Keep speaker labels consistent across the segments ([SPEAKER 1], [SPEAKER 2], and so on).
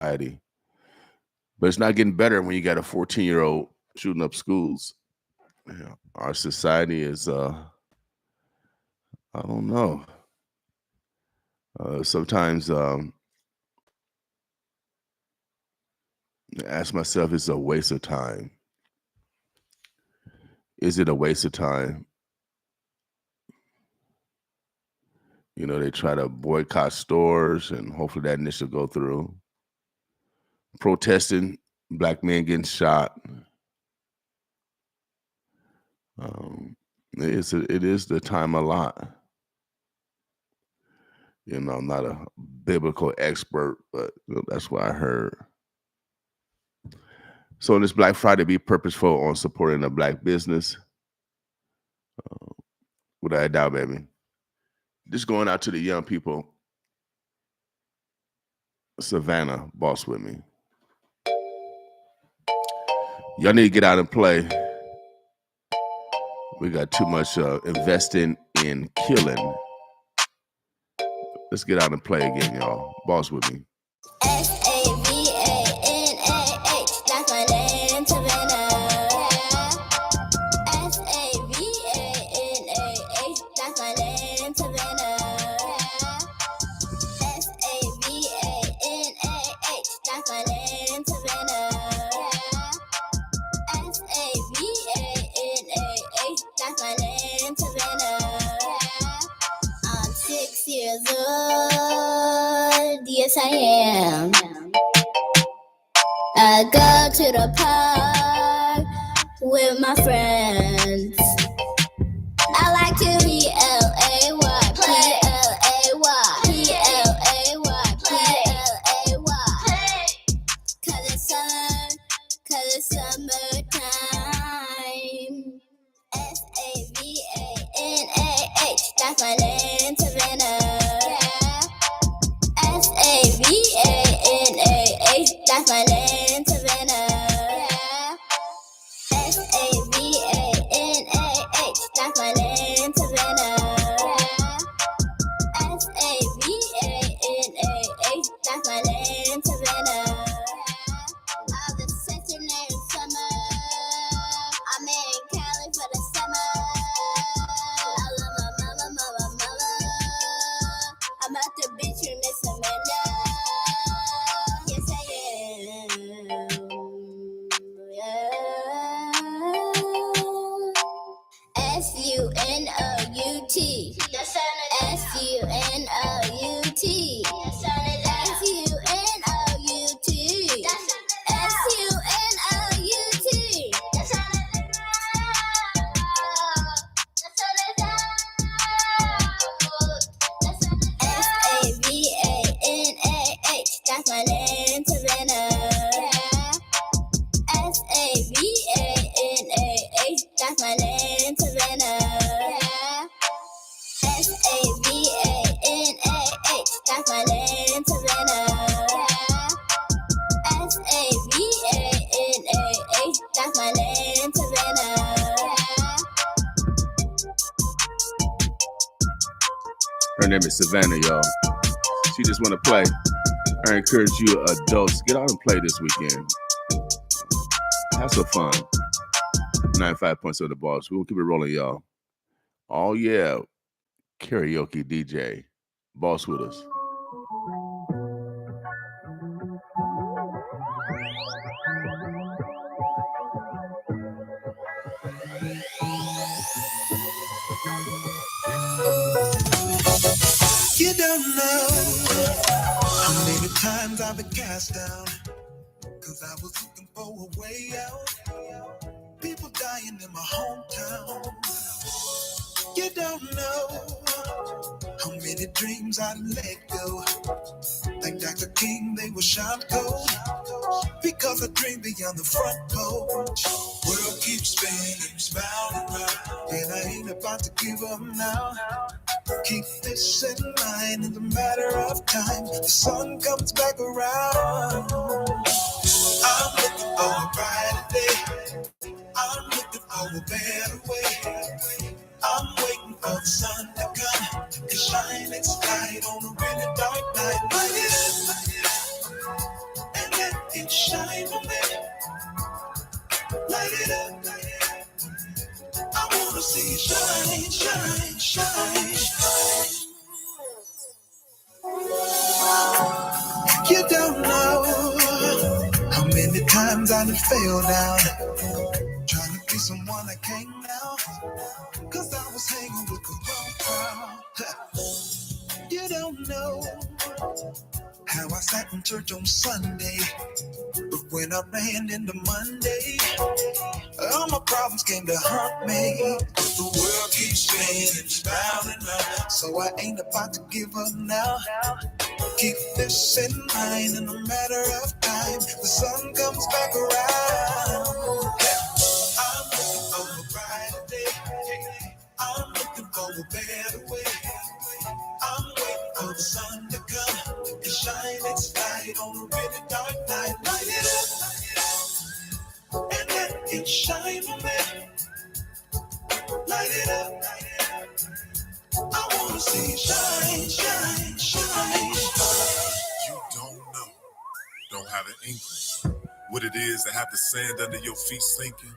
[SPEAKER 1] society. But it's not getting better when you got a 14-year-old shooting up schools. Yeah, our society is, I don't know. Sometimes I ask myself, it's a waste of time. Is it a waste of time? You know, they try to boycott stores and hopefully that initiative go through. Protesting, black men getting shot. It is the time a lot. You know, I'm not a biblical expert, but that's what I heard. So on this Black Friday, be purposeful on supporting a black business. Without a doubt, baby. Just going out to the young people. Savannah, boss with me. Y'all need to get out and play. We got too much investing in killing. Let's get out and play again, y'all. Boss with me.
[SPEAKER 2] Savannah, that's my name, Savannah. Savannah, that's my name, Savannah. That's my name, Savannah. I'm 6 years old, yes I am. I go to the park with my friends. I like to P-L-A-Y, P-L-A-Y, P-L-A-Y, P-L-A-Y. Cause it's summertime. S-A-V-A-N-A-H, that's my name, Savannah. S-A-V-A-N-A-H, that's my name, Savannah. S-A-V-A-N-A-H, that's my name, Savannah. S-A-V-A-N-A-H, that's my name, Savannah. I was sitting there in summer. I'm in Cali for the summer. I love my mama. I'm at the beach in Miss Amanda. Yes, I am. Yeah. S-U-N-O-U-T. S-U-N-O-U-T. S-U-N-O-U-T. S-U-N-O-U-T. S-A-V-A-N-A-H, that's my name, Savannah. S-A-V-A-N-A-H, that's my name, Savannah. S-A-V-A-N-A-H, that's my name, Savannah. S-A-V-A-N-A-H, that's my name, Savannah.
[SPEAKER 1] Her name is Savannah, y'all. She just want to play. I encourage you adults, get out and play this weekend. Have some fun. 95 points of the boss. We'll keep it rolling, y'all. Oh, yeah. Karaoke DJ. Boss with us.
[SPEAKER 3] You don't know how many times I've been cast down, cause I was looking for a way out. People dying in my hometown. You don't know how many dreams I let go. Like Dr. King, they were shot cold, because I dream beyond the front porch. World keeps spinning, round and round, and I ain't about to give up now. Keep this in mind, in the matter of time, the sun comes back around. I'm looking for a brighter day. I'm looking for a better way. I'm waiting for the sun to come and shine its light on a really dark night. Light it up, it shine for me. Light it up, light it up. I wanna see it shine, shine, shine, shine. You don't know how many times I done fell down trying to be someone I can't now, 'cause I was hanging with the wrong crowd. You don't know how I sat in church on Sunday, but when I ran into Monday, all my problems came to haunt me. The world keeps saying it's down and out, so I ain't about to give up now. Keep this in mind, in a matter of time, the sun comes back around. I'm looking for a brighter day. I'm looking for a better way. I'm waiting for the sun to come and shine its light on a really dark night. Light it up, and let it shine for me. Light it up, light it up. I wanna see it shine, shine, shine.
[SPEAKER 4] You don't have an inkling what it is to have the sand under your feet sinking.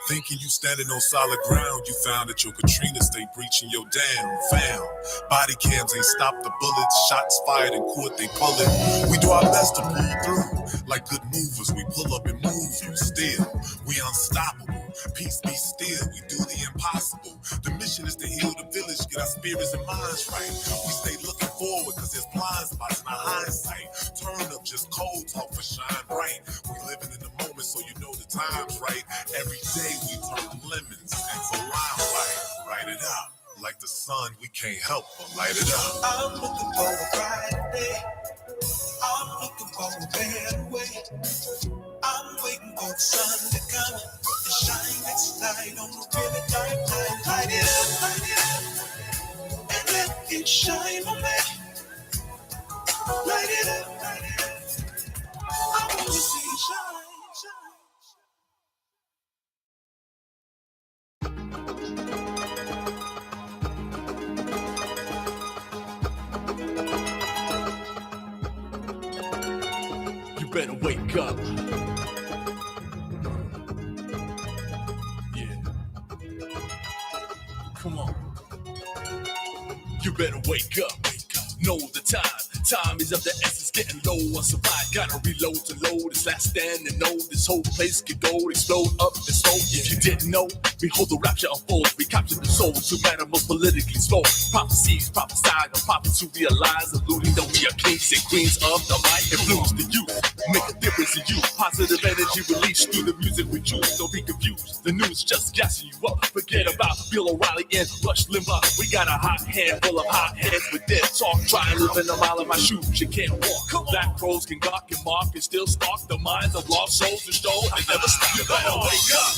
[SPEAKER 4] Thinking you standing on solid ground, you found that your Katrina stay breaching your dam. Found body cams ain't stopped the bullets, shots fired in court they pull it. We do our best to pull through, like good movers. We pull up and move you. Still, we unstoppable. Peace be still. We do the impossible. The mission is to heal the village, get our spirits and minds right. We stay looking forward, 'cause there's blind spots in our hindsight. Turn up just cold talk for shine bright. We living in the moment, so you know the time's right. Every day we turn lemons into limelight. Light it up. Like the sun, we can't help but light it up.
[SPEAKER 3] I'm looking for a brighter day. I'm looking for a better way. I'm waiting for the sun to come and shine its light on a really dark night. Light it up, and let it shine for me. Light it up, light it up. I want to see it shine, shine.
[SPEAKER 5] You better wake up. Yeah. Come on. You better wake up. Know the time. Time is of the essence, getting low on supply. Gotta reload to load. It's last stand and know this whole place could go explode up and slow. If you didn't know, behold the rapture unfolds. We capture the souls who matter most politically slow. Prophecies prophesied on prophets who realize, alluding that we are kings and queens of the might. Influence the youth, make a difference in you. Positive energy released through the music we choose. Don't be confused. The news just gassing you up. Forget about Bill O'Reilly and Rush Limbaugh. We got a hot handful of hot heads with their talk. Try and live in a mile of my shoes. You can't walk. Black crows can gawk and mock and still stalk the minds of lost souls and stole and never stop. You better wake up.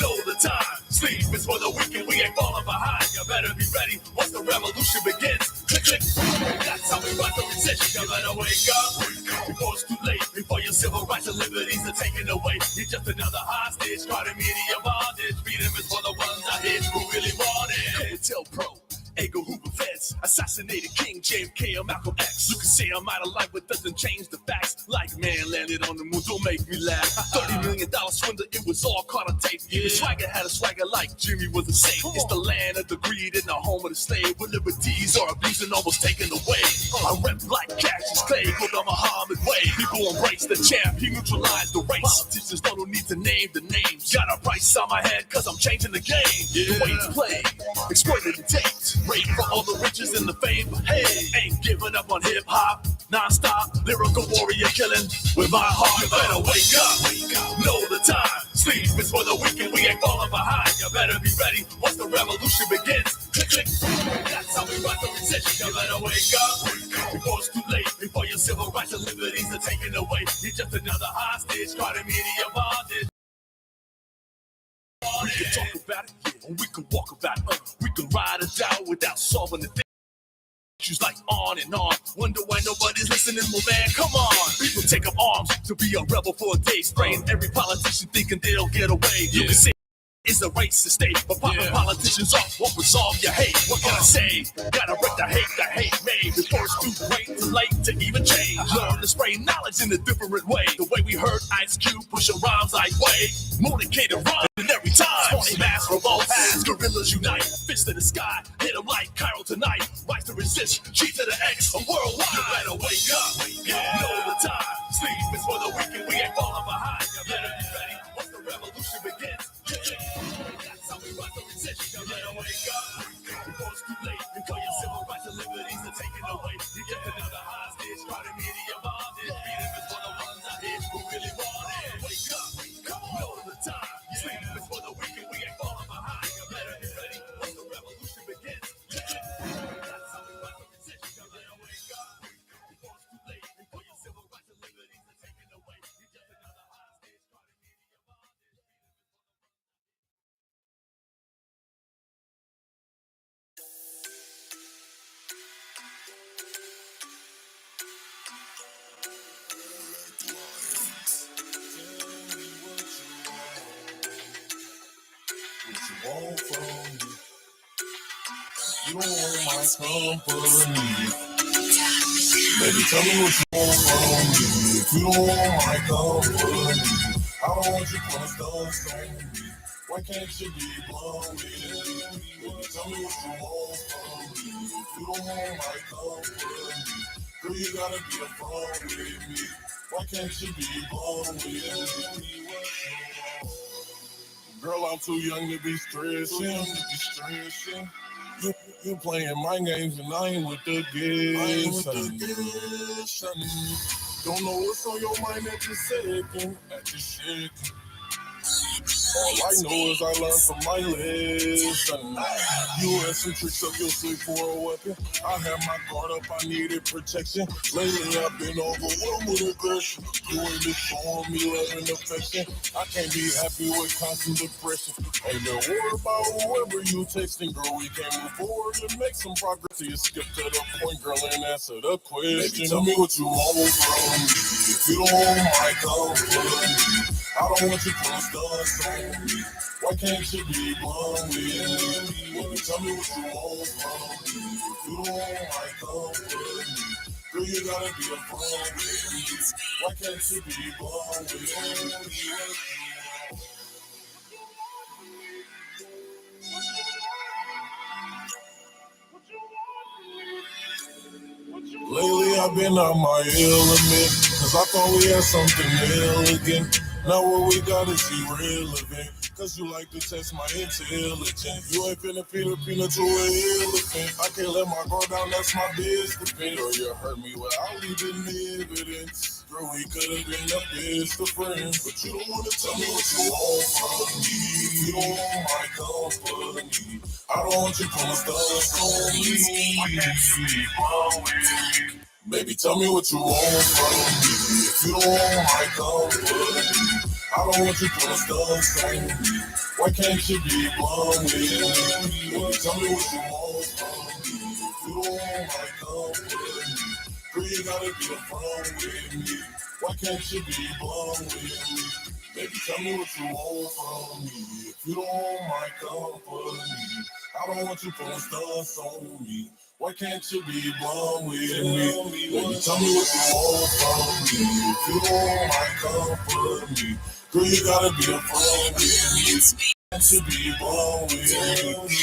[SPEAKER 5] Know the time. Sleep is for the wicked. We ain't falling behind. You better be ready once the revolution begins. Click, click. That's how we run the resistance. You better wake up. Before it's too late. Before your civil rights and liberties are taken away. You're just another hostage. Caught in media bondage. Freedom is for the ones out here who really want it. Tell Pro. Edgar Hoover feds, assassinated King JFK or Malcolm X. You can say I'm out of life, but doesn't change the facts. Like man landed on the moon, don't make me laugh. $30 million swindler, it was all caught on tape. Even Swagger had a swagger like Jimmy was a saint. It's the land of the greed and the home of the slave, where liberties are abused and almost taken away. I rep like Cassius Clay, go the Muhammad way. People embrace the champ, he neutralized the race. Politicians don't need to name the names. Got a price on my head, cause I'm changing the game. The way it's played, exploited and taped. Rape for all the riches and the fame, but hey, ain't giving up on hip-hop. Non-stop, lyrical warrior killing with my heart. You better wake up, know the time. Sleep is for the wicked, we ain't falling behind. You better be ready once the revolution begins. Click, click, that's how we run the resistance. You better wake up, before it's too late. Before your civil rights and liberties are taken away. You're just another hostage, caught in media bondage. We can talk about it, yeah, or we can walk about it. We can ride it out without solving the thing. Issues like on and on. Wonder why nobody's listening, well man, come on. People take up arms to be a rebel for a day. Spraying every politician thinking they'll get away. You can say is the race to stay. But popping politicians off won't resolve your hate. What can I say? Gotta break the hate made before it's too late to even change. Learn to spray knowledge in a different way. The way we heard Ice Cube pushing rhymes like way. Motivate and rhyme in every time. Spawning mass revolt as gorillas unite. Fist to the sky, hit 'em like Cairo tonight. Rise to resist, cheat to the X, a worldwide. You better wake up, know the time. Sleep is for the weak and we ain't falling behind. You better be ready once the revolution begins. That's how we rise to resist. You better wake up before it's too late. Before your civil rights and liberties are taken away. You get another hostage, starting media bondage. Freedom is for the ones out here who really want it. Wake up, come on, know the time. Sleep is for the weak and we ain't falling behind. You better be ready once the revolution begins. That's how we rise to resist. You better wake up before it's too late. Before your civil rights and liberties are taken away. You get another hostage, starting media bondage.
[SPEAKER 4] Want from me. You don't want my company. Baby, tell me what you want from me. If you don't want my company, I don't want you putting stunts on me. Why can't you be blunt with me? Baby, tell me what you want from me. If you don't want my company, girl, you gotta be upfront with me. Why can't you be blunt with me? Girl, I'm too young to be stressing. You playing my games and I ain't with the games. Don't know what's on your mind at this second. All I know is I learned from my lesson. You had some tricks up your sleeve for a weapon. I had my guard up, I needed protection. Lately I've been overwhelmed with aggression. You ain't just showing me love and affection. I can't be happy with constant depression. Ain't no worry about whoever you texting, girl. We can move forward and make some progress. You skip to the point, girl, and answer the question. Baby, tell me what you want from me. If you don't want my company, I don't want you putting stunts on me. Why can't you be blunt with me? Baby, tell me what you want from me. If you don't want my company, girl, you gotta be upfront with me. Why can't you be blunt with me? Lately I've been out my element, cause I thought we had something elegant. Now what we got is irrelevant, cause you like to test my intelligence. You ain't finna feed a peanut to an elephant. I can't let my guard down, that's my best defense. Or you hurt me without leaving evidence. Girl, we could've been the best of friends, but you don't wanna tell me what you want from me. If you don't want my company, I don't want you pulling stuff on me. Why can't you be one with me? Baby, tell me what you want from me. If you don't want my company, I don't want you pulling stuff on me. Why can't you be one with me? Baby, tell me what you want from me. If you don't want my company, girl, you gotta be upfront with me. Why can't you be blunt with me? Baby, tell me what you want from me. If you don't want my company, I don't want you putting stunts on me. Why can't you be blunt with me? Baby, tell me what you want from me. If you don't want my company, girl, you gotta be upfront with me. Why can't you be blunt with me?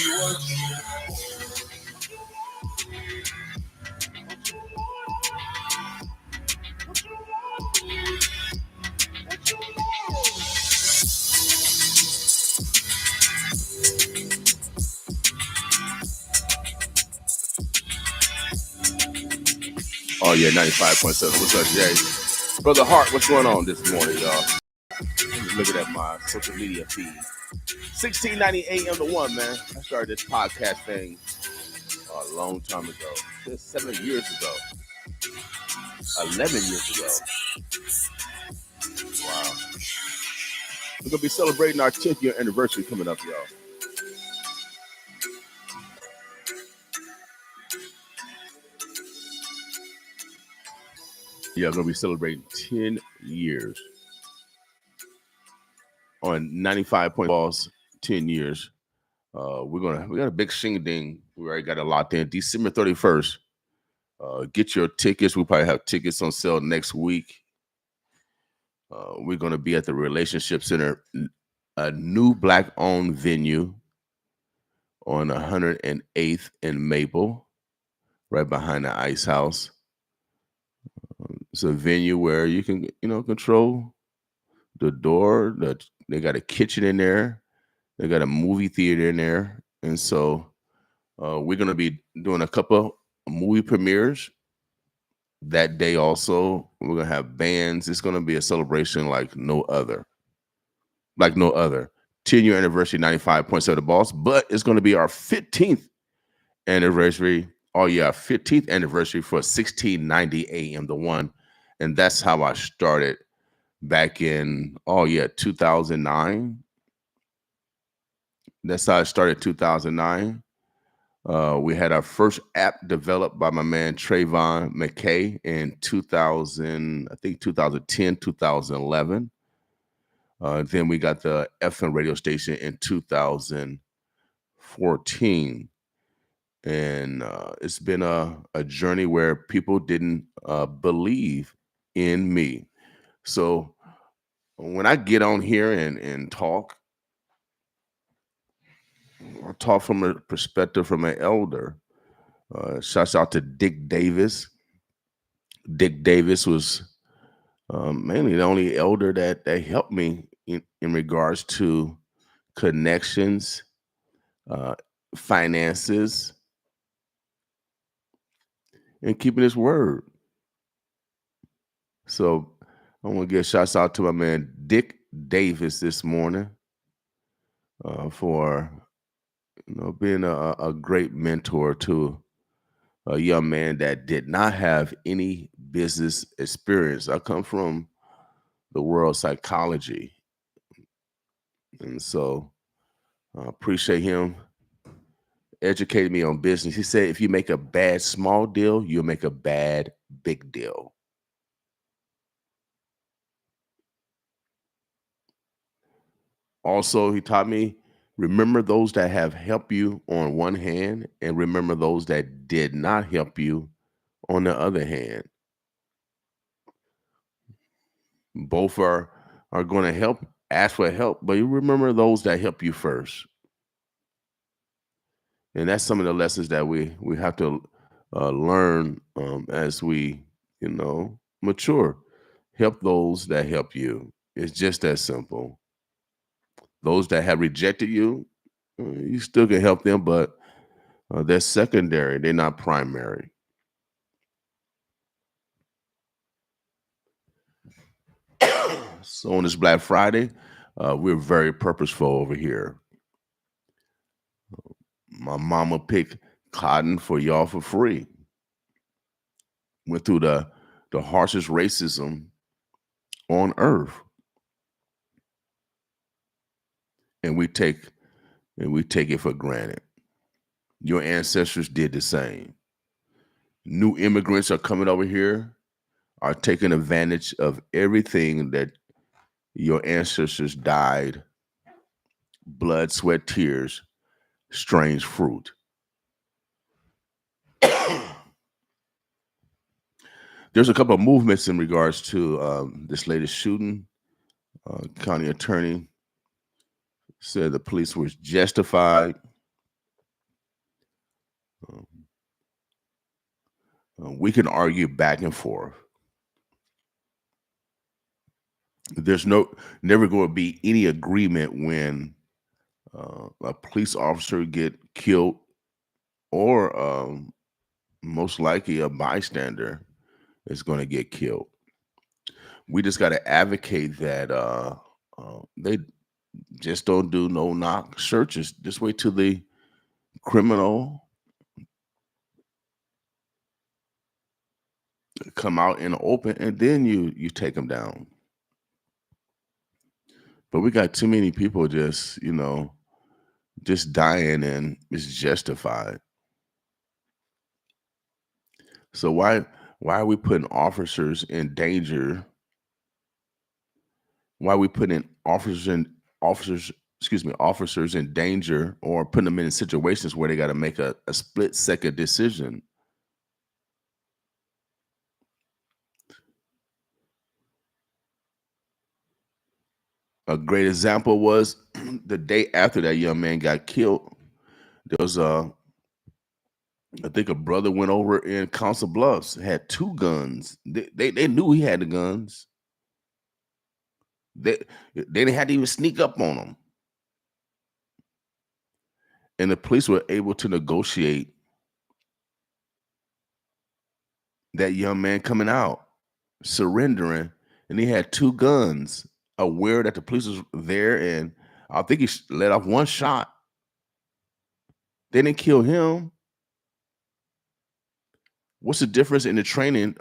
[SPEAKER 1] Oh yeah, 95.7. What's up, Jay? Brother Hart, what's going on this morning, y'all? Just looking at my social media feed. 1690 AM to 1, man. I started this podcast thing a long time ago. Just 7 years ago. 11 years ago. Wow. We're going to be celebrating our 10th year anniversary coming up, y'all. Yeah, going to be celebrating 10 years on 95 point balls 10 years. We got a big shing ding. We already got it locked in. December 31st. Get your tickets. We probably have tickets on sale next week. We're gonna be at the Relationship Center, a new black-owned venue on 108th and Maple, right behind the Ice House. It's a venue where you can, control the door. They got a kitchen in there. They got a movie theater in there, and so we're gonna be doing a couple movie premieres that day. Also, we're gonna have bands. It's gonna be a celebration like no other. 10-year anniversary, 95.7 The Boss, but it's gonna be our 15th anniversary. Oh yeah, 15th anniversary for 1690 AM the one. And that's how I started back in 2009. That's how I started 2009. We had our first app developed by my man Trayvon McKay in 2000, I think 2010, 2011. Then we got the FM radio station in 2014. And it's been a journey where people didn't believe in me. So when I get on here and talk, I talk from a perspective from an elder. Shouts out to Dick Davis. Dick Davis was mainly the only elder that helped me in regards to connections, finances, and keeping his word. So I want to give shouts out to my man Dick Davis this morning for being a great mentor to a young man that did not have any business experience. I come from the world of psychology, and so I appreciate him educating me on business. He said, if you make a bad small deal, you'll make a bad big deal. Also, he taught me, remember those that have helped you on one hand and remember those that did not help you on the other hand. Both are going to help, ask for help, but you remember those that help you first. And that's some of the lessons that we have to learn as we, mature. Help those that help you. It's just that simple. Those that have rejected you, you still can help them, but they're secondary. They're not primary. So on this Black Friday, we're very purposeful over here. My mama picked cotton for y'all for free. Went through the harshest racism on earth. And we take it for granted. Your ancestors did the same. New immigrants are coming over here, are taking advantage of everything that your ancestors died, blood, sweat, tears, strange fruit. There's a couple of movements in regards to this latest shooting. County attorney said the police was justified. We can argue back and forth. There's never going to be any agreement when a police officer get killed or most likely a bystander is going to get killed. We just got to advocate that they just don't do no knock searches. Just wait till the criminal come out in the open and then you take them down. But we got too many people just dying and it's justified. So why are we putting officers in danger? Why are we putting officers officers in danger or putting them in situations where they got to make a split second decision. A great example was the day after that young man got killed. There was I think a brother went over in Council Bluffs, had two guns. They knew he had the guns. They didn't have to even sneak up on him. And the police were able to negotiate that young man coming out, surrendering, and he had two guns, aware that the police was there, and I think he let off one shot. They didn't kill him. What's the difference in the training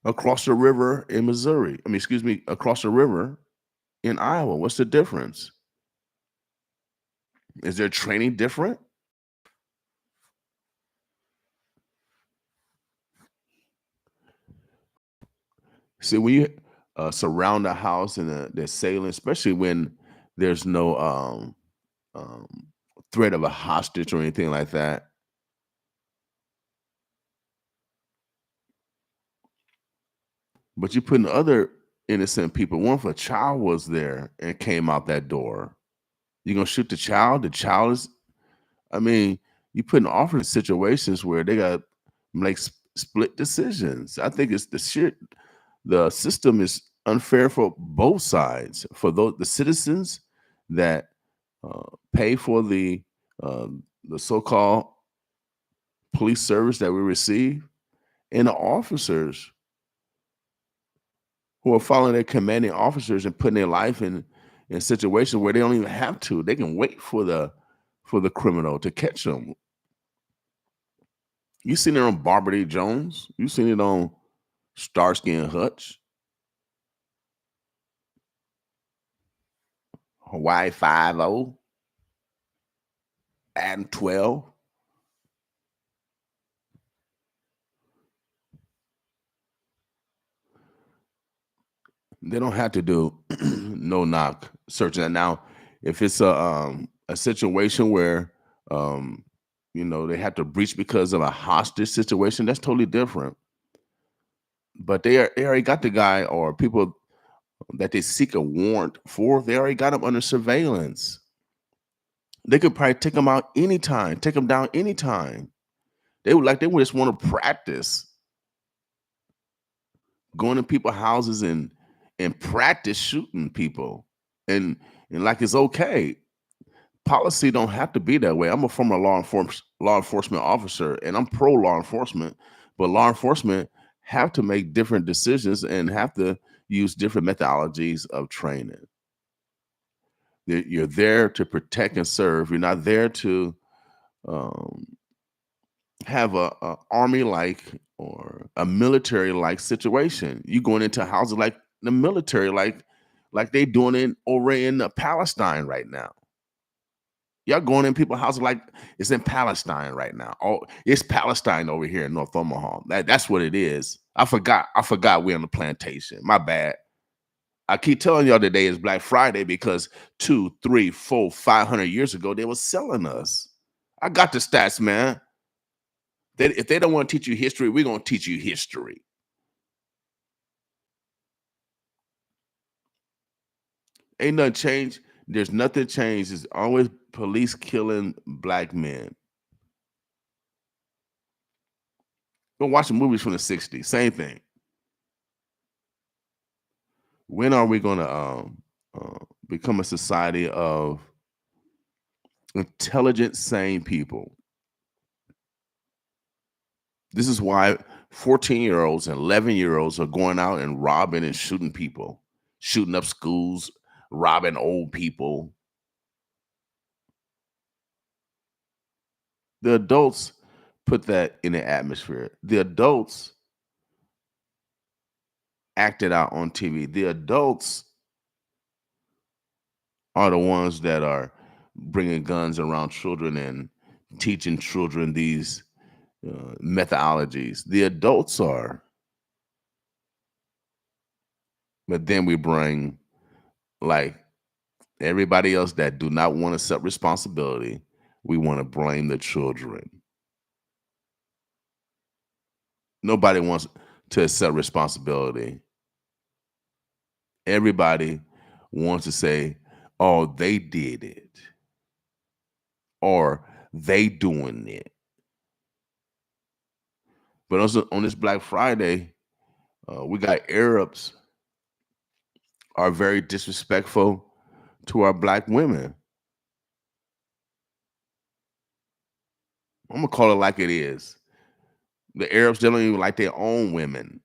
[SPEAKER 1] across the river in Missouri? I mean, excuse me, across the river in Iowa. What's the difference? Is their training different? See, when you surround a house and the assailant, especially when there's no um, threat of a hostage or anything like that, but you putting other innocent people. One if a child was there and came out that door, you gonna shoot the child? The child is. I mean, you putting officers in situations where they got to make split decisions. I think it's the shit. The system is unfair for both sides. For the citizens that pay for uh, the so-called police service that we receive, and the officers who are following their commanding officers and putting their life in situations where they don't even have to. They can wait for the criminal to catch them. You seen it on Barbara D. Jones. You seen it on Starsky and Hutch, Hawaii 5-0, Adam 12. They don't have to do no knock searching. And now, if it's a situation where they have to breach because of a hostage situation, that's totally different. But they already got the guy or people that they seek a warrant for. They already got him under surveillance. They could probably take him out anytime, take him down anytime. They would just want to practice going to people's houses and practice shooting people, and like it's okay. Policy don't have to be that way. I'm a former law enforcement officer, and I'm pro law enforcement, but law enforcement have to make different decisions and have to use different methodologies of training. You're there to protect and serve. You're not there to have a army like or a military like situation. You going into houses like the military, like they doing it over in Palestine right now. Y'all going in people's houses like it's in Palestine right now. Oh, it's Palestine over here in North Omaha. That's what it is. I forgot we're on the plantation. My bad. I keep telling y'all today is Black Friday because 200, 300, 400, 500 years ago, they were selling us. I got the stats, man. If they don't want to teach you history, we're going to teach you history. Ain't nothing changed. There's nothing changed. It's always police killing black men. Go watch the movies from the 60s. Same thing. When are we going to become a society of intelligent, sane people? This is why 14-year-olds and 11-year-olds are going out and robbing and shooting people, shooting up schools, robbing old people. The adults put that in the atmosphere. The adults acted out on TV. The adults are the ones that are bringing guns around children and teaching children these methodologies. The adults are. But then we bring like Everybody else that do not want to accept responsibility, we want to blame the children. Nobody wants to accept responsibility. Everybody wants to say, oh, they did it, or they doing it. But also on this Black Friday, we got Arabs are very disrespectful to our black women. I'm gonna call it like it is. The Arabs, they don't even like their own women.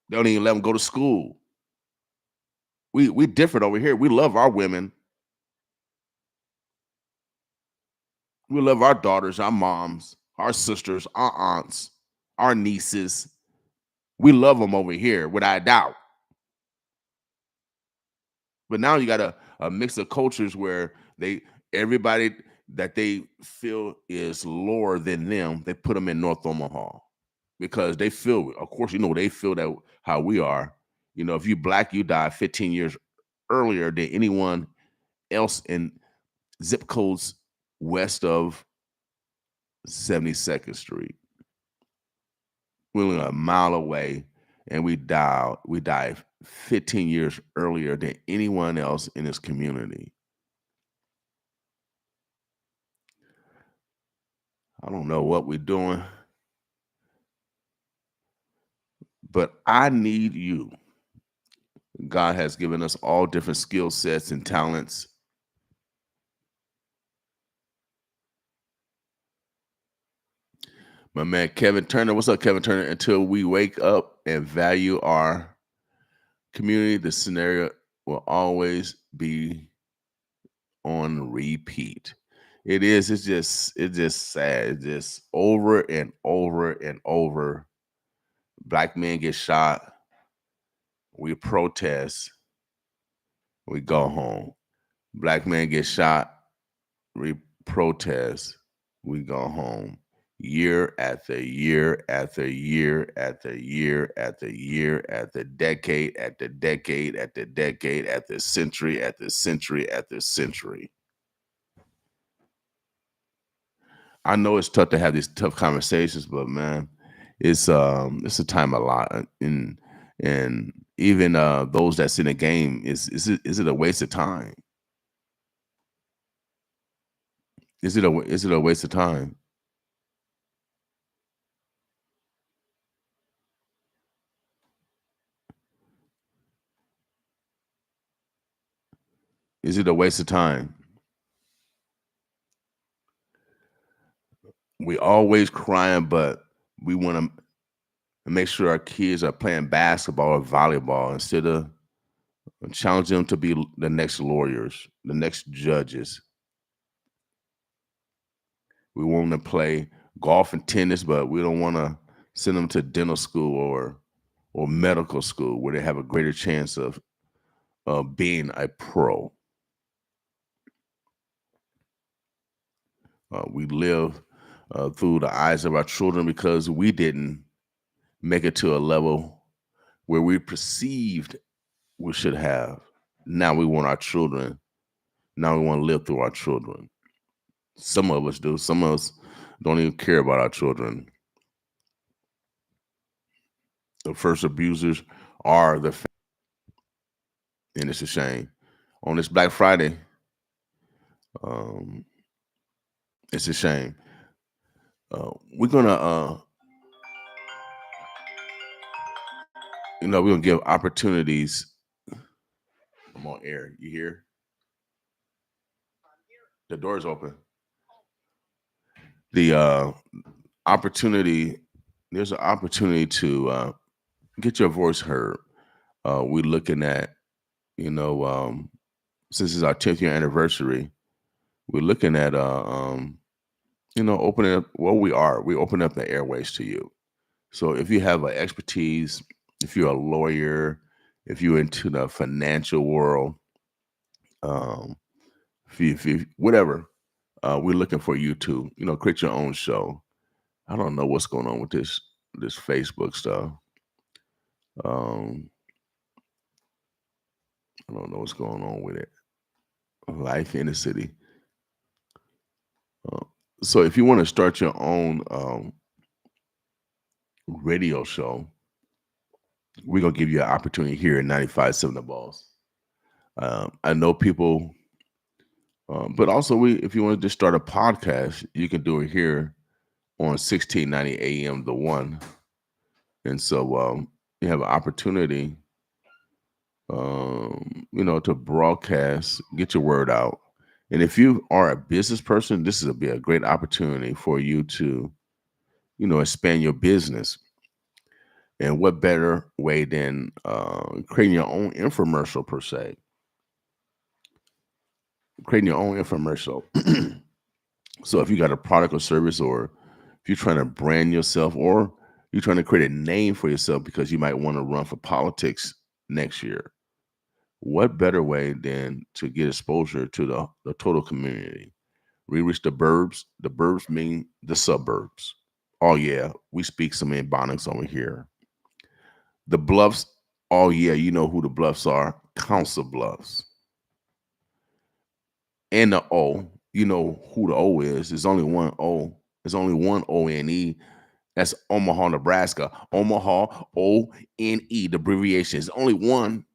[SPEAKER 1] They don't even let them go to school. We different over here. We love our women. We love our daughters, our moms, our sisters, our aunts, our nieces. We love them over here, without a doubt. But now you got a mix of cultures where everybody that they feel is lower than them, they put them in North Omaha because they feel, of course, they feel that how we are. If you black, you die 15 years earlier than anyone else in zip codes west of 72nd Street. We're only a mile away, and we die 15 years earlier than anyone else in this community. I don't know what we're doing, but I need you. God has given us all different skill sets and talents. My man Kevin Turner, what's up, Kevin Turner? Until we wake up and value our community, the scenario will always be on repeat. It is. It's just sad. It's just over and over and over. Black men get shot. We protest. We go home. Black men get shot. We protest. We go home. Year after year after year after year after year after decade after decade after decade after century after century after century. I know it's tough to have these tough conversations, but man, it's a time a lot, and even those that's in the game, is it a waste of time? Is it a waste of time? Is it a waste of time? We always crying, but we want to make sure our kids are playing basketball or volleyball instead of challenging them to be the next lawyers, the next judges. We want them to play golf and tennis, but we don't want to send them to dental school or medical school where they have a greater chance of being a pro. We live through the eyes of our children because we didn't make it to a level where we perceived we should have. Now we want our children. Now we want to live through our children. Some of us do. Some of us don't even care about our children. The first abusers are and it's a shame. On this Black Friday, it's a shame. We're gonna, we're gonna give opportunities. I'm on air. You hear? The door's open. The opportunity. There's an opportunity to get your voice heard. We're looking at, since it's our 10th year anniversary, we're looking at, opening up. Well, we open up the airways to you. So if you have an expertise, if you're a lawyer, if you're into the financial world, if you whatever, we're looking for you to, create your own show. I don't know what's going on with this Facebook stuff. I don't know what's going on with it. Life in the city. Uh, so if you want to start your own radio show, we're gonna give you an opportunity here at 95.7 The Balls. I know people, but also if you want to just start a podcast, you can do it here on 1690 AM The One, and so you have an opportunity, to broadcast, get your word out. And if you are a business person, this is be a great opportunity for you to, expand your business. And what better way than creating your own infomercial per se? Creating your own infomercial. So if you got a product or service, or if you're trying to brand yourself, or you're trying to create a name for yourself because you might want to run for politics next year, what better way than to get exposure to the total community? We reach the burbs. The burbs mean the suburbs. Oh yeah, we speak some Ebonics over here. The bluffs. Oh yeah, you know who the bluffs are. Council Bluffs. And the O, you know who the O is. There's only one O. There's only one ONE. That's Omaha, Nebraska. Omaha, ONE, the abbreviation. Is only one.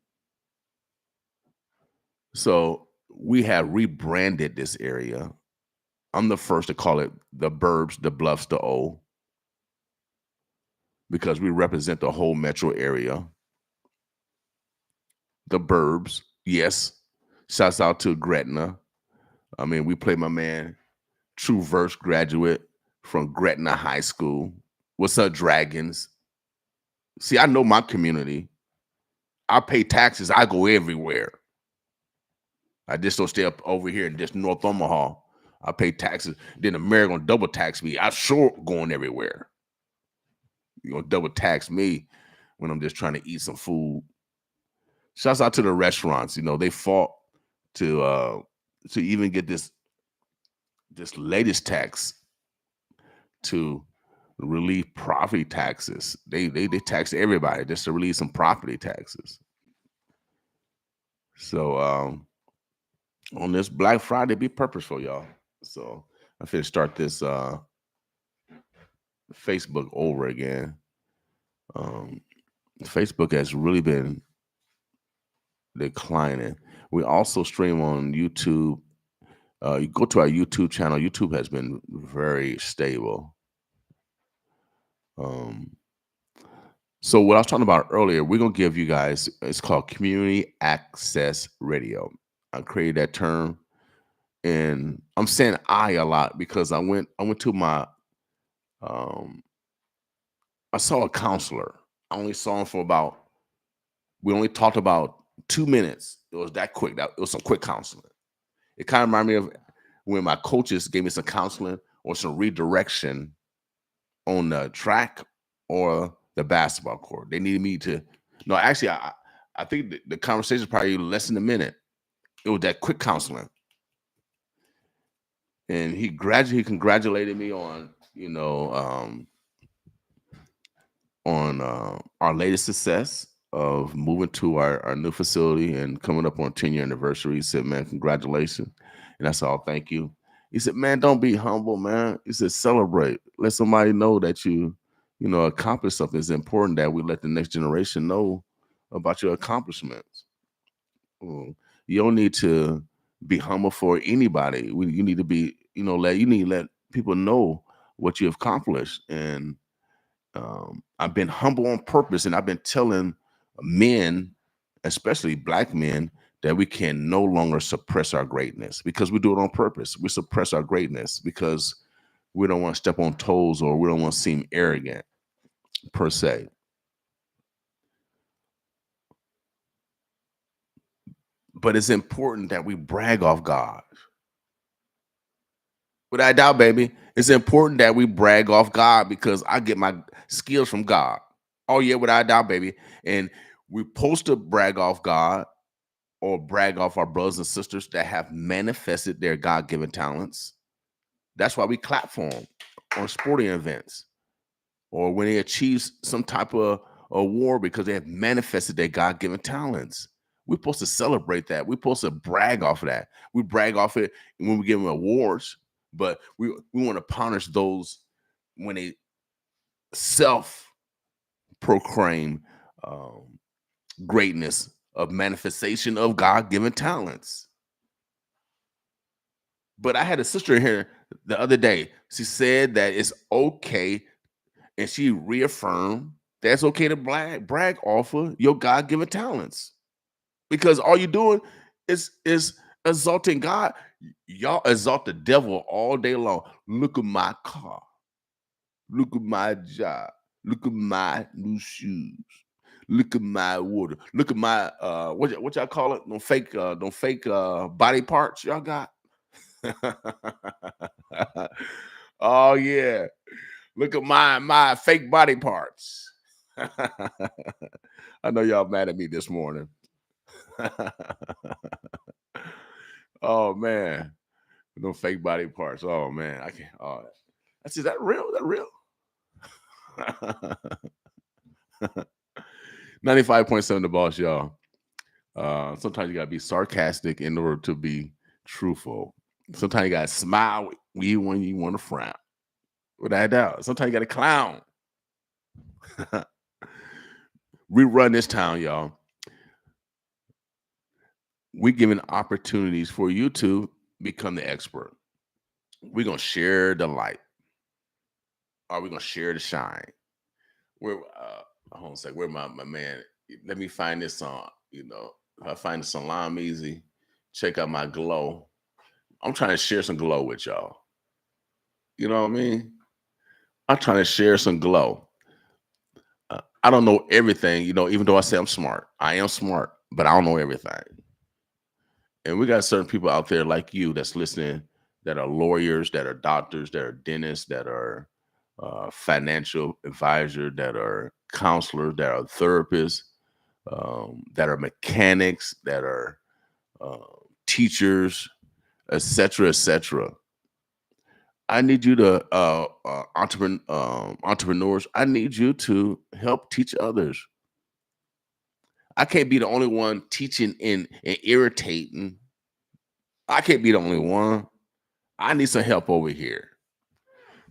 [SPEAKER 1] So we have rebranded this area. I'm the first to call it the burbs, the bluffs, the O, because we represent the whole metro area. The burbs, yes. Shouts out to Gretna. I mean, we play my man, True Verse graduate from Gretna High School. What's up, Dragons? See, I know my community. I pay taxes. I go everywhere. I just don't stay up over here in just North Omaha. I pay taxes. Then the mayor gonna double tax me. I sure going everywhere. You gonna double tax me when I'm just trying to eat some food. Shouts out to the restaurants. They fought to even get this latest tax to relieve property taxes. They tax everybody just to relieve some property taxes. So on this Black Friday, be purposeful, y'all. So I finna start this Facebook over again. Facebook has really been declining. We also stream on YouTube. You go to our YouTube channel. YouTube has been very stable. So what I was talking about earlier, we're gonna give you guys. It's called Community Access Radio. I created that term, and I'm saying I a lot because I went to my. I saw a counselor. I only saw him for about. We only talked about 2 minutes. It was that quick. It was some quick counseling. It kind of reminded me of when my coaches gave me some counseling or some redirection on the track or the basketball court. They needed me to. No, actually, I think the conversation probably less than a minute. It was that quick counseling, and he congratulated me on our latest success of moving to our new facility and coming up on 10-year anniversary. He said, "Man, congratulations," and I said, "Oh, thank you." He said, "Man, don't be humble, man." He said, "Celebrate. Let somebody know that you accomplished something. It's important that we let the next generation know about your accomplishments. You don't need to be humble for anybody. You need to be, you need to let people know what you have accomplished." And I've been humble on purpose, and I've been telling men, especially black men, that we can no longer suppress our greatness because we do it on purpose. We suppress our greatness because we don't want to step on toes, or we don't want to seem arrogant per se. But it's important that we brag off God. Without a doubt, baby, it's important that we brag off God because I get my skills from God. Oh yeah, without a doubt, baby. And we're supposed to brag off God or brag off our brothers and sisters that have manifested their God-given talents. That's why we clap for them on sporting events or when they achieve some type of award because they have manifested their God-given talents. We're supposed to celebrate that. We're supposed to brag off of that. We brag off it when we give them awards, but we want to punish those when they self-proclaim greatness of manifestation of God-given talents. But I had a sister in here the other day. She said that it's okay, and she reaffirmed that it's okay to brag off of your God-given talents. Because all you're doing is exalting God. Y'all exalt the devil all day long. Look at my car. Look at my job. Look at my new shoes. Look at my water. Look at my what y'all call it? No fake body parts y'all got. Oh yeah. Look at my fake body parts. I know y'all mad at me this morning. Oh man. No fake body parts. Oh man. I can't. Oh, I said, that real? That real? 95.7 The Boss, y'all. Sometimes you gotta be sarcastic in order to be truthful. Sometimes you gotta smile when you want to frown. Without a doubt. Sometimes you gotta clown. We run this town, y'all. We're giving opportunities for you to become the expert. We're gonna share the light. Are we gonna share the shine? Where hold on a second, where my man? Let me find this song. I find the Salam easy. Check out my glow. I'm trying to share some glow with y'all. You know what I mean? I'm trying to share some glow. I don't know everything, even though I say I'm smart. I am smart, but I don't know everything. And we got certain people out there like you that's listening that are lawyers, that are doctors, that are dentists, that are financial advisor, that are counselors, that are therapists, that are mechanics, that are teachers, etc., etc. I need you to entrepreneurs. I need you to help teach others. I can't be the only one teaching and irritating. I can't be the only one. I need some help over here.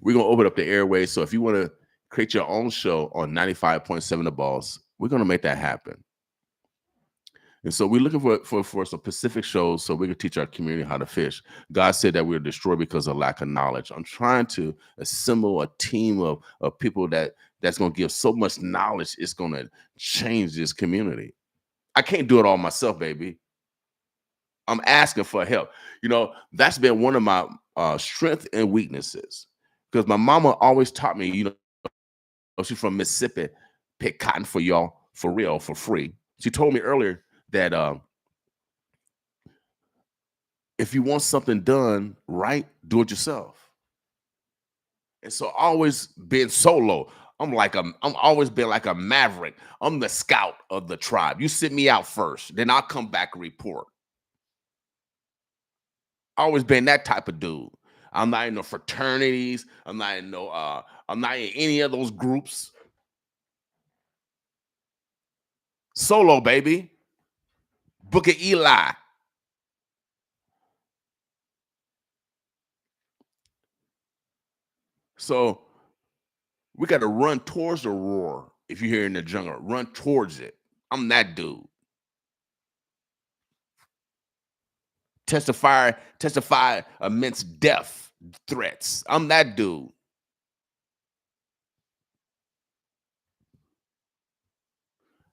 [SPEAKER 1] We're going to open up the airways. So if you want to create your own show on 95.7 The Boss, we're going to make that happen. And so we're looking for some Pacific shows so we can teach our community how to fish. God said that we're destroyed because of lack of knowledge. I'm trying to assemble a team of people that's going to give so much knowledge, it's going to change this community. I can't do it all myself, baby. I'm asking for help. That's been one of my strengths and weaknesses. Because my mama always taught me, she's from Mississippi, pick cotton for y'all, for real, for free. She told me earlier that if you want something done right, do it yourself. And so always been solo. I'm always been like a maverick. I'm the scout of the tribe. You send me out first, then I'll come back and report. Always been that type of dude. I'm not in no fraternities. I'm not in any of those groups. Solo, baby. Book of Eli. So we got to run towards the roar. If you're here in the jungle, run towards it. I'm that dude. Testify immense death threats. I'm that dude.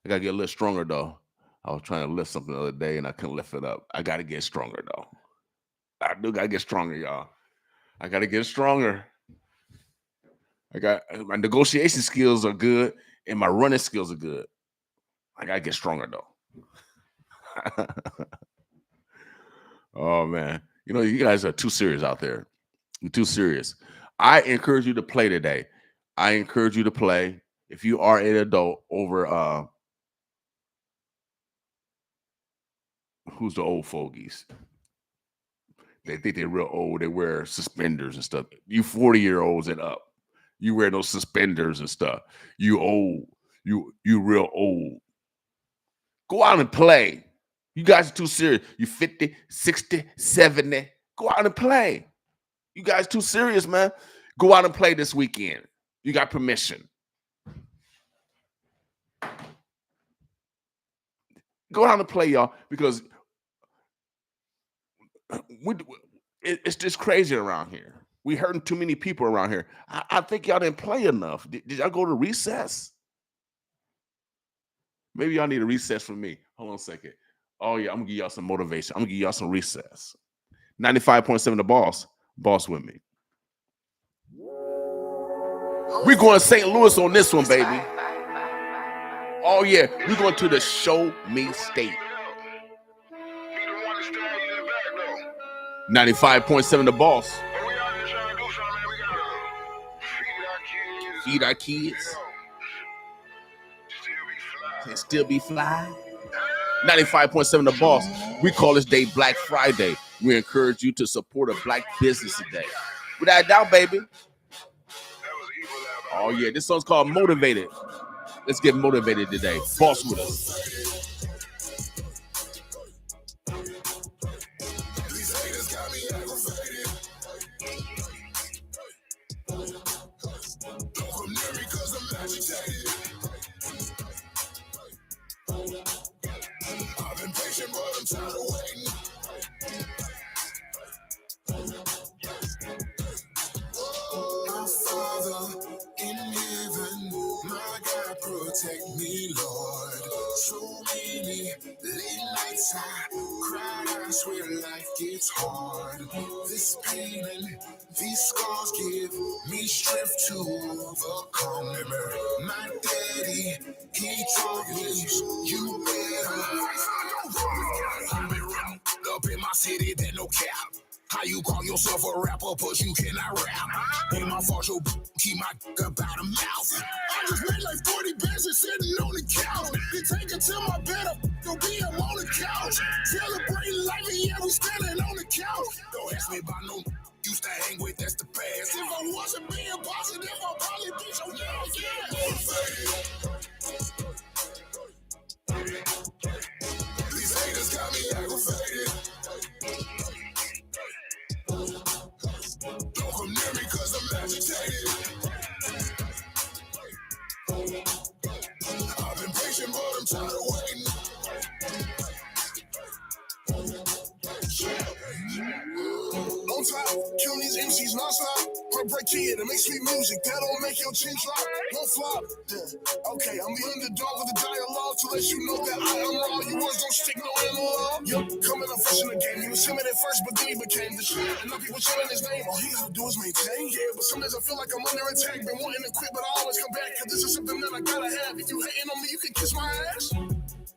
[SPEAKER 1] I gotta get a little stronger though. I was trying to lift something the other day and I couldn't lift it up. I gotta get stronger though. I do gotta get stronger, y'all. I gotta get stronger. My negotiation skills are good and my running skills are good. I gotta get stronger though. Oh man, you guys are too serious out there. You're too serious. I encourage you to play today. I encourage you to play. If you are an adult over who's the old fogies? They think they're real old. They wear suspenders and stuff. You 40-year-olds and up. You wear those suspenders and stuff. You old. You real old. Go out and play. You guys are too serious. You 50, 60, 70. Go out and play. You guys too serious, man. Go out and play this weekend. You got permission. Go out and play, y'all, because it's just crazy around here. We hurting too many people around here. I think y'all didn't play enough. Did y'all go to recess? Maybe y'all need a recess from me. Hold on a second. Oh, yeah, I'm going to give y'all some motivation. I'm going to give y'all some recess. 95.7 The Boss with me. We're going St. Louis on this one, baby. Oh, yeah, we're going to the Show Me State. 95.7 The Boss. Feed our kids. And still be fly. 95.7 The Boss. We call this day Black Friday. We encourage you to support a black business today. Without doubt, baby. Oh, yeah. This song's called Motivated. Let's get motivated today. Boss with us.
[SPEAKER 3] I've been patient, but I'm tired of waiting. My Father in heaven, my God, protect me, Lord. So many late nights I cried, I swear life gets hard. This pain and these scars give me strength to overcome. My daddy, he taught me you better. I've been running up in my city, then no cap. How you call yourself a rapper, but you cannot rap? Ain't my fault, your keep my about a mouth. I just made like 40 bands and sitting on the couch. They take it to my bed, go be I'm on the couch. Celebrating life, and yeah, we standing on the couch. Don't ask me about no used to hang with, that's the past. If I wasn't being positive, I'd probably be so These haters got me aggravated. Don't come near me cause I'm agitated. I've been patient, but I'm tired of waiting. On top, killing these MCs non-stop. Heartbreak kid, it makes sweet music. That don't make your chin drop. Won't flop. Okay, I'm the underdog with the dialogue to let you know that I am wrong. Your words don't stick no analog. Yup, coming up fresh in the game. He was timid at first, but then he became the shit. And now people chilling his name. All he gotta do is maintain. Yeah, but some days I feel like I'm under attack. Been wanting to quit, but I always come back. Cause this is something that I gotta have. If you hating on me, you can kiss my ass.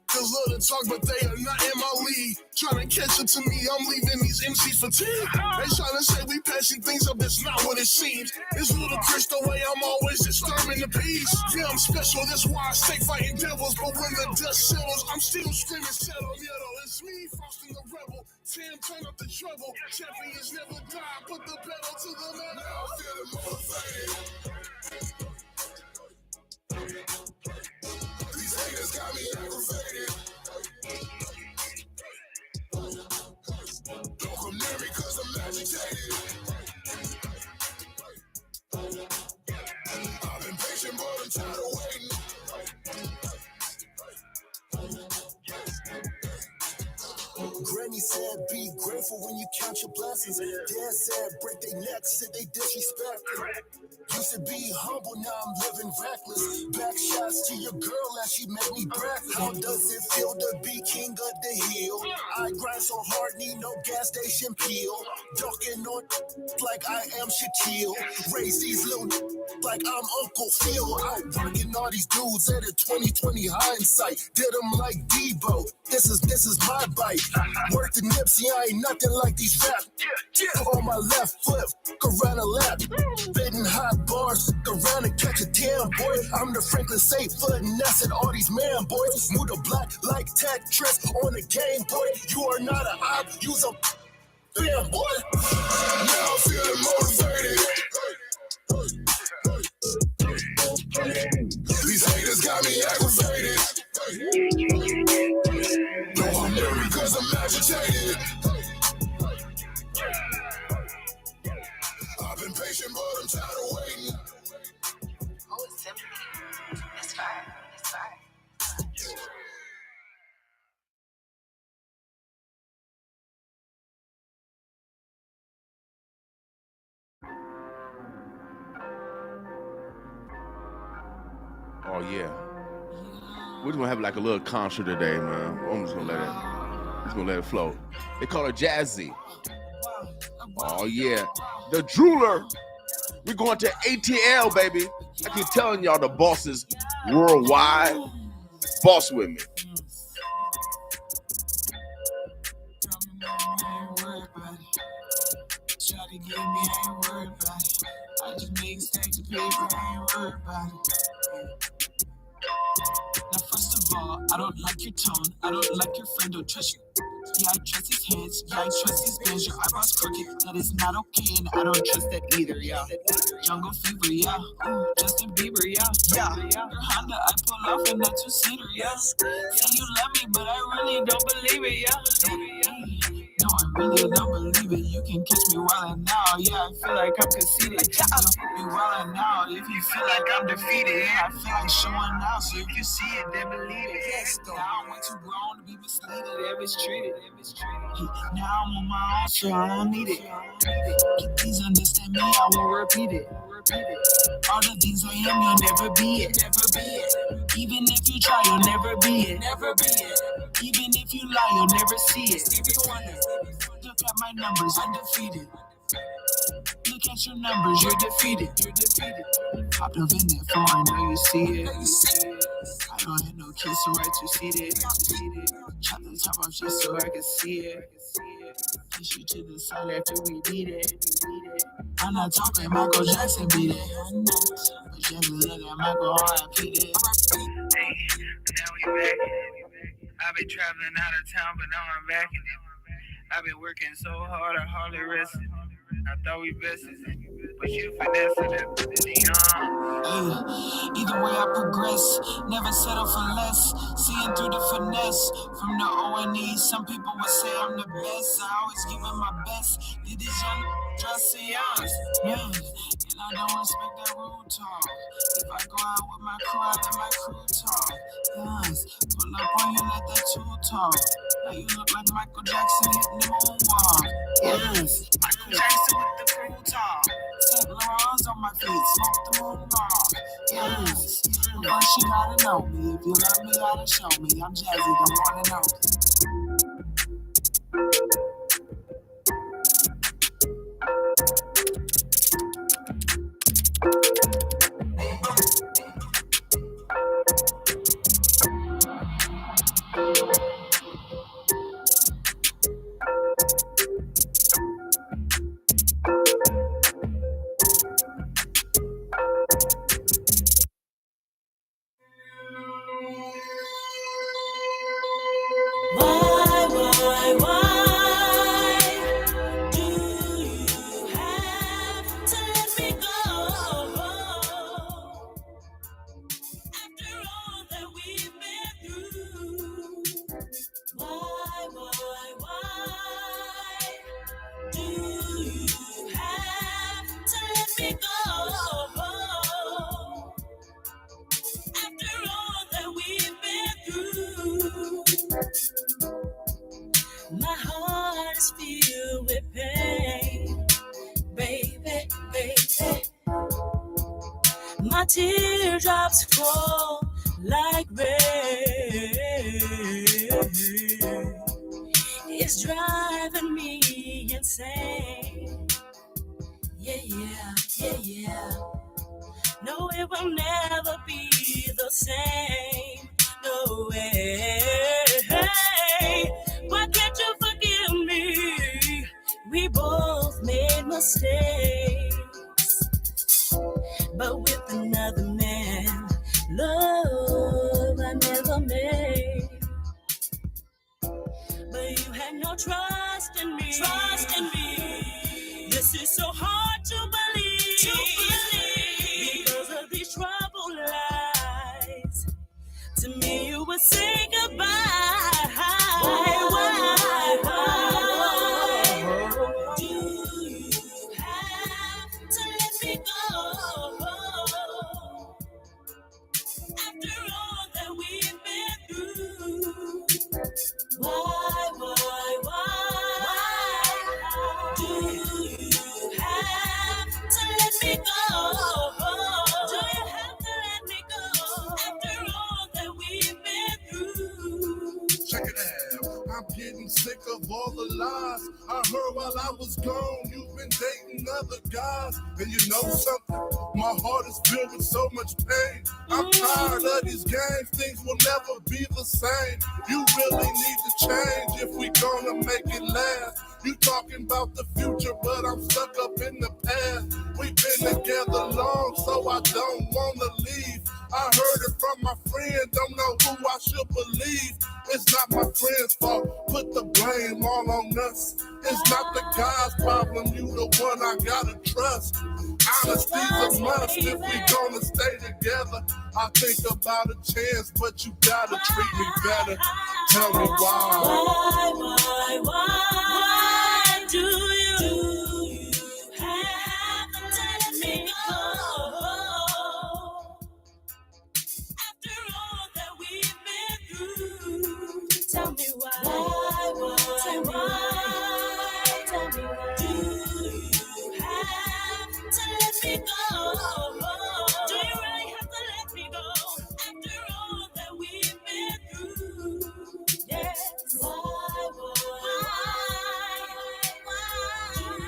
[SPEAKER 3] Cause love to talk, but they are not in my league. Trying to catch up to me, I'm leaving these MCs fatigued. They trying to say we passing things up, that's not what it seems. It's ludicrous the way I'm always disturbing the peace. Yeah, I'm special, that's why I stay fighting devils. But when the dust settles, I'm still screaming settle. Yeah, though, it's me, Frosting the Rebel. Tim, turn up the trouble. Champions never die, put the pedal to the metal. Now I'm feeling motivated. These haters got me aggravated. Don't come near me cause I'm agitated. I've been patient, but I'm tired of waiting. Granny said, be grateful when you count your blessings. Dad said, break their necks, said they disrespected. Used to be humble, now I'm living reckless. Back shots to your girl as she made me breakfast. How does it feel to be king of the hill? I grind so hard, need no gas station peel. Ducking on like I am Shaquille. Raise these little like I'm Uncle Phil. Out working all these dudes at a 2020 hindsight. Did them like Debo. This is my bite. Work the Nipsey, I ain't nothing like these rap. On my left foot, around the lap. Spitting hot bars, around and catch a damn boy. I'm the Franklin safe foot, and that's it, all these man boys. Move the black like Tetris on the Game Boy. You are not an op, use a damn boy. Now I'm feeling motivated. These haters got me aggravated. Don't come near me
[SPEAKER 4] agitated. I've been patient, but I'm tired of waiting.
[SPEAKER 6] Oh, it's simply. It's fine. It's fine.
[SPEAKER 1] Oh yeah. We're just gonna have like a little concert today, man. I'm just gonna let it flow. They call her Jazzy. Oh yeah. The Drooler. We're going to ATL, baby. I keep telling y'all the bosses worldwide. Boss with me.
[SPEAKER 3] Shawty give me, I ain't worried about it. I just make stacks of paper, I ain't worried about it. Now first of all, I don't like your tone. I don't like your friend, don't trust you. Yeah, I trust his hands, yeah, I trust his bands. Your eyebrows crooked, that is not okay, and I don't trust that either, yeah. Jungle Fever, yeah. Justin Bieber, yeah. Your Honda, I pull off in that two-seater, yeah. Say you love me, but I really don't believe it, yeah. No, I really don't believe it. You can catch me wildin' now, yeah. I feel like I'm conceited. You can be wildin' now if you feel like I'm defeated. Yeah, I feel like showing out, so if you see it, then believe it. Now I'm way too grown to be misleaded, ever mistreated. Now I'm on my own, so I don't need it. Please understand me, I won't repeat it. All the things I am, you'll never be it. Even if you try, you'll never be it. Even if you lie, you'll never see it. Look at my numbers, undefeated. Look at your numbers, you're defeated. Popped up in that phone, I know you see it. I don't have no kids, so I two-seated. Chop the top off just so I can see it. Push you to the side after we beat it. I'm not talking Michael Jackson beat it. But just let that Michael Hart beat it.
[SPEAKER 7] Hey, now we back. I've been traveling out of town, but now I'm back. I've been working so hard, I hardly rested. I thought we bested, but you finessing it.
[SPEAKER 3] Either way I progress, never settle for less. Seeing through the finesse from the O&E. Some people would say I'm the best. I always give it my best. Did this young dress yours? Yeah, and I don't respect that rude talk. If I go out with my crew, I let my crew talk. Yes, pull up on you, let that tool talk. Now you look like Michael Jackson hitting the moonwalk. Yes, Michael Jackson with the crew talk. St. Laurent's on my feet, smoke the moonwalk. Yes, first you gotta know me. If you love me, you gotta show me. I'm Jazzy, don't wanna know me.
[SPEAKER 8] My heart is filled with pain, baby, baby. My teardrops fall like rain. It's driving me insane. Yeah, yeah, yeah, yeah. No, it will never be the same. No way. Why can't you forgive me? We both made mistakes, but with another man, love I never made. But you had no trust in me. This is so hard to believe. Because of these troubled lies. To me, you would say goodbye. Why? Why do you have to let me go? Do you have to let me go after all that we've been through?
[SPEAKER 4] Check it out. I'm getting sick of all the lies I heard while I was gone. You've been dating other guys, and you know something? My heart is filled with so much pain. I'm tired of these games. Things will never be the same. You really need to change if we gonna make it last. You talking about the future, but I'm stuck up in the past. We've been together long, so I don't wanna leave. I heard it from my friend, don't know who I should believe. It's not my friend's fault, put the blame all on us. It's not the guy's problem, you the one I gotta trust. Honesty's a must if we gonna stay together. I think about a chance, but you gotta treat me better. Tell me why.
[SPEAKER 8] Why do you have to let me go? After all that we've been through, tell me why. Tell me why. Do you have to let me go? Do you really have to let me go after all that we've been through? Yes. Why do you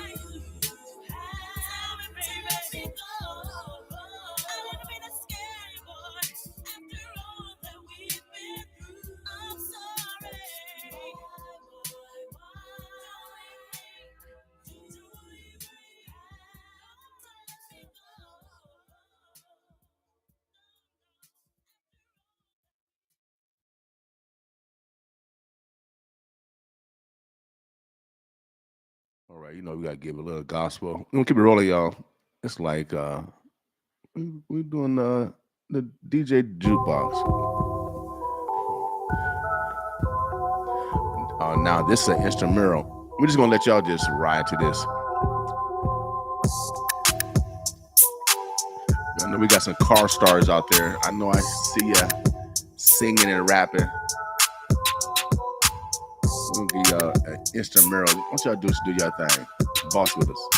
[SPEAKER 8] have to let me go? I wanna be the scary boy after all that we've been through. I'm sorry.
[SPEAKER 1] All right, we gotta give a little gospel. We're gonna keep it rolling, y'all. It's like we're doing the DJ jukebox. Now this is an instrumental. We're just gonna let y'all just ride to this. I know we got some car stars out there. I know I see ya singing and rapping. We're gonna give y'all an instrumental. What y'all do is do your thing. Boss with us.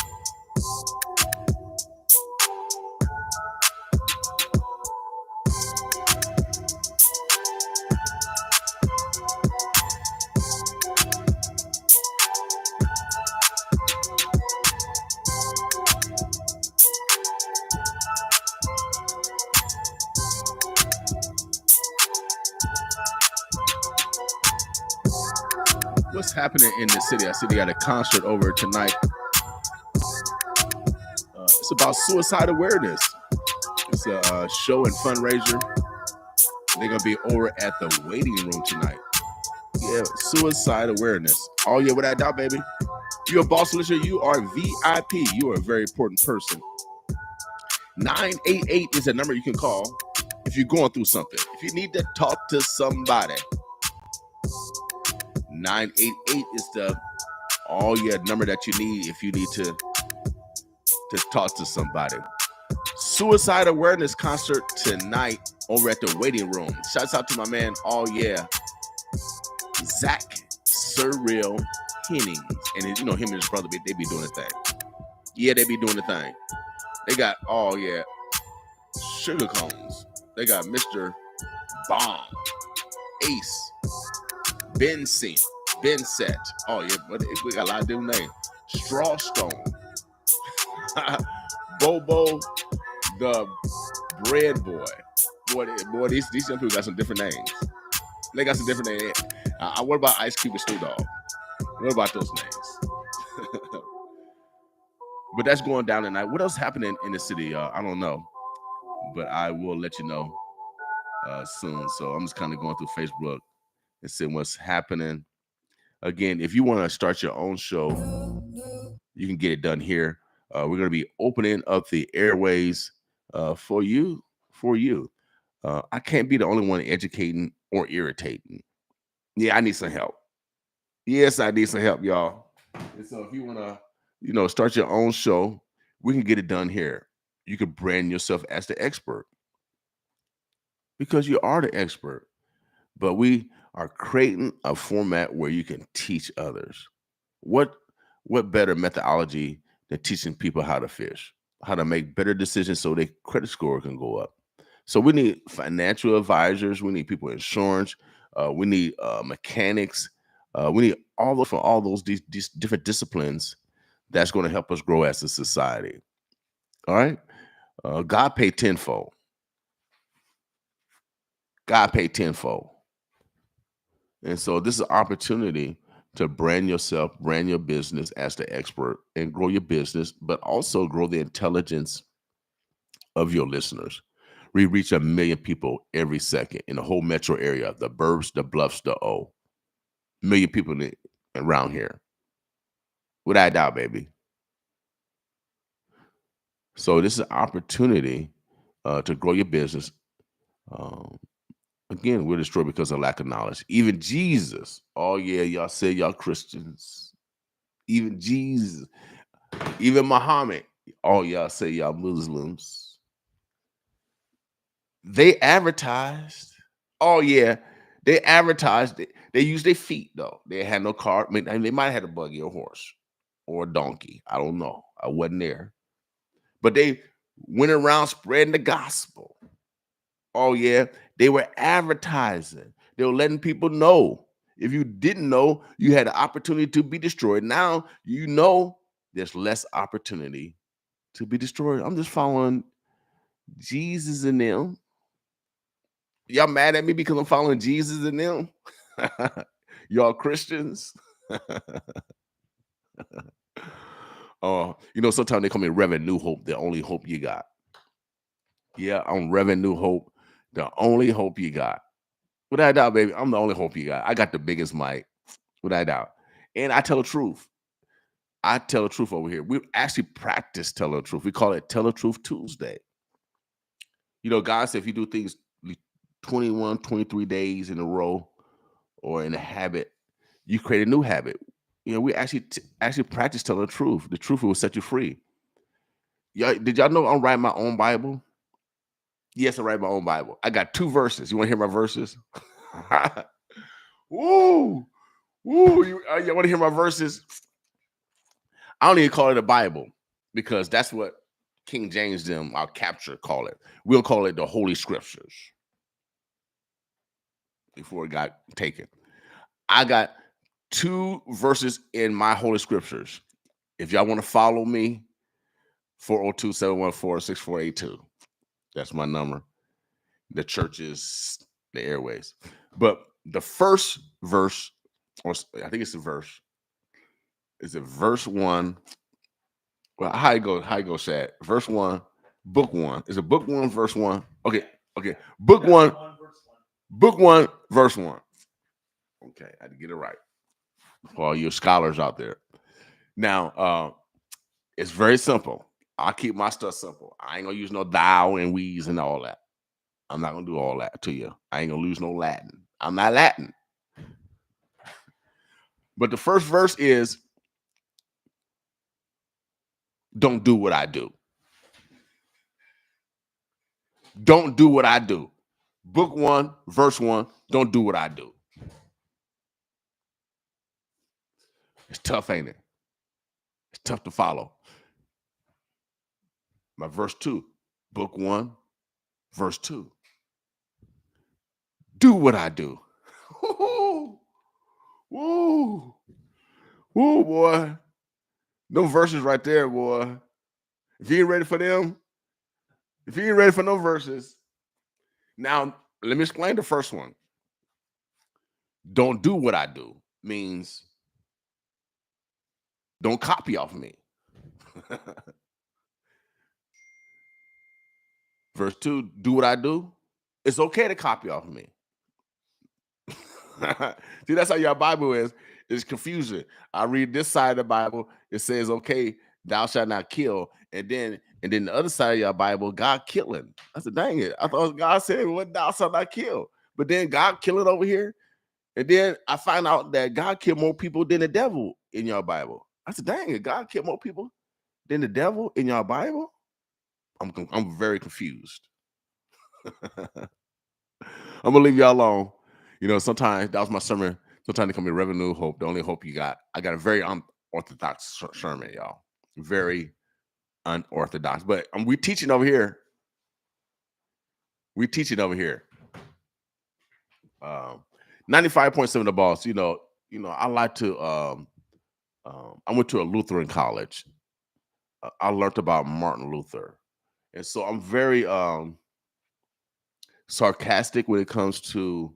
[SPEAKER 1] What's happening in the city? I see they got a concert over tonight. It's about suicide awareness. It's a show and fundraiser. They're going to be over at the waiting room tonight. Yeah, suicide awareness. Oh, yeah, without doubt, baby. You're a boss listener. You are VIP. You are a very important person. 988 is a number you can call if you're going through something. If you need to talk to somebody. 988 is the number that you need if you need to talk to somebody. Suicide awareness concert tonight over at the waiting room. Shouts out to my man, Zach Surreal Hennings. And him and his brother, they be doing the thing. Yeah, they be doing the thing. They got, sugar cones. They got Mr. Bomb, Ace, Benset. Oh, yeah, but we got a lot of different names. Strawstone. Bobo, the Bread Boy. Boy, these young people got some different names. They got some different names. What about Ice Cube and Snoop Dogg? What about those names? But that's going down tonight. What else happening in the city, y'all? I don't know. But I will let you know soon. So I'm just kind of going through Facebook and seeing what's happening. Again, if you want to start your own show, you can get it done here. We're going to be opening up the airways for you. I can't be the only one educating or irritating. Yeah, I need some help. Yes, I need some help, y'all. And so if you want to, start your own show, we can get it done here. You can brand yourself as the expert because you are the expert. But we are creating a format where you can teach others. What what better methodology than teaching people how to fish, how to make better decisions so their credit score can go up? So we need financial advisors, we need people in insurance, we need mechanics, we need all those these different disciplines that's going to help us grow as a society. All right, God paid tenfold. God paid tenfold. And so this is an opportunity to brand yourself, brand your business as the expert and grow your business, but also grow the intelligence of your listeners. We reach 1 million people every second in the whole metro area, the burbs, the bluffs, the O. 1 million people around here. Without a doubt, baby. So this is an opportunity to grow your business. Um, Again, we're destroyed because of lack of knowledge. Even Jesus, oh yeah, y'all say y'all Christians. Even Jesus, even Muhammad, oh y'all say y'all Muslims. They advertised. Oh yeah, they advertised. They used their feet though. They had no car. I mean, they might have had a buggy or horse or a donkey. I don't know. I wasn't there, but they went around spreading the gospel. Oh yeah, they were advertising. They were letting people know. If you didn't know, you had an opportunity to be destroyed. Now you know there's less opportunity to be destroyed. I'm just following Jesus and them. Y'all mad at me because I'm following Jesus and them? Y'all Christians? Sometimes they call me Reverend New Hope, the only hope you got. Yeah, I'm Reverend New Hope, the only hope you got. Without a doubt, baby, I'm the only hope you got. I got the biggest mic, without a doubt. And I tell the truth. I tell the truth over here. We actually practice telling the truth. We call it Tell the Truth Tuesday. God said if you do things 21, 23 days in a row or in a habit, you create a new habit. We actually practice telling the truth. The truth will set you free. Did y'all know I'm writing my own Bible? Yes, I write my own Bible. I got 2 verses. You want to hear my verses? Woo! Woo! You want to hear my verses? I don't even call it a Bible because that's what King James them, our capture, call it. We'll call it the Holy Scriptures before it got taken. I got 2 verses in my Holy Scriptures. If y'all want to follow me, 402-714-6482. That's my number. The church is the airways. But the first verse, or I think it's a verse. Is it verse 1? Well, how you go, Shad? Verse 1, book 1. Is it book 1, verse 1? Okay. Book 1, book 1, verse 1. Okay, I had to get it right. For all you scholars out there. Now, it's very simple. I keep my stuff simple. I ain't gonna use no thou and we's and all that. I'm not gonna do all that to you. I ain't gonna lose no Latin. I'm not Latin. But the first verse is, don't do what I do. Don't do what I do. Book 1, verse 1, don't do what I do. It's tough, ain't it? It's tough to follow. My verse 2, book 1, verse 2. Do what I do. Woo, woo, woo, boy. No verses right there, boy. If you ain't ready for them, if you ain't ready for no verses, now let me explain the first one. Don't do what I do means don't copy off me. Verse 2, do what I do. It's okay to copy off me. See, that's how your Bible is. It's confusing. I read this side of the Bible. It says, okay, thou shalt not kill. And then the other side of your Bible, God killing. I said, dang it. I thought God said, what thou shalt not kill. But then God killing over here. And then I find out that God killed more people than the devil in your Bible. I said, dang it, God killed more people than the devil in your Bible? I'm very confused. I'm gonna leave y'all alone. Sometimes that was my sermon. Sometimes they call me Revenue Hope. The only hope you got. I got a very unorthodox sermon, y'all. Very unorthodox. But we teaching over here. We teaching over here. 95.7 the boss. I like to. I went to a Lutheran college. I learned about Martin Luther, and so I'm very sarcastic when it comes to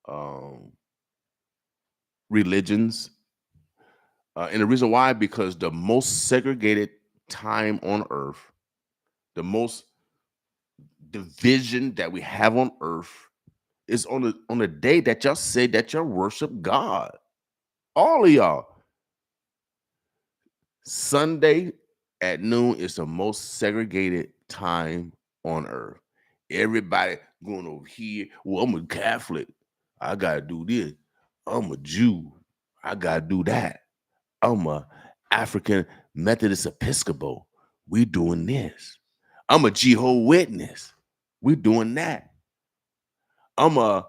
[SPEAKER 1] um, religions. And the reason why, because the most segregated time on earth, the most division that we have on earth is on the day that y'all say that y'all worship God. All of y'all. Sunday at noon is the most segregated time on earth. Everybody going over here. Well, I'm a Catholic. I gotta do this. I'm a Jew. I gotta do that. I'm a African Methodist Episcopal. We doing this. I'm a Jehovah Witness. We doing that. I'm a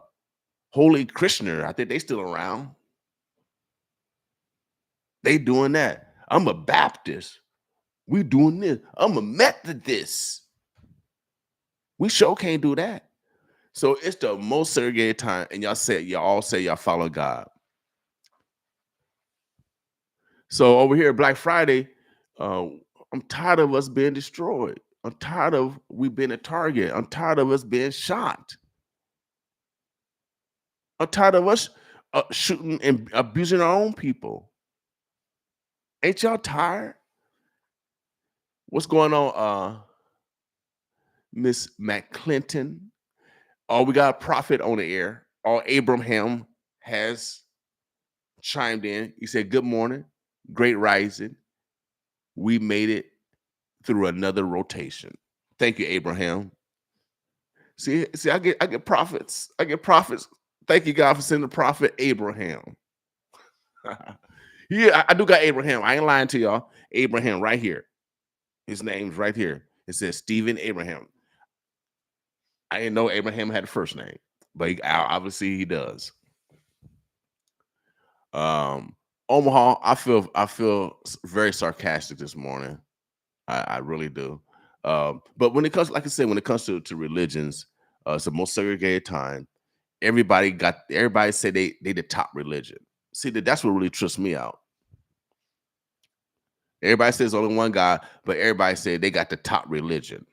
[SPEAKER 1] Holy Christianer. I think they still around. They doing that. I'm a Baptist. We doing this. I'm a Methodist. We sure can't do that. So it's the most segregated time, and y'all all say y'all follow God. So over here, Black Friday, I'm tired of us being destroyed. I'm tired of we being a target. I'm tired of us being shot. I'm tired of us shooting and abusing our own people. Ain't y'all tired? What's going on, Miss McClinton? Oh, we got a prophet on the air. Oh, Abraham has chimed in. He said, "Good morning, great rising. We made it through another rotation." Thank you, Abraham. See, I get prophets. I get prophets. Thank you, God, for sending the prophet Abraham. Yeah, I do got Abraham. I ain't lying to y'all. Abraham right here. His name's right here. It says Stephen Abraham. I didn't know Abraham had a first name, but obviously he does. Omaha, I feel very sarcastic this morning. I really do. But when it comes, like I said, when it comes to religions, it's the most segregated time. Everybody say they the top religion. See, that's what really trips me out. Everybody says only one God, but everybody said they got the top religion.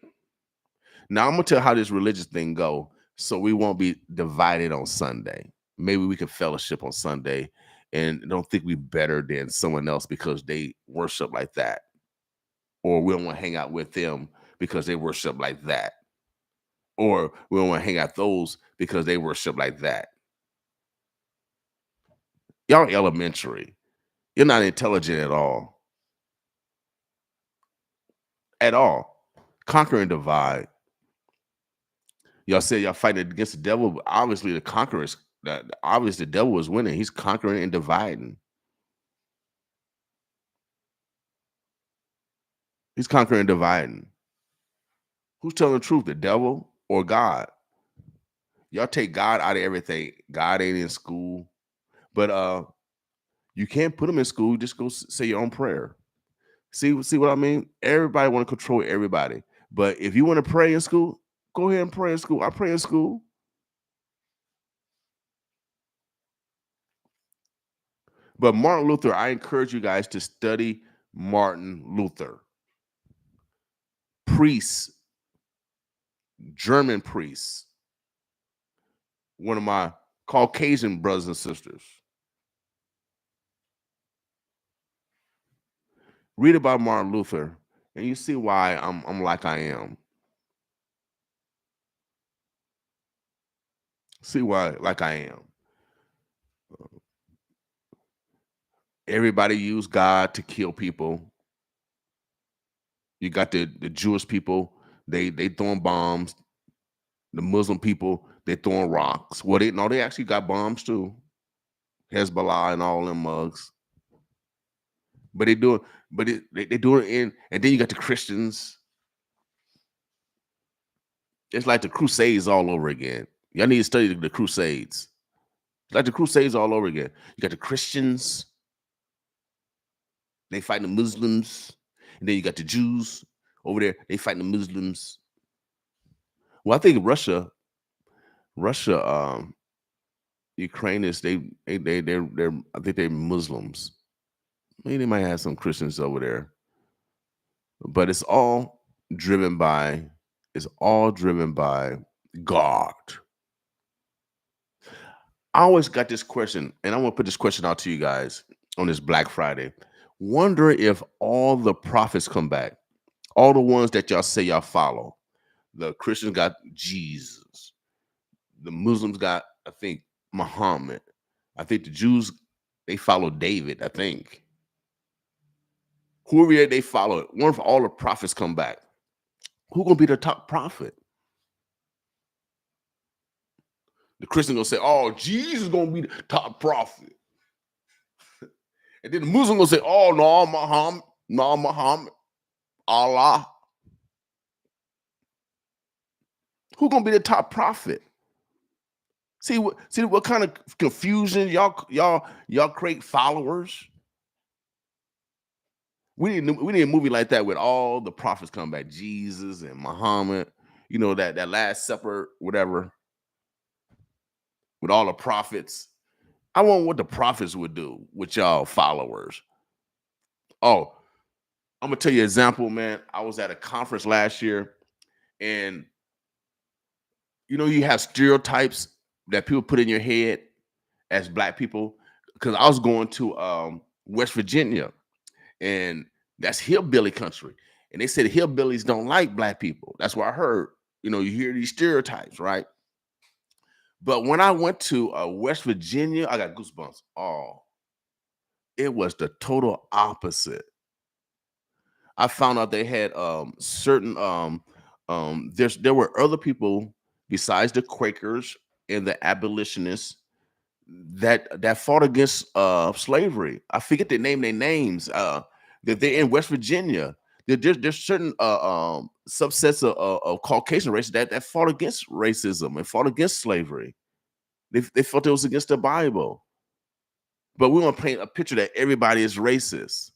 [SPEAKER 1] Now I'm gonna tell how this religious thing go, so we won't be divided on Sunday. Maybe we can fellowship on Sunday and don't think we better than someone else because they worship like that, or we don't want to hang out with them because they worship like that, or we don't want to hang out those because they worship like that. Y'all are elementary. You're not intelligent at all. At all. Conquer and divide. Y'all say y'all fighting against the devil, but obviously the conquerors, obviously the devil is winning. He's conquering and dividing. He's conquering and dividing. Who's telling the truth, the devil or God? Y'all take God out of everything. God ain't in school, but you can't put him in school. Just go say your own prayer. See what I mean? Everybody want to control everybody, but if you want to pray in school, go ahead and pray in school. I pray in school. But Martin Luther, I encourage you guys to study Martin Luther. Priests, German priests, one of my Caucasian brothers and sisters. Read about Martin Luther, and you see why I'm like I am. See why like I am. Everybody used God to kill people. You got the Jewish people, they throwing bombs. The Muslim people, they throwing rocks. Well, they actually got bombs too. Hezbollah and all them mugs. But they do it in, and then you got the Christians. It's like the Crusades all over again. Y'all need to study the Crusades. It's like the Crusades all over again. You got the Christians, they fighting the Muslims, and then you got the Jews over there, they fighting the Muslims. Well, I think Russia, Ukraine is they're I think they're Muslims. Maybe they might have some Christians over there, but it's all driven by God. I always got this question, and I want to put this question out to you guys on this Black Friday. Wonder if all the prophets come back, all the ones that y'all say y'all follow. The Christians got Jesus. The Muslims got, I think, Muhammad. I think the Jews, they follow David, I think. Whoever they follow, wonder if all the prophets come back. Who gonna be the top prophet? The Christian gonna say, "Oh, Jesus gonna be the top prophet," and then the Muslim gonna say, "Oh, no, Muhammad, Allah." Who gonna be the top prophet? See what kind of confusion y'all create followers. We need a movie like that with all the prophets come back, Jesus and Muhammad. You know that Last Supper, whatever, with all the prophets. I wonder what the prophets would do with y'all followers. Oh, I'm gonna tell you an example, man. I was at a conference last year, and you have stereotypes that people put in your head as Black people. Because I was going to West Virginia, and that's hillbilly country, and they said hillbillies don't like Black people. That's what I heard. You hear these stereotypes, right? But when I went to West Virginia, I got goosebumps. Oh, it was the total opposite. I found out they had certain there were other people besides the Quakers and the abolitionists that fought against slavery. I forget their names. That they're in West Virginia. There's certain subsets of Caucasian races that fought against racism and fought against slavery. They felt it was against the Bible. But we want to paint a picture that everybody is racist.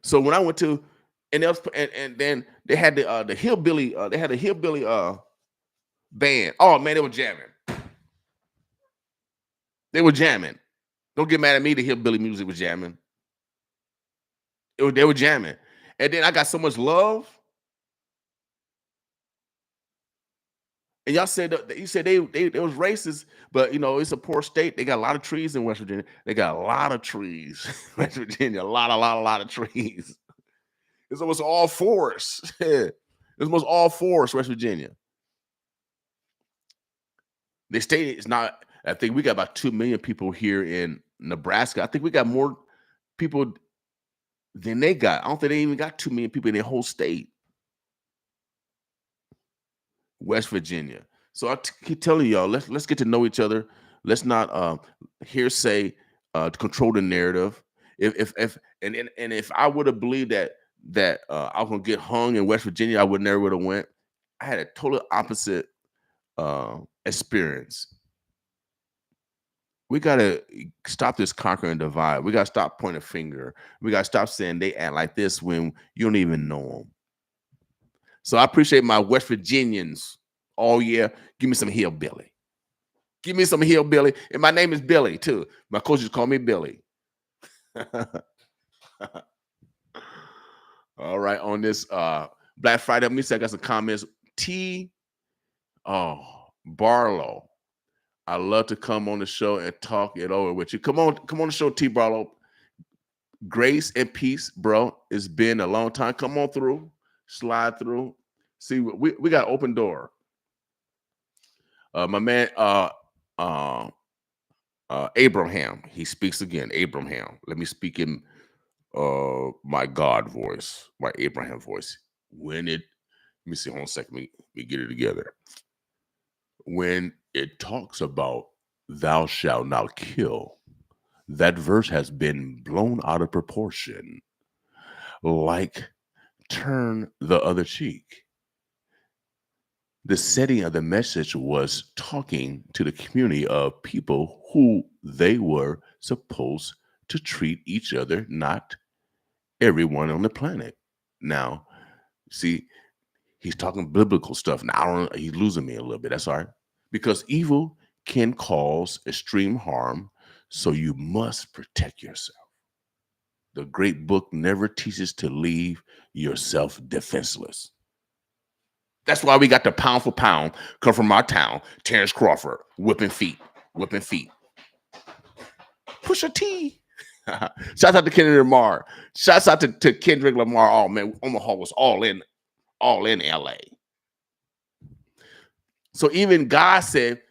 [SPEAKER 1] So when I went to, and then they had the hillbilly, they had a hillbilly band. Oh man, they were jamming. They were jamming. Don't get mad at me. The hillbilly music was jamming. They were jamming, and then I got so much love. And y'all said you said they was racist, but it's a poor state. They got a lot of trees in West Virginia. They got a lot of trees, West Virginia. A lot of trees. It's almost all forest. It's almost all forest, West Virginia. The state is not. I think we got about 2 million people here in Nebraska. I think we got more people than they got. I don't think they even got 2 million people in their whole state. West Virginia. So I keep telling y'all, let's get to know each other. Let's not hearsay control the narrative. If I would have believed that I was gonna get hung in West Virginia, I would never would have went. I had a total opposite experience. We gotta stop this conquering divide. We gotta stop pointing a finger. We gotta stop saying they act like this when you don't even know them. So I appreciate my West Virginians. Oh yeah, give me some hillbilly. Give me some hillbilly. And my name is Billy too. My coaches call me Billy. All right, on this Black Friday, let me say I got some comments. Barlow. I love to come on the show and talk it over with you. Come on the show, T Barlow. Grace and peace, bro. It's been a long time. Come on through. Slide through. See, we got open door. My man Abraham, he speaks again. Abraham. Let me speak in my God voice, my Abraham voice. Let me see, hold on a second. Let me get it together. When it talks about thou shalt not kill, that verse has been blown out of proportion. Like turn the other cheek. The setting of the message was talking to the community of people who they were supposed to treat each other, not everyone on the planet. Now, see, he's talking biblical stuff. Now, I don't, he's losing me a little bit. That's all right. Because evil can cause extreme harm, so you must protect yourself. The great book never teaches to leave yourself defenseless. That's why we got the pound for pound come from our town, Terrence Crawford, whipping feet, whipping feet. Push a T. Shouts out to Kendrick Lamar. Shouts out to Kendrick Lamar. Oh man, Omaha was all in LA. So even God said,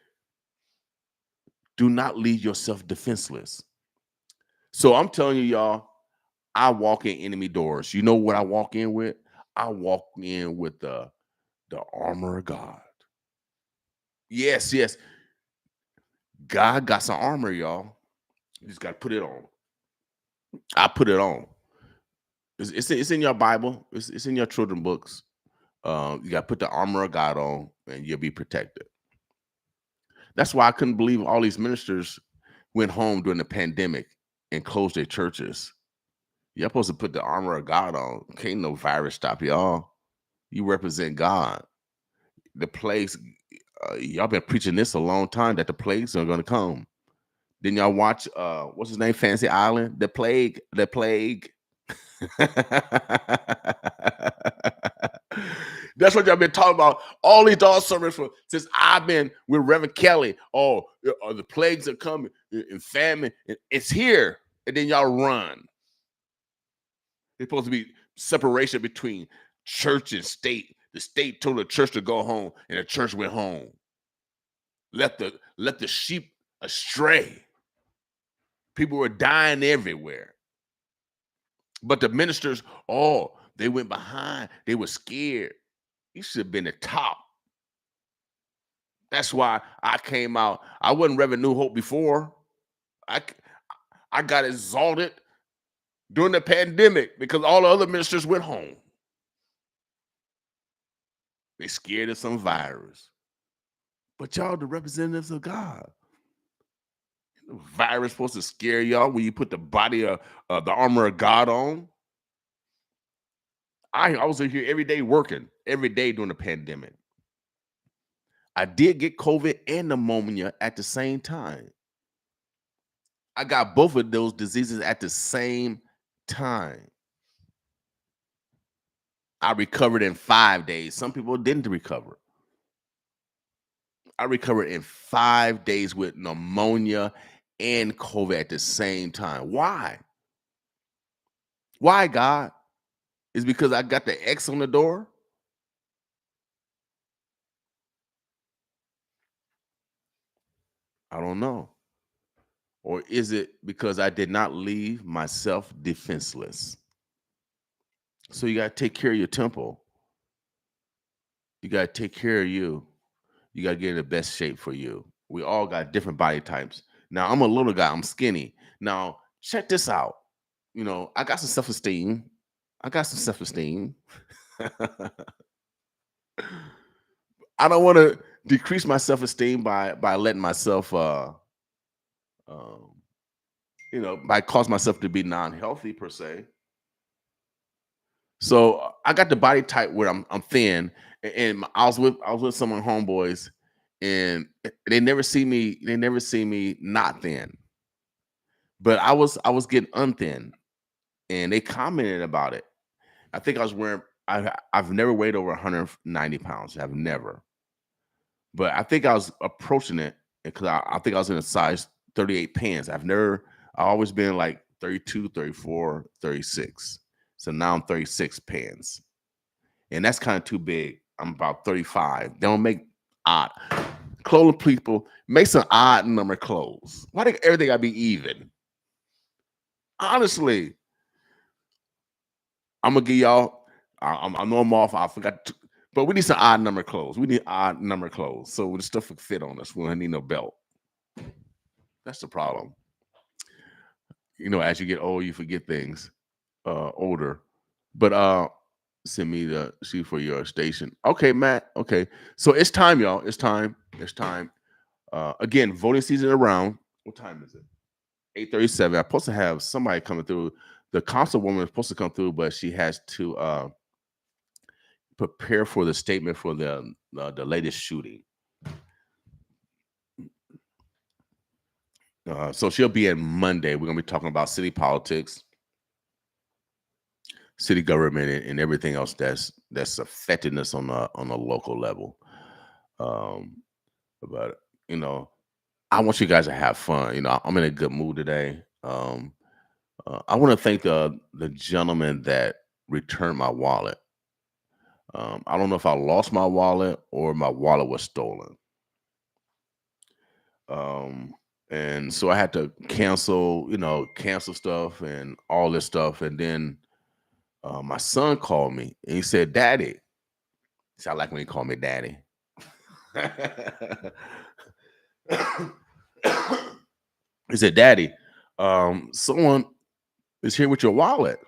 [SPEAKER 1] do not leave yourself defenseless. So I'm telling you, y'all, I walk in enemy doors. You know what I walk in with? I walk in with the armor of God. Yes, yes. God got some armor, y'all. You just got to put it on. I put it on. It's in your Bible. It's in your children books. You got to put the armor of God on, and you'll be protected. That's why I couldn't believe all these ministers went home during the pandemic and closed their churches. You're supposed to put the armor of God on. Can't no virus stop y'all. You represent God. The plagues, y'all been preaching this a long time that the plagues are going to come. Then y'all watch, what's his name, Fantasy Island? The plague. That's what y'all been talking about. All these dog sermons since I've been with Reverend Kelly. Oh, the plagues are coming and famine. It's here. And then y'all run. There's supposed to be separation between church and state. The state told the church to go home, and the church went home. Let the sheep astray. People were dying everywhere. But the ministers, oh, they went behind. They were scared. You should have been the top. That's why I came out. I wasn't Reverend New Hope before. I got exalted during the pandemic because all the other ministers went home. They scared of some virus. But y'all the representatives of God. The virus supposed to scare y'all when you put the body of the armor of God on. I was in here every day working, every day during the pandemic. I did get COVID and pneumonia at the same time. I got both of those diseases at the same time. I recovered in 5 days. Some people didn't recover. I recovered in 5 days with pneumonia and COVID at the same time. Why? Why, God? Is because I got the X on the door? I don't know. Or is it because I did not leave myself defenseless? So you got to take care of your temple. You got to take care of you. You got to get in the best shape for you. We all got different body types. Now, I'm a little guy. I'm skinny. Now, check this out. You know, I got some self-esteem. I don't want to decrease my self-esteem by letting myself um, by cause myself to be non-healthy per se. So I got the body type where I'm thin, and I was with some of my homeboys, and they never see me not thin, but I was getting unthin, and they commented about it. I think I was wearing I've never weighed over 190 pounds. I've never, but I think I was approaching it because I think I was in a size 38 pants. I always been like 32, 34, 36. So now I'm 36 pants. And that's kind of too big. I'm about 35. They don't make odd clothing people. Make some odd number clothes. Why do everything gotta be even? Honestly, I'm gonna give y'all. I know I'm off. I forgot, but we need some odd number clothes. We need odd number clothes so the stuff will fit on us. We don't need no belt. That's the problem. As you get old, you forget things. Older, but send me the see for your station. Okay, Matt. Okay, so it's time, y'all. It's time. It's time. Again, voting season around. What time is it? 8:37. I'm supposed to have somebody coming through. The councilwoman is supposed to come through, but she has to prepare for the statement for the latest shooting. So she'll be in Monday. We're gonna be talking about city politics, city government, and everything else that's affecting us on a local level. Um, but I want you guys to have fun. I'm in a good mood today. I want to thank the gentleman that returned my wallet. I don't know if I lost my wallet or my wallet was stolen. Um, and so I had to cancel stuff and all this stuff. And then my son called me and he said, "Daddy." See, I like when he called me daddy. He said, "Daddy, someone is here with your wallet."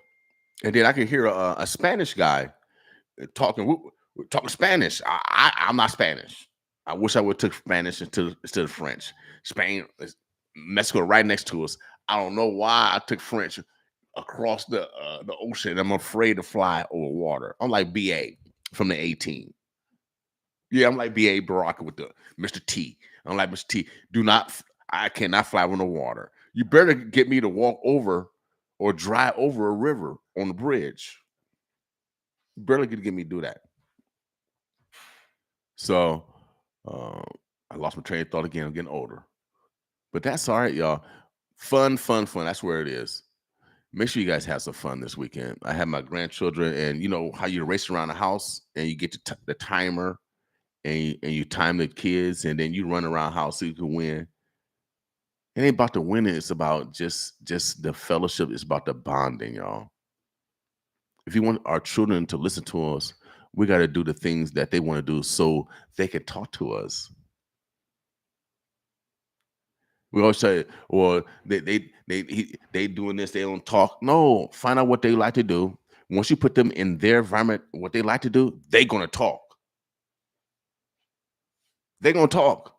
[SPEAKER 1] And then I could hear a Spanish guy talking talking Spanish. I'm not Spanish. I wish I would took Spanish instead of French. Spain, Mexico, right next to us. I don't know why I took French across the ocean. I'm afraid to fly over water. I'm like BA from the 18. Yeah, I'm like BA Baraka with the Mr. T. I'm like Mr. T. I cannot fly on the water. You better get me to walk over or drive over a river on the bridge. You barely could get me to do that. So uh, I lost my train of thought again. I'm getting older, but that's all right, y'all. Fun, fun, fun. That's where it is. Make sure you guys have some fun this weekend. I have my grandchildren, and you know how you race around the house and you get the timer, and you time the kids, and then you run around the house so you can win. It ain't about the winning. It's about just the fellowship. It's about the bonding, y'all. If you want our children to listen to us, we got to do the things that they want to do so they can talk to us. We always say, "Well, they doing this. They don't talk." No, find out what they like to do. Once you put them in their environment, what they like to do, they're gonna talk. They're gonna talk.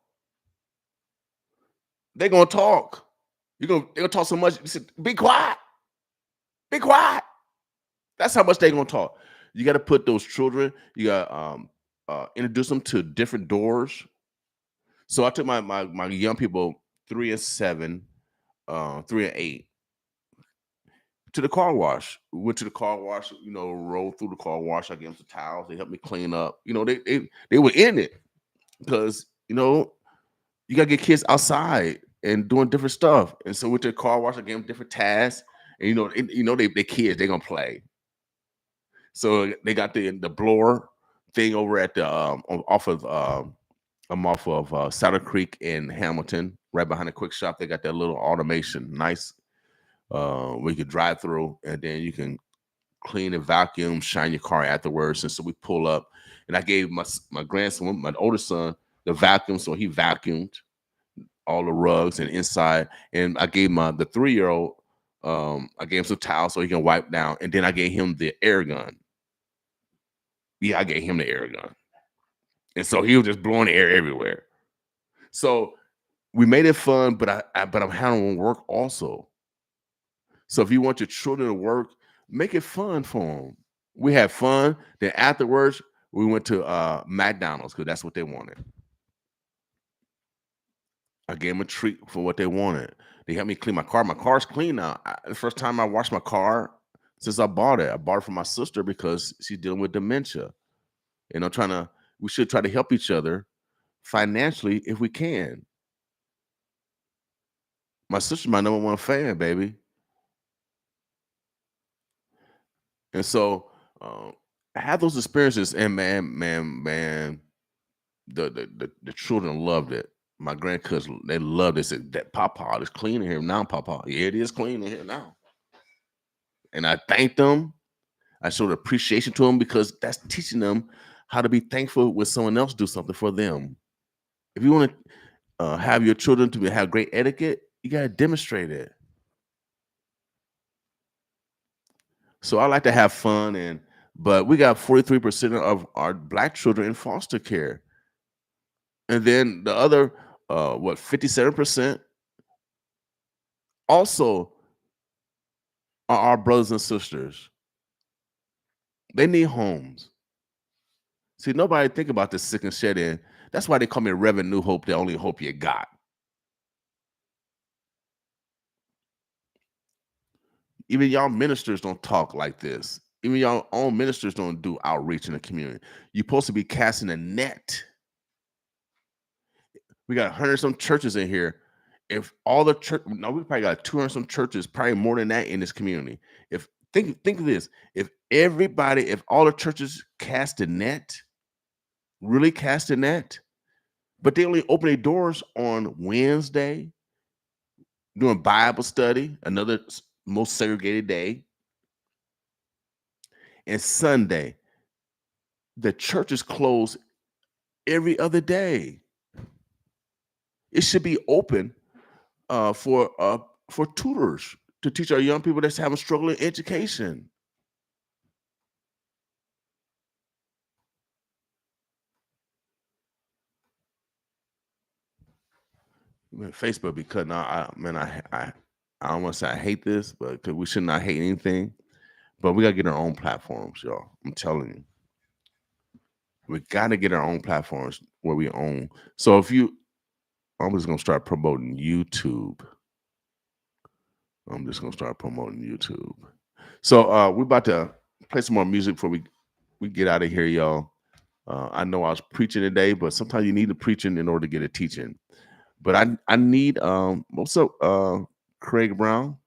[SPEAKER 1] They're gonna talk. They're gonna talk so much. You said, "Be quiet. Be quiet." That's how much they're gonna talk. You got to put those children. You got introduce them to different doors. So I took my young people 3 and 7, 3 and 8 to the car wash. We went to the car wash. Rolled through the car wash. I gave them some towels. They helped me clean up. They were in it because you gotta get kids outside and doing different stuff. And so with the car wash, I gave them different tasks. And they kids, they gonna play. So they got the blower thing over at the off of I'm off of Saddle Creek in Hamilton, right behind the quick shop. They got that little automation, nice, where you can drive through, and then you can clean and vacuum, shine your car afterwards. And so we pull up, and I gave my grandson, my oldest son, the vacuum, so he vacuumed all the rugs and inside, and I gave the 3-year-old, I gave him some towels so he can wipe down, and then I gave him the air gun. Yeah, I gave him the air gun. And so he was just blowing the air everywhere. So we made it fun, but I'm handling work also. So if you want your children to work, make it fun for them. We had fun. Then afterwards, we went to McDonald's because that's what they wanted. I gave them a treat for what they wanted. They helped me clean my car. My car's clean now. The first time I washed my car since I bought it. I bought it for my sister because she's dealing with dementia. And we should try to help each other financially if we can. My sister's my number one fan, baby. And so I had those experiences, and man, the children loved it. My grandkids, they loved it. They said that Papa is clean in here now, Papa. Yeah, it is clean in here now. And I thanked them. I showed appreciation to them because that's teaching them how to be thankful when someone else do something for them. If you want to have your children to have great etiquette, you got to demonstrate it. So I like to have fun, and But we got 43% of our black children in foster care. And then the other, 57% also are our brothers and sisters. They need homes. See, nobody think about this sick and shed in. That's why they call me Reverend New Hope, the only hope you got. Even y'all ministers don't talk like this. Even y'all own ministers don't do outreach in the community. You're supposed to be casting a net. We got 100 some churches in here. If all the church, no, we probably got 200 some churches, probably more than that in this community. If think of this, if all the churches cast a net, really cast a net, but they only open their doors on Wednesday, doing Bible study, another most segregated day, and Sunday. The church is closed every other day. It should be open for tutors to teach our young people that's having struggling education. Man, Facebook be cutting out. I don't want to say I hate this, but because we should not hate anything. But we gotta get our own platforms, y'all. I'm telling you, we gotta get our own platforms where we own. So I'm just gonna start promoting YouTube. I'm just gonna start promoting YouTube. So we're about to play some more music before we get out of here, y'all. I know I was preaching today, but sometimes you need the preaching in order to get a teaching. But I need what's up, Craig Brown?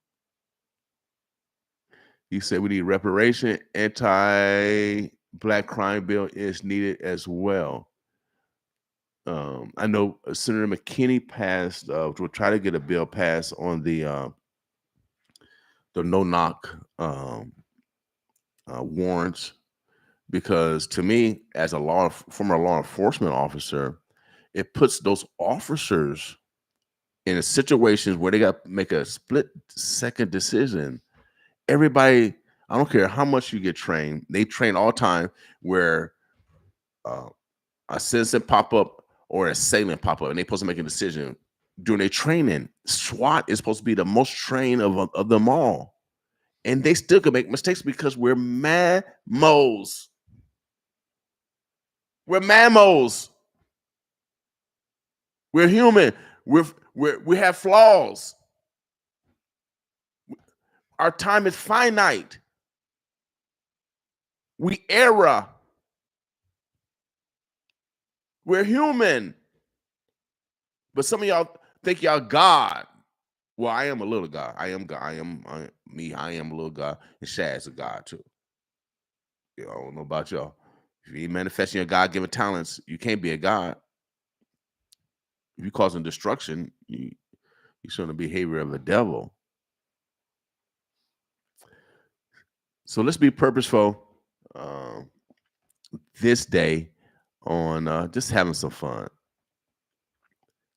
[SPEAKER 1] He said we need reparation. Anti-black crime bill is needed as well. I know Senator McKinney passed. Will try to get a bill passed on the no knock warrants, because to me, as a former law enforcement officer, it puts those officers in situations where they got to make a split second decision. Everybody, I don't care how much you get trained, they train all the time where a citizen pop up or an assailant pop up and they're supposed to make a decision during their training. SWAT is supposed to be the most trained of them all. And they still can make mistakes because we're mammals. We're mammals. We're human. We have flaws. Our time is finite. We err. We're human. But some of y'all think y'all God. Well, I am a little God. I am God. I am a little God. And Shad's a God too. I don't know about y'all. If you ain't manifesting your God-given talents, you can't be a God. If you're causing destruction, you're showing the behavior of a devil. So let's be purposeful this day on just having some fun.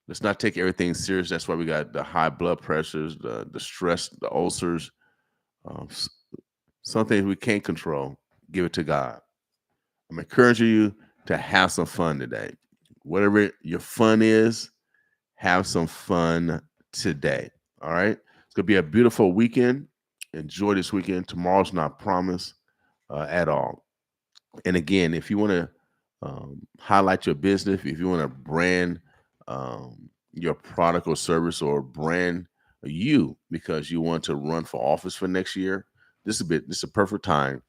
[SPEAKER 1] Let's not take everything serious. That's why we got the high blood pressures, the stress, the ulcers. Some things we can't control. Give it to God. I'm encouraging you to have some fun today. Whatever your fun is, have some fun today. All right. It's going to be a beautiful weekend. Enjoy this weekend. Tomorrow's not promised at all. And again, if you want to highlight your business, if you want to brand your product or service, or brand you because you want to run for office for next year, this is a perfect time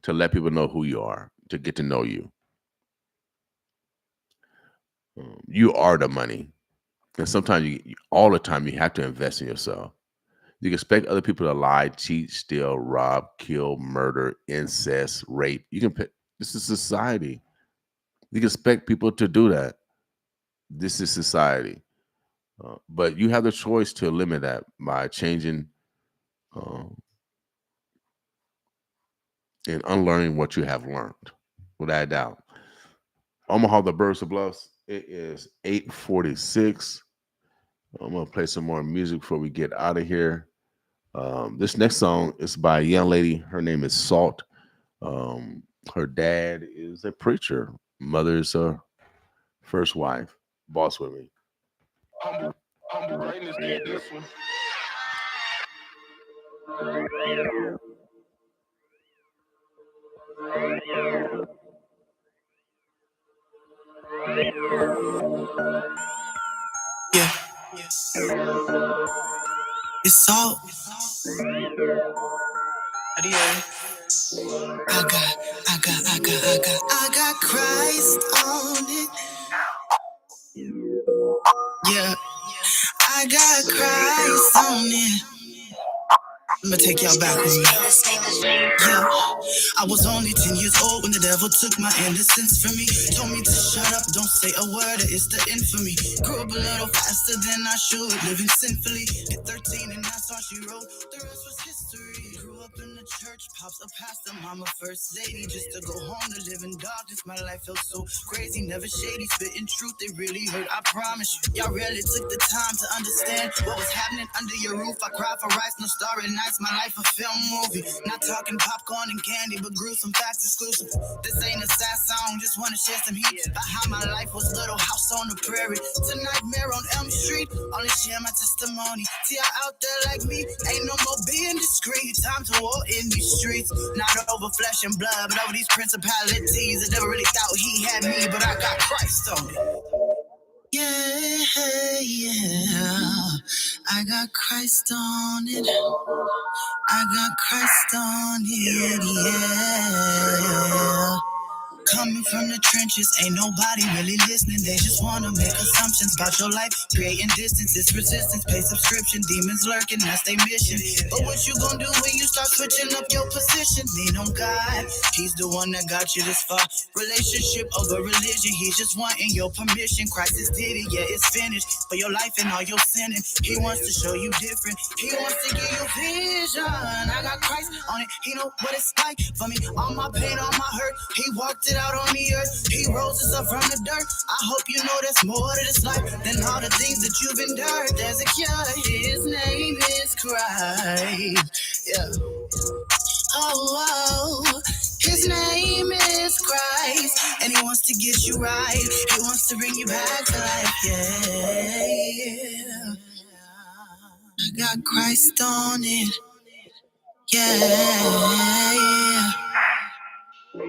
[SPEAKER 1] to let people know who you are, to get to know you. You are the money. And sometimes all the time, you have to invest in yourself. You can expect other people to lie, cheat, steal, rob, kill, murder, incest, rape. This is society. You can expect people to do that. This is society. But you have the choice to limit that by changing and unlearning what you have learned, without a doubt. Omaha, the Birds of Bluffs. It is 8:46. I'm going to play some more music before we get out of here. This next song is by a young lady. Her name is Salt. Her dad is a preacher. Mother's a first wife. Boss with me.
[SPEAKER 5] Humble greatness did this one.
[SPEAKER 3] Yeah, it's all. I got Christ on it. Yeah, I got Christ on it. I'm gonna take y'all back with me. Yeah, I was only 10 years old when the devil took my innocence from me. Told me to shut up, don't say a word, or it's the infamy. Grew up a little faster than I should, living sinfully. At 13 and that's all she wrote, the rest was history. Grew up in the church, pops a pastor, mama first lady. Just to go home to live in darkness, my life felt so crazy. Never shady, spitting truth, it really hurt, I promise you. Y'all really took the time to understand what was happening under your roof. I cried for rice, no starry nights, my life a film movie. Not talking popcorn and candy, but gruesome facts exclusive. This ain't a sad song, just wanna share some heat about how my life was little house on the prairie to nightmare on Elm Street. Only share my testimony. See, I out there like me, ain't no more being discreet. Time to war in these streets, not over flesh and blood, but over these principalities. I never really thought he had me, but I got Christ on it. Yeah, I got Christ on it. I got Christ on it, yeah. Coming from the trenches, ain't nobody really listening. They just wanna make assumptions about your life, creating distance. It's resistance, pay subscription, demons lurking, that's their mission. But what you gonna do when you start switching up your position? Lean on God, he's the one that got you this far. Relationship over religion, he's just wanting your permission. Christ has did it, yeah, it's finished. For your life and all your sinning, he wants to show you different. He wants to give you vision. I got Christ on it, he know what it's like for me. All my pain, all my hurt, he walked it out on the earth. He rose us up from the dirt. I hope you know there's more to this life than all the things that you've endured. There's a cure, his name is Christ. Yeah. Oh, his name is Christ, and he wants to get you right. He wants to bring you back to life. Yeah. I got Christ on it. Yeah. I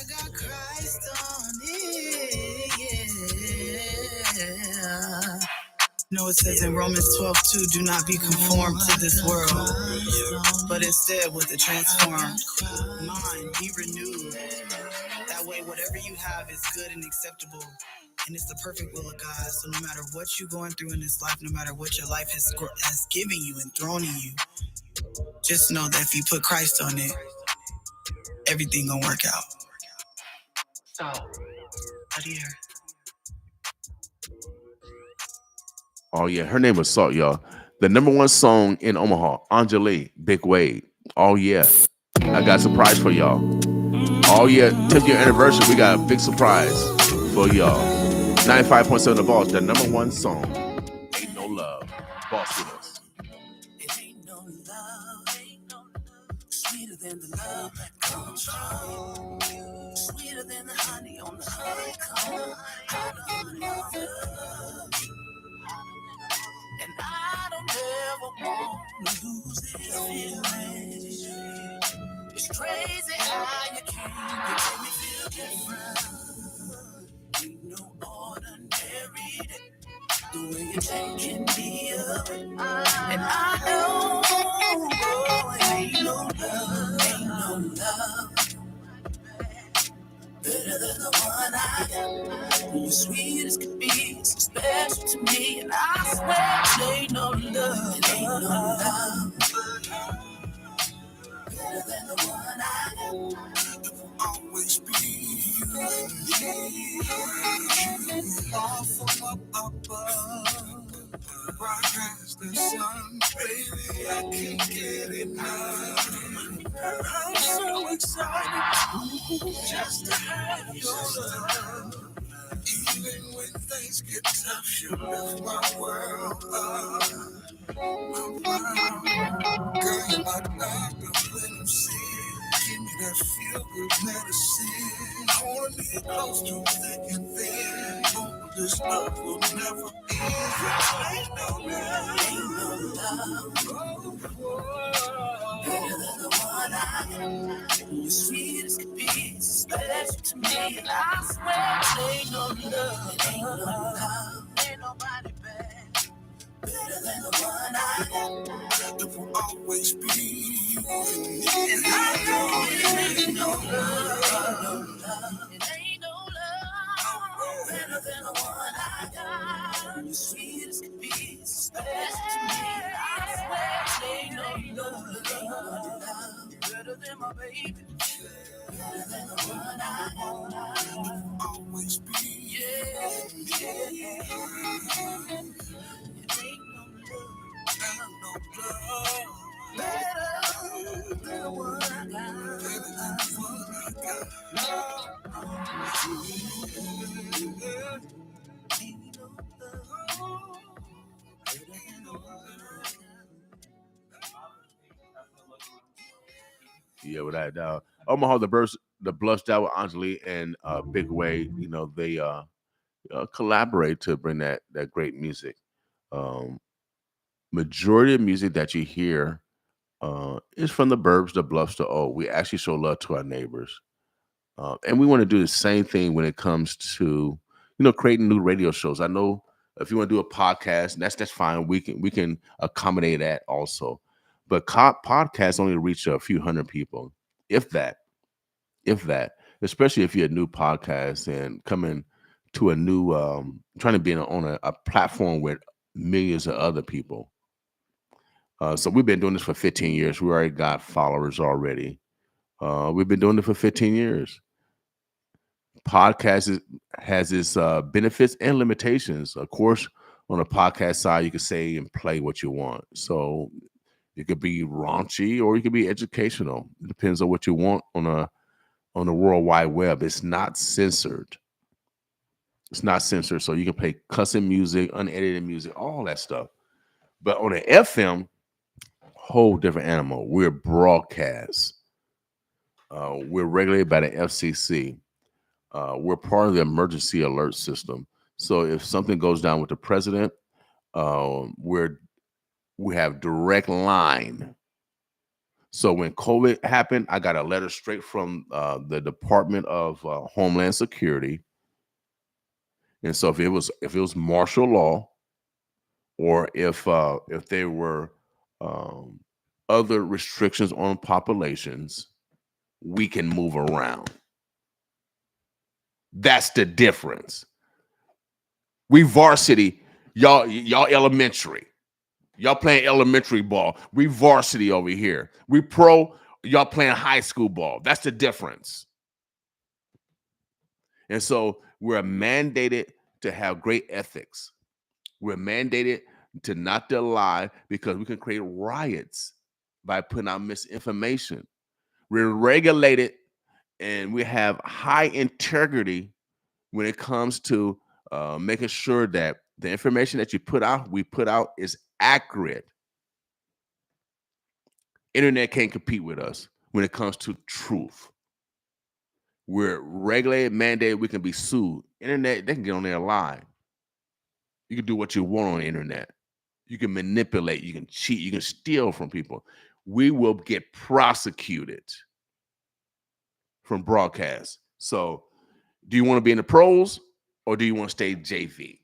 [SPEAKER 3] got Christ on it, yeah. No, it says in Romans 12:2, do not be conformed to this world, but instead with a transformed mind, be renewed. That way, whatever you have is good and acceptable. And it's the perfect will of God. So no matter what you're going through in this life, no matter what your life has given you and thrown in you, just know that if you put Christ on it, everything gonna work out. So, right here.
[SPEAKER 1] Oh yeah, her name was Salt, y'all. The number one song in Omaha, Anjali, Big Wade. Oh yeah, I got a surprise for y'all. Oh yeah, 10th year anniversary, we got a big surprise for y'all. 95.7 The Boss, the number one song, Ain't No Love. Boss with us.
[SPEAKER 3] It ain't no love, sweeter than the love that comes from you. Sweeter than the honey on the honeycomb. And I don't ever want to lose this feeling. It's crazy how you make me feel different. Ain't no ordinary day. The way you're taking me up. And I know ain't no love better than the one I got. You're sweet as could be, so special to me. And I swear it ain't no love, better than the one I got. It will always be you. All from up above. Bright as the sun, baby, I can't get enough. I'm so excited just to have your love. Even when things get tough, you lift my world up. Girl, you're my doctor when I'm sick. Give me that feel good medicine. Hold me close to thick and thin. Hope this love will never end. Ain't no love, better than the one I got. You're sweet as can be, so special to me. And I swear, ain't no love, ain't nobody better than the one I got. It will always be you and me. And I know it ain't no love, it ain't no love better than the one I got. You're sweet as can be, so special to me. I swear, ain't no love better than my baby. Better than the one I got. It will always be yeah. It ain't no love. Better than the one I got. Better than the one I got. Ain't no love. Better than the one I got.
[SPEAKER 1] Yeah, without a doubt. Omaha, the Blush Down with Anjali and Big Way, they collaborate to bring that great music. Um, Majority of music that you hear is from the burbs, the bluffs, the O. We actually show love to our neighbors. And we want to do the same thing when it comes to, creating new radio shows. I know if you want to do a podcast, that's fine. We can accommodate that also. But podcasts only reach a few hundred people, if that. Especially if you're a new podcast and coming to a new, trying to be on a platform with millions of other people. So we've been doing this for 15 years. We already got followers already. We've been doing it for 15 years. Has its benefits and limitations. Of course, on the podcast side, you can say and play what you want. So it could be raunchy or it could be educational. It depends on what you want on the World Wide Web. It's not censored. So you can play cussing music, unedited music, all that stuff. But on the FM, whole different animal. We're broadcast. We're regulated by the FCC. We're part of the emergency alert system. So if something goes down with the president, we have direct line. So when COVID happened, I got a letter straight from the Department of Homeland Security. And so if it was martial law, or if there were other restrictions on populations, we can move around. That's the difference. We varsity, y'all elementary. Y'all playing elementary ball. We varsity over here. We pro, y'all playing high school ball. That's the difference. And so we're mandated to have great ethics. We're mandated to not to lie because we can create riots by putting out misinformation. We're regulated and we have high integrity when it comes to making sure that the information that we put out is accurate. Internet can't compete with us when it comes to truth. We're regulated, mandated, we can be sued. Internet, they can get on there and lie. You can do what you want on the internet. You can manipulate, you can cheat, you can steal from people. We will get prosecuted from broadcast. So do you want to be in the pros or do you want to stay JV?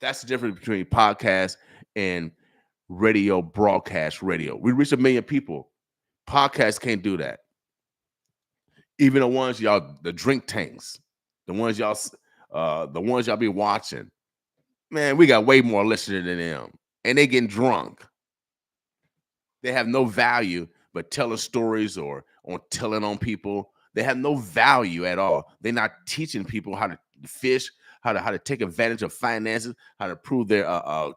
[SPEAKER 1] That's the difference between podcast and radio, broadcast radio. We reach 1 million people. Podcasts can't do that. Even the ones the drink tanks, the ones y'all be watching, man, we got way more listeners than them. And they getting drunk. They have no value but telling stories or telling on people. They have no value at all. They're not teaching people how to fish, how to take advantage of finances, how to prove their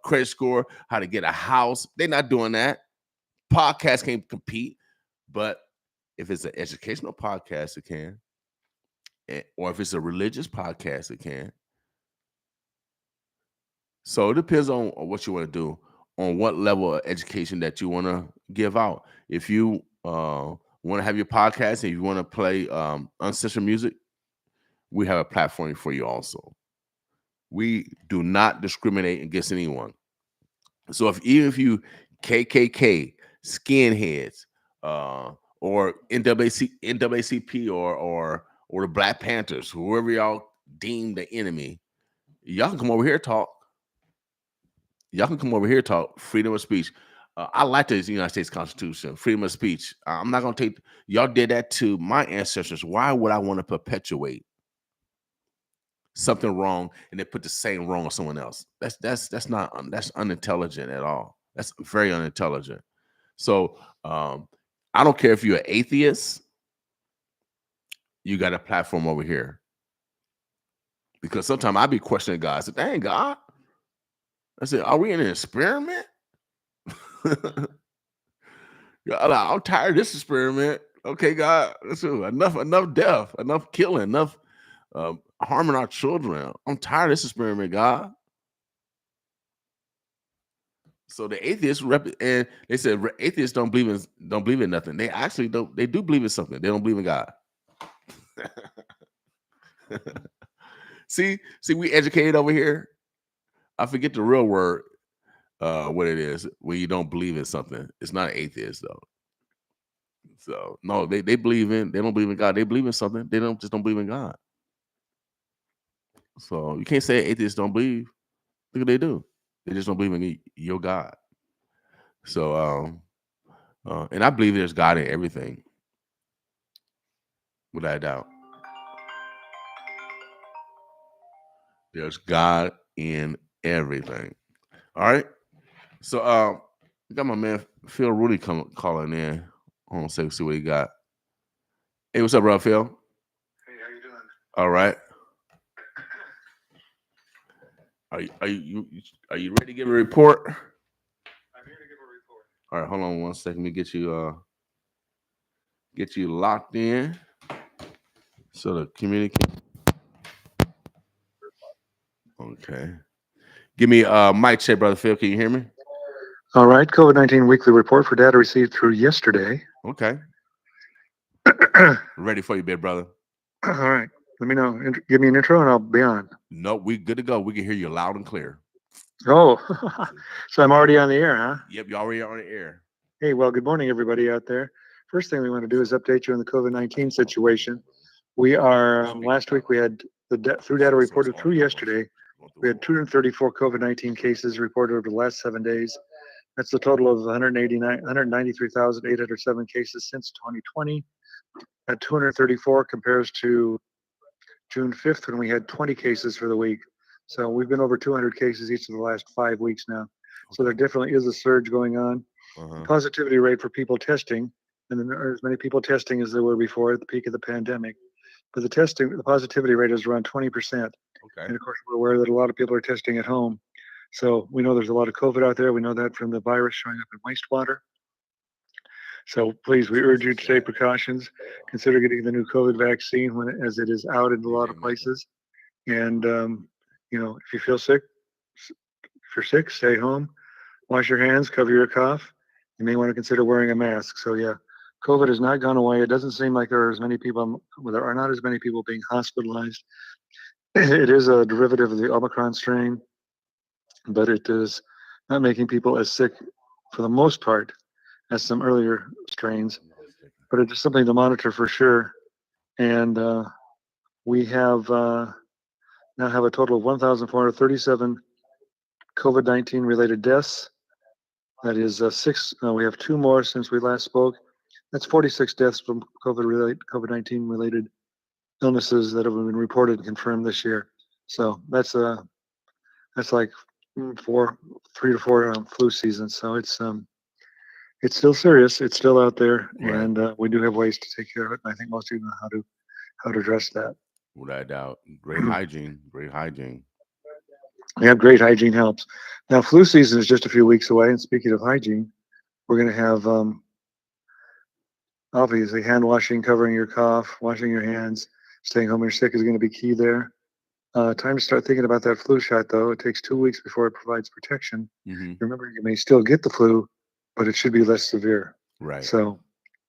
[SPEAKER 1] credit score, how to get a house. They're not doing that. Podcasts can't compete, but if it's an educational podcast, it can. Or if it's a religious podcast, it can. So it depends on what you want to do, on what level of education that you want to give out. If you want to have your podcast and you want to play uncensored music, we have a platform for you also. We do not discriminate against anyone. So even if you KKK, skinheads, or NAACP or the Black Panthers, whoever y'all deem the enemy, y'all can come over here and talk. Y'all can come over here and talk. Freedom of speech. I like the United States Constitution, freedom of speech. I'm not gonna take. Y'all did that to my ancestors. Why would I want to perpetuate something wrong and then put the same wrong on someone else? That's not that's unintelligent at all. That's very unintelligent. So I don't care if you're an atheist. You got a platform over here because sometimes I be questioning God. I said, "Dang God," I said, "Are we in an experiment?" I'm tired of this experiment. Okay, God, enough death, enough killing, enough harming our children. I'm tired of this experiment, God. So the atheists and they said atheists don't believe in nothing. They actually don't. They do believe in something. They don't believe in God. see, we educated over here. I forget the real word, what it is when you don't believe in something. It's not an atheist though. So no, they believe in. They don't believe in God. They believe in something. They don't believe in God. So you can't say atheists don't believe. Look what they do. They just don't believe in your God. So and I believe there's God in everything, without a doubt. There's God in everything. All right. So I got my man Phil Rooney calling in. Hold on a second, see what he got. Hey, what's up, bro, Phil?
[SPEAKER 9] Hey, how you doing?
[SPEAKER 1] All right. Are you ready to give a report?
[SPEAKER 9] I'm here to give a report.
[SPEAKER 1] All right, hold on one second. Let me get you locked in. So the communicate. Okay. Give me mic check, brother Phil. Can you hear me?
[SPEAKER 9] All right, COVID-19 weekly report for data received through yesterday.
[SPEAKER 1] Okay. Ready for you, big brother.
[SPEAKER 9] All right, let me know. Give me an intro and I'll be on.
[SPEAKER 1] No, we good to go. We can hear you loud and clear.
[SPEAKER 9] Oh, so I'm already on the air, huh?
[SPEAKER 1] Yep, you already on the air.
[SPEAKER 9] Hey, well, good morning, everybody out there. First thing we want to do is update you on the COVID-19 situation. We are, last week we had through data reported through yesterday, we had 234 COVID-19 cases reported over the last 7 days. That's a total of 193,807 cases since 2020. At 234 compares to June 5th when we had 20 cases for the week. So we've been over 200 cases each of the last 5 weeks now. So there definitely is a surge going on. The positivity rate for people testing, and there are as many people testing as there were before at the peak of the pandemic. But the positivity rate is around 20%.
[SPEAKER 1] Okay.
[SPEAKER 9] And of course, we're aware that a lot of people are testing at home. So we know there's a lot of COVID out there. We know that from the virus showing up in wastewater. So please, we urge you to take precautions. Consider getting the new COVID vaccine as it is out in a lot of places. And if you feel sick, if you're sick, stay home. Wash your hands, cover your cough. You may want to consider wearing a mask. So yeah, COVID has not gone away. It doesn't seem like there are as many people. Well, there are not as many people being hospitalized. It is a derivative of the Omicron strain, but it is not making people as sick for the most part as some earlier strains. But it is something to monitor for sure. And we have now have a total of 1,437 COVID-19 related deaths. That is six. We have two more since we last spoke. That's 46 deaths from COVID-19 related illnesses that have been reported and confirmed this year. So that's like 3 to 4 flu seasons. So it's still serious. It's still out there,
[SPEAKER 1] Right.
[SPEAKER 9] and we do have ways to take care of it. And I think most of you know how to address that.
[SPEAKER 1] Without a doubt. Great hygiene. Great hygiene.
[SPEAKER 9] Yeah, great hygiene helps. Now, flu season is just a few weeks away. And speaking of hygiene, we're going to have obviously hand washing, covering your cough, washing your hands, staying home when you're sick is going to be key there. Time to start thinking about that flu shot, though. It takes 2 weeks before it provides protection.
[SPEAKER 1] Mm-hmm.
[SPEAKER 9] Remember, you may still get the flu, but it should be less severe.
[SPEAKER 1] Right.
[SPEAKER 9] So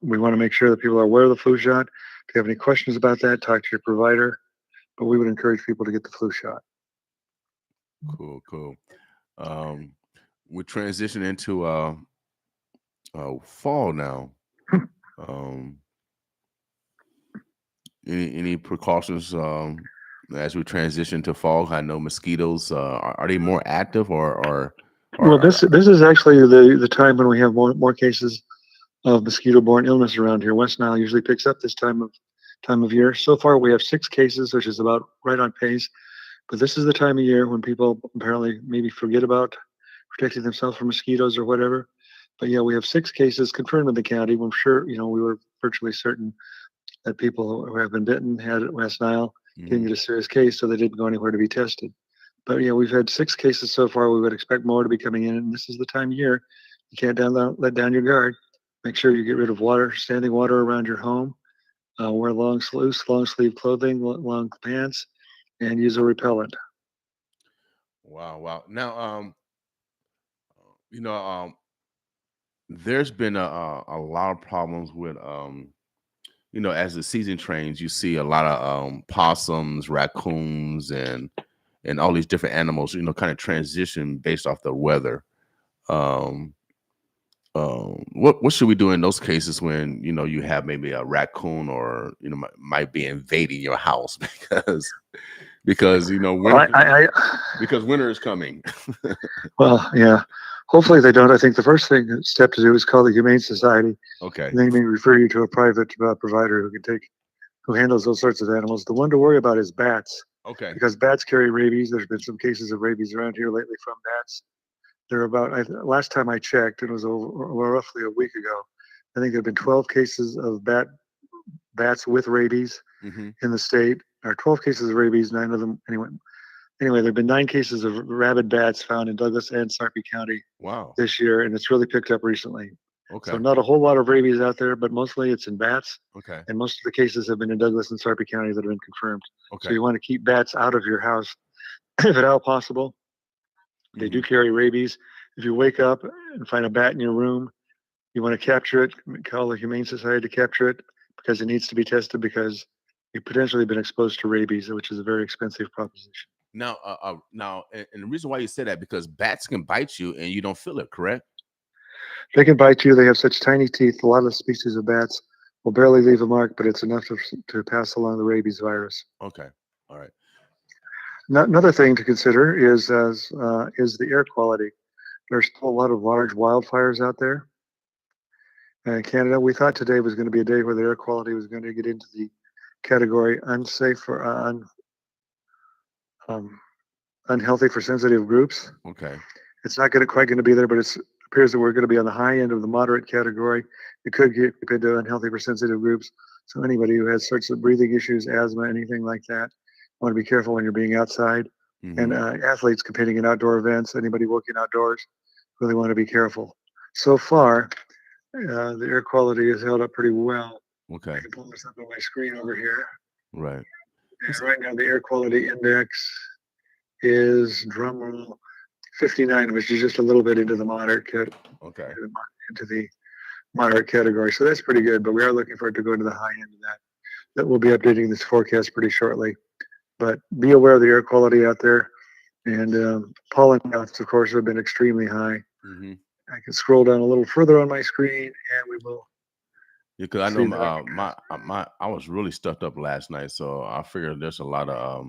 [SPEAKER 9] we want to make sure that people are aware of the flu shot. If you have any questions about that, talk to your provider. But we would encourage people to get the flu shot.
[SPEAKER 1] Cool. Cool. Um, we're transitioning into fall now. Um, any precautions as we transition to fall? I know mosquitoes are they more active
[SPEAKER 9] Well,
[SPEAKER 1] or
[SPEAKER 9] this is actually the time when we have more cases of mosquito-borne illness around here. West Nile usually picks up this time of year. So far, we have 6 cases, which is about right on pace. But this is the time of year when people apparently maybe forget about protecting themselves from mosquitoes or whatever. But yeah, we have 6 cases confirmed in the county. I'm sure, we were virtually certain that people who have been bitten had West Nile didn't
[SPEAKER 1] Mhm.
[SPEAKER 9] get a serious case, so they didn't go anywhere to be tested. But yeah, we've had 6 cases so far. We would expect more to be coming in, and this is the time of year you can't let down your guard. Make sure you get rid of standing water around your home. Wear loose, long sleeve clothing, long pants, and use a repellent.
[SPEAKER 1] Wow. Now, you know, there's been a lot of problems with as the season trains, you see a lot of possums, raccoons, and all these different animals, kind of transition based off the weather. Um, what should we do in those cases when you have maybe a raccoon or might be invading your house because
[SPEAKER 9] Well,
[SPEAKER 1] winter because winter is coming.
[SPEAKER 9] well, yeah. Hopefully they don't. I think the first step to do is call the Humane Society,
[SPEAKER 1] Okay.
[SPEAKER 9] and they may refer you to a private provider who handles those sorts of animals. The one to worry about is bats,
[SPEAKER 1] Okay.
[SPEAKER 9] because bats carry rabies. There's been some cases of rabies around here lately from bats. There are last time I checked, it was roughly a week ago. I think there have been 12 cases of bats with rabies
[SPEAKER 1] Hmm.
[SPEAKER 9] in the state. Or 12 cases of rabies, 9 of them anyway. Anyway, there have been 9 cases of rabid bats found in Douglas and Sarpy County
[SPEAKER 1] Wow.
[SPEAKER 9] this year, and it's really picked up recently. So
[SPEAKER 1] Okay.
[SPEAKER 9] not a whole lot of rabies out there, but mostly it's in bats,
[SPEAKER 1] Okay.
[SPEAKER 9] and most of the cases have been in Douglas and Sarpy County that have been confirmed. So
[SPEAKER 1] Okay.
[SPEAKER 9] you want to keep bats out of your house if at all possible. They do
[SPEAKER 1] Hmm.
[SPEAKER 9] carry rabies. If you wake up and find a bat in your room, you want to capture it, call the Humane Society to capture it because it needs to be tested because you've potentially been exposed to rabies, which is a very expensive proposition.
[SPEAKER 1] Now, and the reason why you say that because bats can bite you and you don't feel it, correct?
[SPEAKER 9] They can bite you. They have such tiny teeth. A lot of species of bats will barely leave a mark, but it's enough to pass along the rabies virus.
[SPEAKER 1] Okay. All right.
[SPEAKER 9] Another thing to consider is the air quality. There's still a lot of large wildfires out there in Canada. We thought today was going to be a day where the air quality was going to get into the category unsafe or um, unhealthy for sensitive groups.
[SPEAKER 1] Okay.
[SPEAKER 9] It's not quite going to be there, but it appears that we're going to be on the high end of the moderate category. It could get into unhealthy for sensitive groups. So anybody who has sorts of breathing issues, asthma, anything like that, want to be careful when you're being outside. And
[SPEAKER 1] Hmm.
[SPEAKER 9] athletes competing in outdoor events, anybody working outdoors, really want to be careful. So far, the air quality has held up pretty well. I
[SPEAKER 1] Okay.
[SPEAKER 9] can pull this up on my screen over here.
[SPEAKER 1] Right.
[SPEAKER 9] And right now, the air quality index is drumroll 59, which is just a little bit into the
[SPEAKER 1] Okay.
[SPEAKER 9] into the moderate category. So that's pretty good. But we are looking for it to go into the high end of that. That we'll be updating this forecast pretty shortly. But be aware of the air quality out there. And pollen counts, of course, have been extremely high.
[SPEAKER 1] Hmm.
[SPEAKER 9] I can scroll down a little further on my screen, and we will
[SPEAKER 1] Because I know
[SPEAKER 9] see that.
[SPEAKER 1] my I was really stuffed up last night, so I figured there's a lot of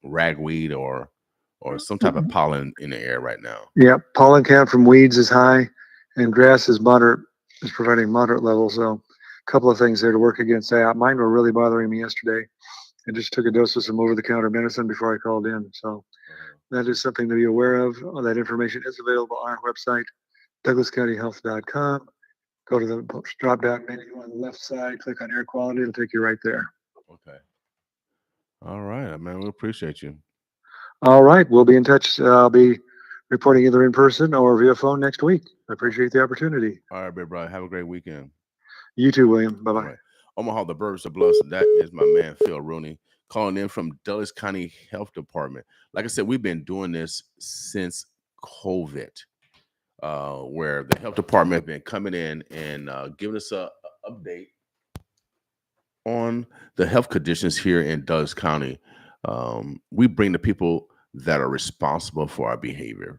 [SPEAKER 1] ragweed or some type of pollen in the air right now.
[SPEAKER 9] Yeah, pollen count from weeds is high, and grass is moderate, is providing moderate levels. So, a couple of things there to work against that. Mine were really bothering me yesterday. I just took a dose of some over-the-counter medicine before I called in. So that is something to be aware of. All that information is available on our website, douglascountyhealth.com. Go to the drop-down menu on the left side, click on air quality. It'll take you right there.
[SPEAKER 1] Okay. All right, man. We appreciate you.
[SPEAKER 9] All right, we'll be in touch. I'll be reporting either in person or via phone next week. I appreciate the opportunity.
[SPEAKER 1] All right, big brother. Have a great weekend.
[SPEAKER 9] You too, William. Bye
[SPEAKER 1] All
[SPEAKER 9] bye.
[SPEAKER 1] right. Omaha, the Birds of Bluffs. That is my man, Phil Rooney. calling in from Dulles County Health Department. Like I said, we've been doing this since COVID, where the health department have been coming in and giving us a update on the health conditions here in Dulles County. We bring the people that are responsible for our behavior,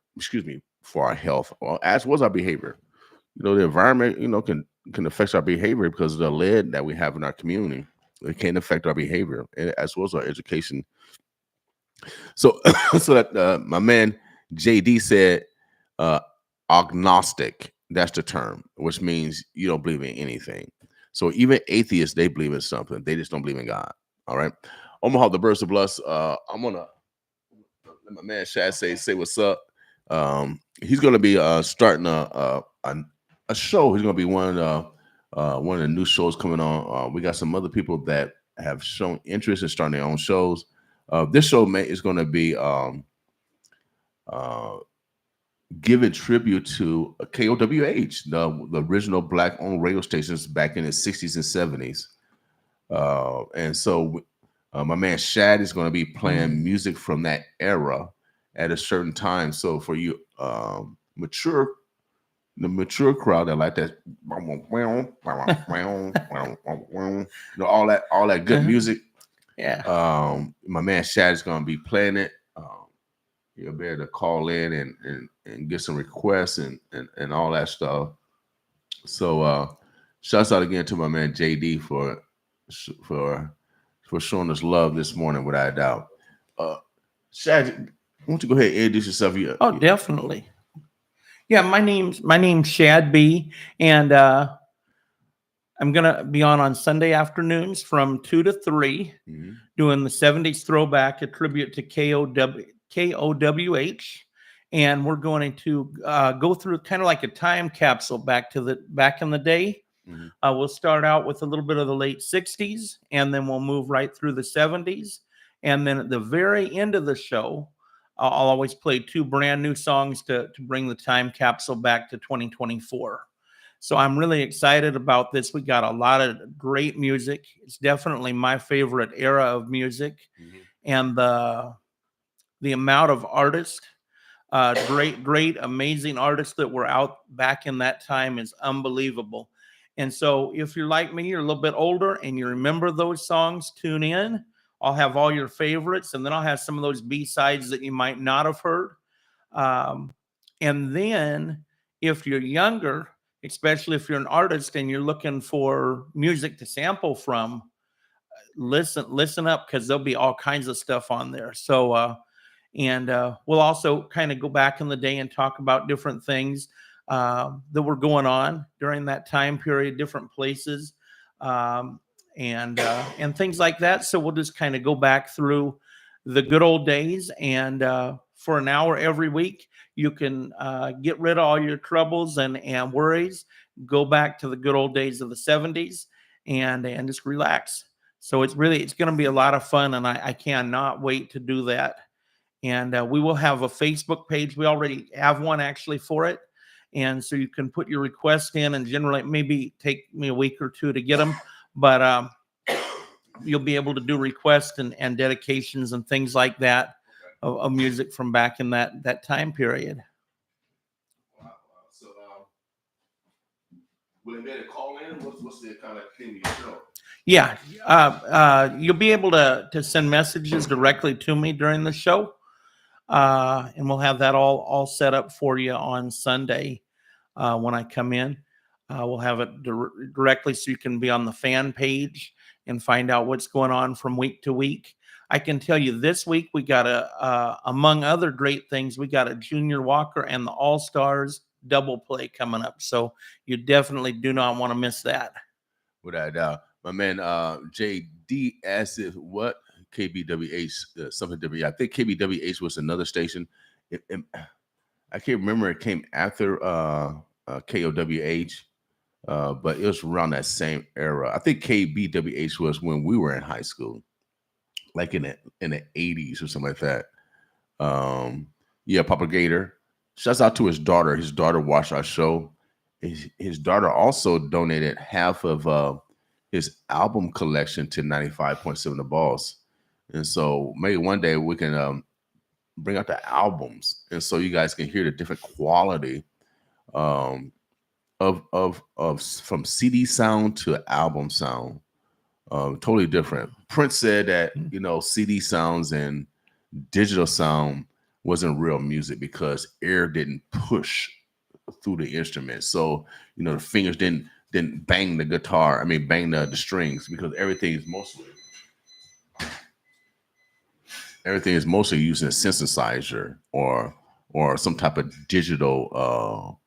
[SPEAKER 1] for our health, as well as our behavior. The environment, can affect our behavior because of the lead that we have in our community. It can affect our behavior as well as our education. So, so that my man JD said, agnostic. That's the term, which means you don't believe in anything. So even atheists, they believe in something. They just don't believe in God. All right. Omaha, the Birds of Bless. I'm gonna let my man Shad say what's up. He's gonna be starting a show. He's gonna be one of the new shows coming on. We got some other people that have shown interest in starting their own shows. This show is going to be giving tribute to KOWH, the original Black-owned radio stations back in the 60s and 70s. And so my man Shad is going to be playing music from that era at a certain time. So for you mature crowd that like that, all that good music.
[SPEAKER 10] Yeah.
[SPEAKER 1] My man Shad is going to be playing it. You'll be able to call in and get some requests and all that stuff. So shouts out again to my man JD for showing us love this morning, without a doubt. Shad, why don't you go ahead and introduce yourself?
[SPEAKER 10] Definitely. Yeah, my name's Shad B, and I'm gonna be on Sunday afternoons from 2 to 3, doing the 70s throwback, a tribute to KOWH, and we're going to go through kind of like a time capsule back in the day. We'll start out with a little bit of the late 60s, and then we'll move right through the 70s, and then at the very end of the show, I'll always play 2 brand new songs to bring the time capsule back to 2024. So I'm really excited about this. We got a lot of great music. It's definitely my favorite era of music, and the amount of artists, great, amazing artists that were out back in that time is unbelievable. And so if you're like me, you're a little bit older and you remember those songs, tune in. I'll have all your favorites, and then I'll have some of those B-sides that you might not have heard. And then if you're younger, especially if you're an artist and you're looking for music to sample from, listen up, because there'll be all kinds of stuff on there. So, we'll also kind of go back in the day and talk about different things that were going on during that time period, different places. And things like that. So we'll just kind of go back through the good old days. And for an hour every week, you can get rid of all your troubles and worries, go back to the good old days of the 70s and just relax. So it's going to be a lot of fun, and I cannot wait to do that. And we will have a Facebook page. We already have one actually for it. And so you can put your request in, and generally maybe take me a week or 2 to get them. But you'll be able to do requests and dedications and things like that of music from back in that time period.
[SPEAKER 1] Wow. So, will it be a call in? What's the kind of thing you show?
[SPEAKER 10] Yeah, you'll be able to send messages directly to me during the show, and we'll have that all set up for you on Sunday when I come in. We'll have it directly so you can be on the fan page and find out what's going on from week to week. I can tell you this week we got among other great things, we got a Junior Walker and the All-Stars double play coming up. So you definitely do not want to miss that.
[SPEAKER 1] Without a doubt. My man JD asked if what KBWH, something different. I think KBWH was another station. I can't remember. It came after KOWH. But it was around that same era. I think KBWH was when we were in high school, like in the 80s or something like that. Papa Gator. Shouts out to his daughter. His daughter watched our show. His daughter also donated half of his album collection to 95.7 The Boss. And so maybe one day we can bring out the albums, and so you guys can hear the different quality um, of from CD sound to album sound. Totally different. Prince said that CD sounds and digital sound wasn't real music because air didn't push through the instrument. So the fingers didn't bang the guitar. I mean, bang the strings because everything is mostly using a synthesizer or some type of digital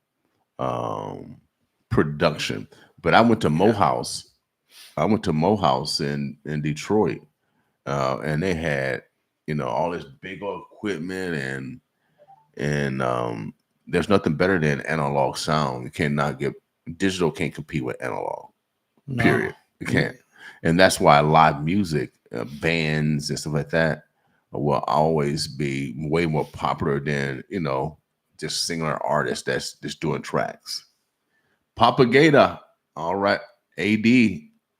[SPEAKER 1] production. But I went to Mohouse. I went to Mohouse in Detroit, and they had all this big old equipment and there's nothing better than analog sound. You cannot get digital can't compete with analog.
[SPEAKER 10] No.
[SPEAKER 1] Period. You can't, and that's why live music, bands and stuff like that, will always be way more popular than just singular artists that's just doing tracks. Papa Gator, all right, AD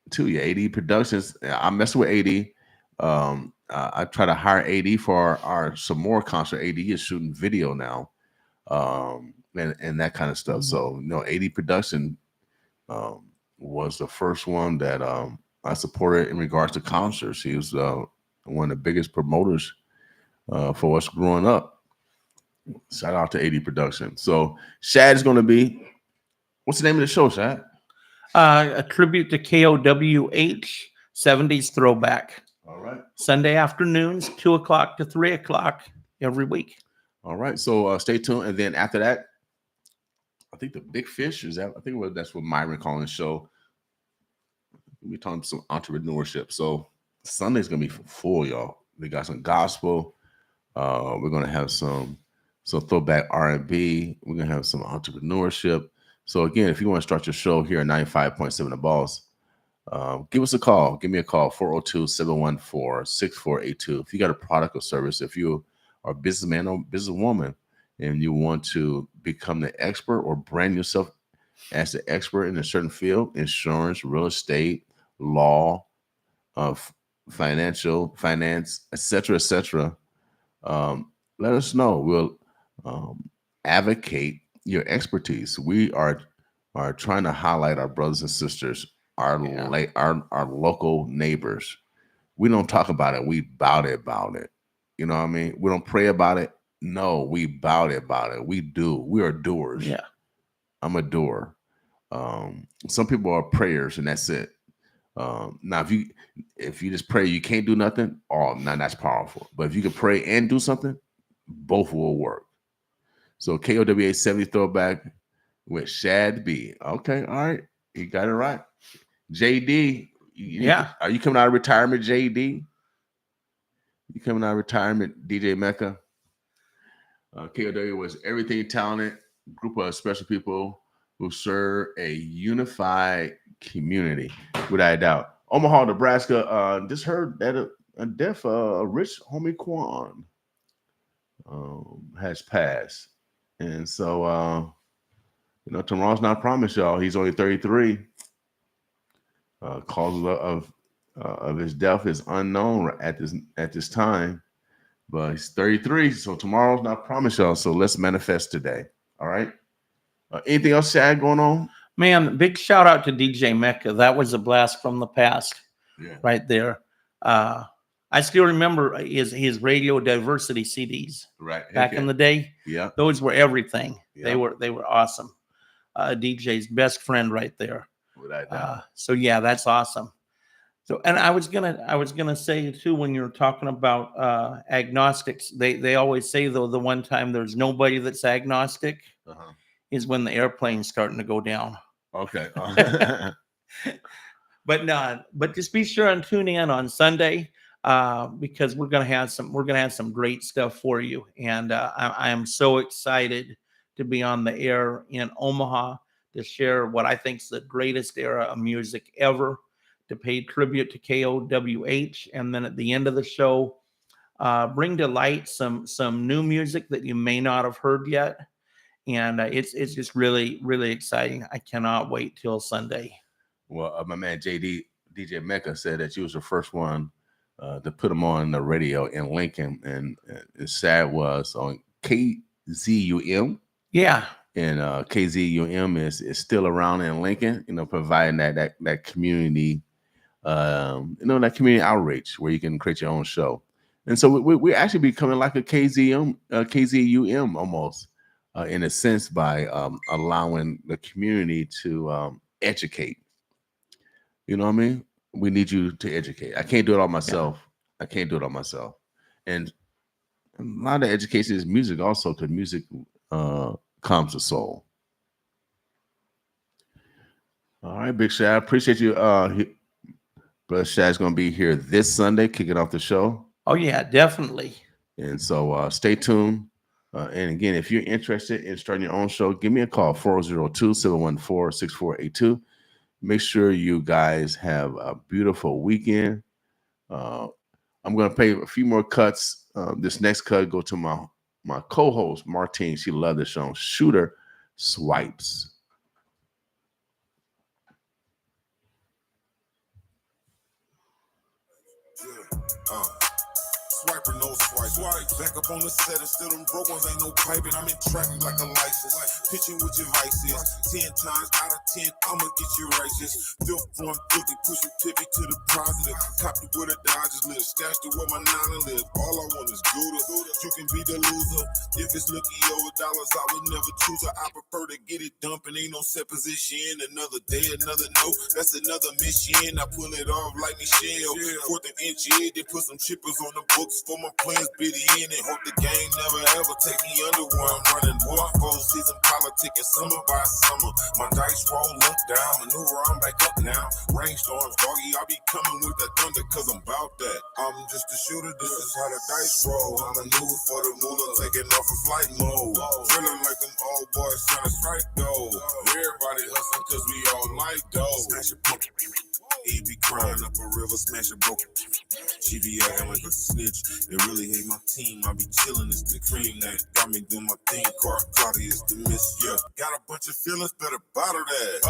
[SPEAKER 1] too. Yeah, AD Productions. I mess with AD. I try to hire AD for our some more concert. AD is shooting video now, and that kind of stuff. So AD Production was the first one that I supported in regards to concerts. He was one of the biggest promoters for us growing up. Shout out to AD Production. So Shad is going to be. What's the name of the show, Shad?
[SPEAKER 10] A tribute to KOWH 70s throwback.
[SPEAKER 1] All right.
[SPEAKER 10] Sunday afternoons, 2 o'clock to 3 o'clock every week.
[SPEAKER 1] All right. So stay tuned. And then after that, I think the Big Fish is that. I think that's what Myron calling the show. We're talking some entrepreneurship. So Sunday's gonna be full, y'all. We got some gospel. We're gonna have some throwback R&B. We're gonna have some entrepreneurship. So again, if you want to start your show here at 95.7 The Boss, give us a call. Give me a call, 402-714-6482. If you got a product or service, if you are a businessman or businesswoman and you want to become the expert or brand yourself as the expert in a certain field, insurance, real estate, law, finance, etc., let us know. We'll advocate your expertise. We are trying to highlight our brothers and sisters, our local neighbors. We don't talk about it. We about it. You know what I mean? We don't pray about it. No, we about it. We do. We are doers.
[SPEAKER 10] Yeah.
[SPEAKER 1] I'm a doer. Some people are prayers and that's it. Now, if you just pray, you can't do nothing. Oh, now that's powerful. But if you can pray and do something, both will work. So KOWA 70 throwback with Shad B. Okay, all right, you got it right. JD, are you coming out of retirement, JD? You coming out of retirement, DJ Mecca? KOWA was everything talented group of special people who serve a unified community, without a doubt. Omaha, Nebraska. Just heard that a death, Rich Homie Quan has passed, and so tomorrow's not promised, y'all. He's only 33. Cause of his death is unknown at this time, but he's 33. So tomorrow's not promised, y'all. So let's manifest today. All right. Anything else sad going on?
[SPEAKER 10] Man, big shout out to DJ Mecca. That was a blast from the past, right there. I still remember his radio diversity CDs,
[SPEAKER 1] right
[SPEAKER 10] back in the day.
[SPEAKER 1] Yeah,
[SPEAKER 10] those were everything.
[SPEAKER 1] Yeah.
[SPEAKER 10] They were awesome. DJ's best friend right there.
[SPEAKER 1] Without doubt.
[SPEAKER 10] So yeah, that's awesome. So, and I was gonna say too, when you're talking about agnostics, they always say though the one time there's nobody that's agnostic is when the airplane's starting to go down.
[SPEAKER 1] Okay.
[SPEAKER 10] But just be sure and tune in on Sunday because we're gonna have some great stuff for you, and I am so excited to be on the air in Omaha to share what I think is the greatest era of music ever, to pay tribute to KOWH, and then at the end of the show, bring to light some new music that you may not have heard yet. And it's just really, really exciting. I cannot wait till Sunday.
[SPEAKER 1] Well, my man DJ Mecca said that you was the first one to put them on the radio in Lincoln, and it's sad was on KZUM.
[SPEAKER 10] Yeah.
[SPEAKER 1] And KZUM is still around in Lincoln, providing that community, that community outreach where you can create your own show. And so we're actually becoming like a KZUM almost, in a sense, by allowing the community to educate. You know what I mean? We need you to educate. I can't do it all myself. Yeah. I can't do it all myself. And a lot of education is music also, because music calms the soul. All right, Big Shad. I appreciate you. Brother Shad's going to be here this Sunday, kicking off the show.
[SPEAKER 10] Oh, yeah, definitely.
[SPEAKER 1] And so stay tuned. And again, if you're interested in starting your own show, give me a call, 402-714-6482. Make sure you guys have a beautiful weekend. I'm going to play a few more cuts. This next cut go to my co-host, Martine. She loved this song, Shooter Swipes.
[SPEAKER 4] Swiper, no swipe. Back up on the set and still them broke ones ain't no piping. I'm in traffic like a license. Pitching with your vices. 10 times out of 10, I'ma get you righteous. Fifth 150, push your pivot to the positive. Copy with a Dodgers live. Stashed it where my nana live. All I want is Gouda. You can be the loser. If it's looking over dollars, I would never choose her. I prefer to get it dumping. Ain't no set position. Another day, another note. That's another mission. I pull it off like Michelle. Fourth and inch in, then put some chippers on the books for my plans, bid in and hope the game never ever take me under where I'm running. Boy, full season politicking summer by summer. My dice roll up down, maneuver, I'm back up now. Rainstorms, doggy, I be coming with that thunder cause I'm about that. I'm just a shooter, this is how the dice roll. I maneuver for the moolah, taking off a flight mode. Feeling like them old boys trying to strike gold. Everybody hustling cause we all like dough. Smash a pump. He be crying up a river, smash a broken. She be acting like a snitch. They really hate my team. I be chillin', it's the cream that got me doing my thing. Car Claudia's the miss, yeah. Got a bunch of feelings, better bottle that.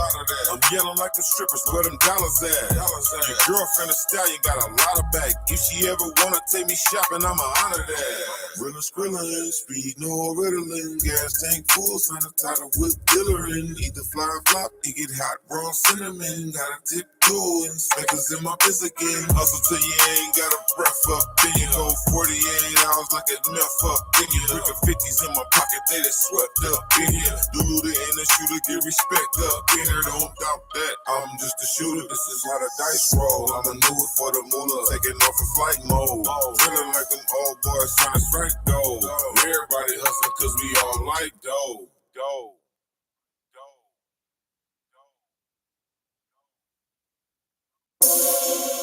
[SPEAKER 4] I'm yelling like the strippers, where them dollars at? Your girlfriend a stallion got a lot of back. If she ever wanna take me shopping, I'ma honor that. Rilla skrillin', speed no riddling. Gas tank full, sign a title with dillerin'. Either fly or flop, it get hot, raw cinnamon. Got a tip to inspectors in my biz again. Hustle till you ain't got a breath up. Then you go 48 hours like enough up. Then you look at 50s in my pocket, they just swept up. In here, Duluda and the shooter get respect up. In here, don't doubt that. I'm just a shooter, this is how the dice roll. I maneuver for the moolah, taking off in flight mode. Feeling like them old boys trying to strike gold. Everybody hustling cause we all like dough.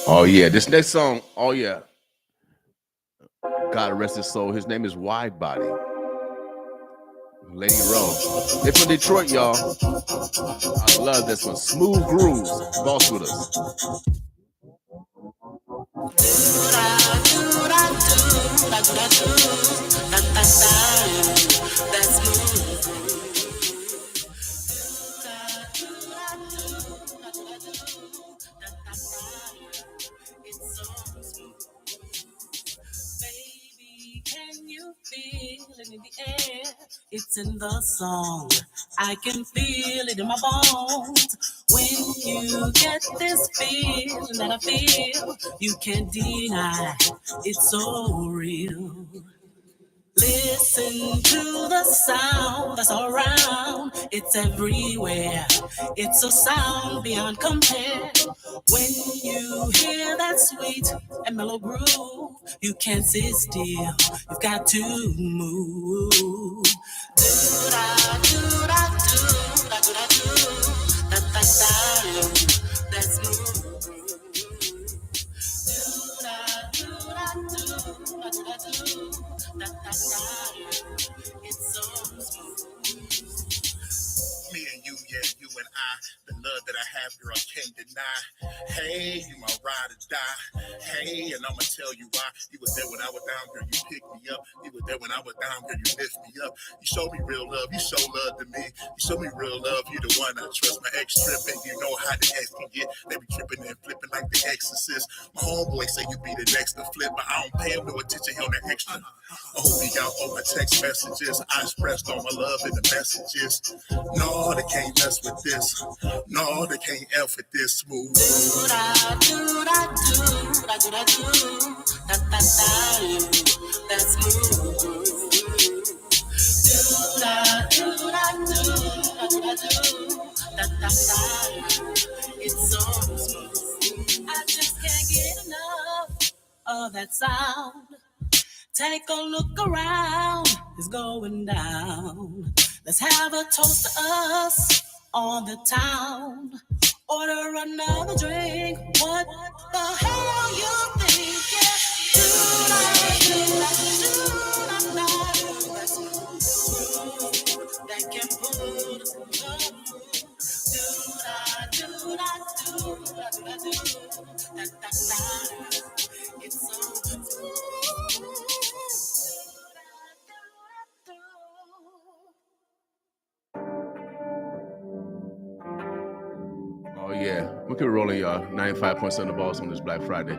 [SPEAKER 1] Oh yeah, this next song, oh yeah. God rest his soul. His name is Wide Body. Lady Rose. They're from Detroit, y'all. I love this one. Smooth Grooves. Boss with us.
[SPEAKER 8] In the air, it's in the song. I can feel it in my bones. When you get this feeling that I feel, you can't deny it's so real. Listen to the sound that's all around. It's everywhere. It's a sound beyond compare. When you hear that sweet and mellow groove, you can't sit still. You've got to move. Do-da, do-da, do-da, do-da, do. Da-da-da, that's smooth. Do-da, do-da, do-da, do-da, do. It's so smooth.
[SPEAKER 11] Me and you, yeah, you and I, the love that I have, girl, I can't deny.
[SPEAKER 4] Hey, you my ride or die. Hey, and I'ma tell you why. You was there when I was down, girl, you picked me up. You was there when I was down, girl, you lift me up. You show me real love, you show love to me. You show me real love, you the one I trust. My ex tripping, you know how the ex can get. They be tripping and flipping like the exorcist. My homeboy say you be the next to flip, but I don't pay him no attention, he on that extra. I hope he got all my text messages. I expressed all my love in the messages. No, they can't mess with this. No, they can't F with this smooth.
[SPEAKER 8] That's it's so smooth. I just can't get enough of that sound. Take a look around, it's going down. Let's have a toast to us on the town. Order another drink. What the hell you think? That can put us in love. It's so
[SPEAKER 1] Oh yeah, we can roll y'all. 95% of the boss on this Black Friday.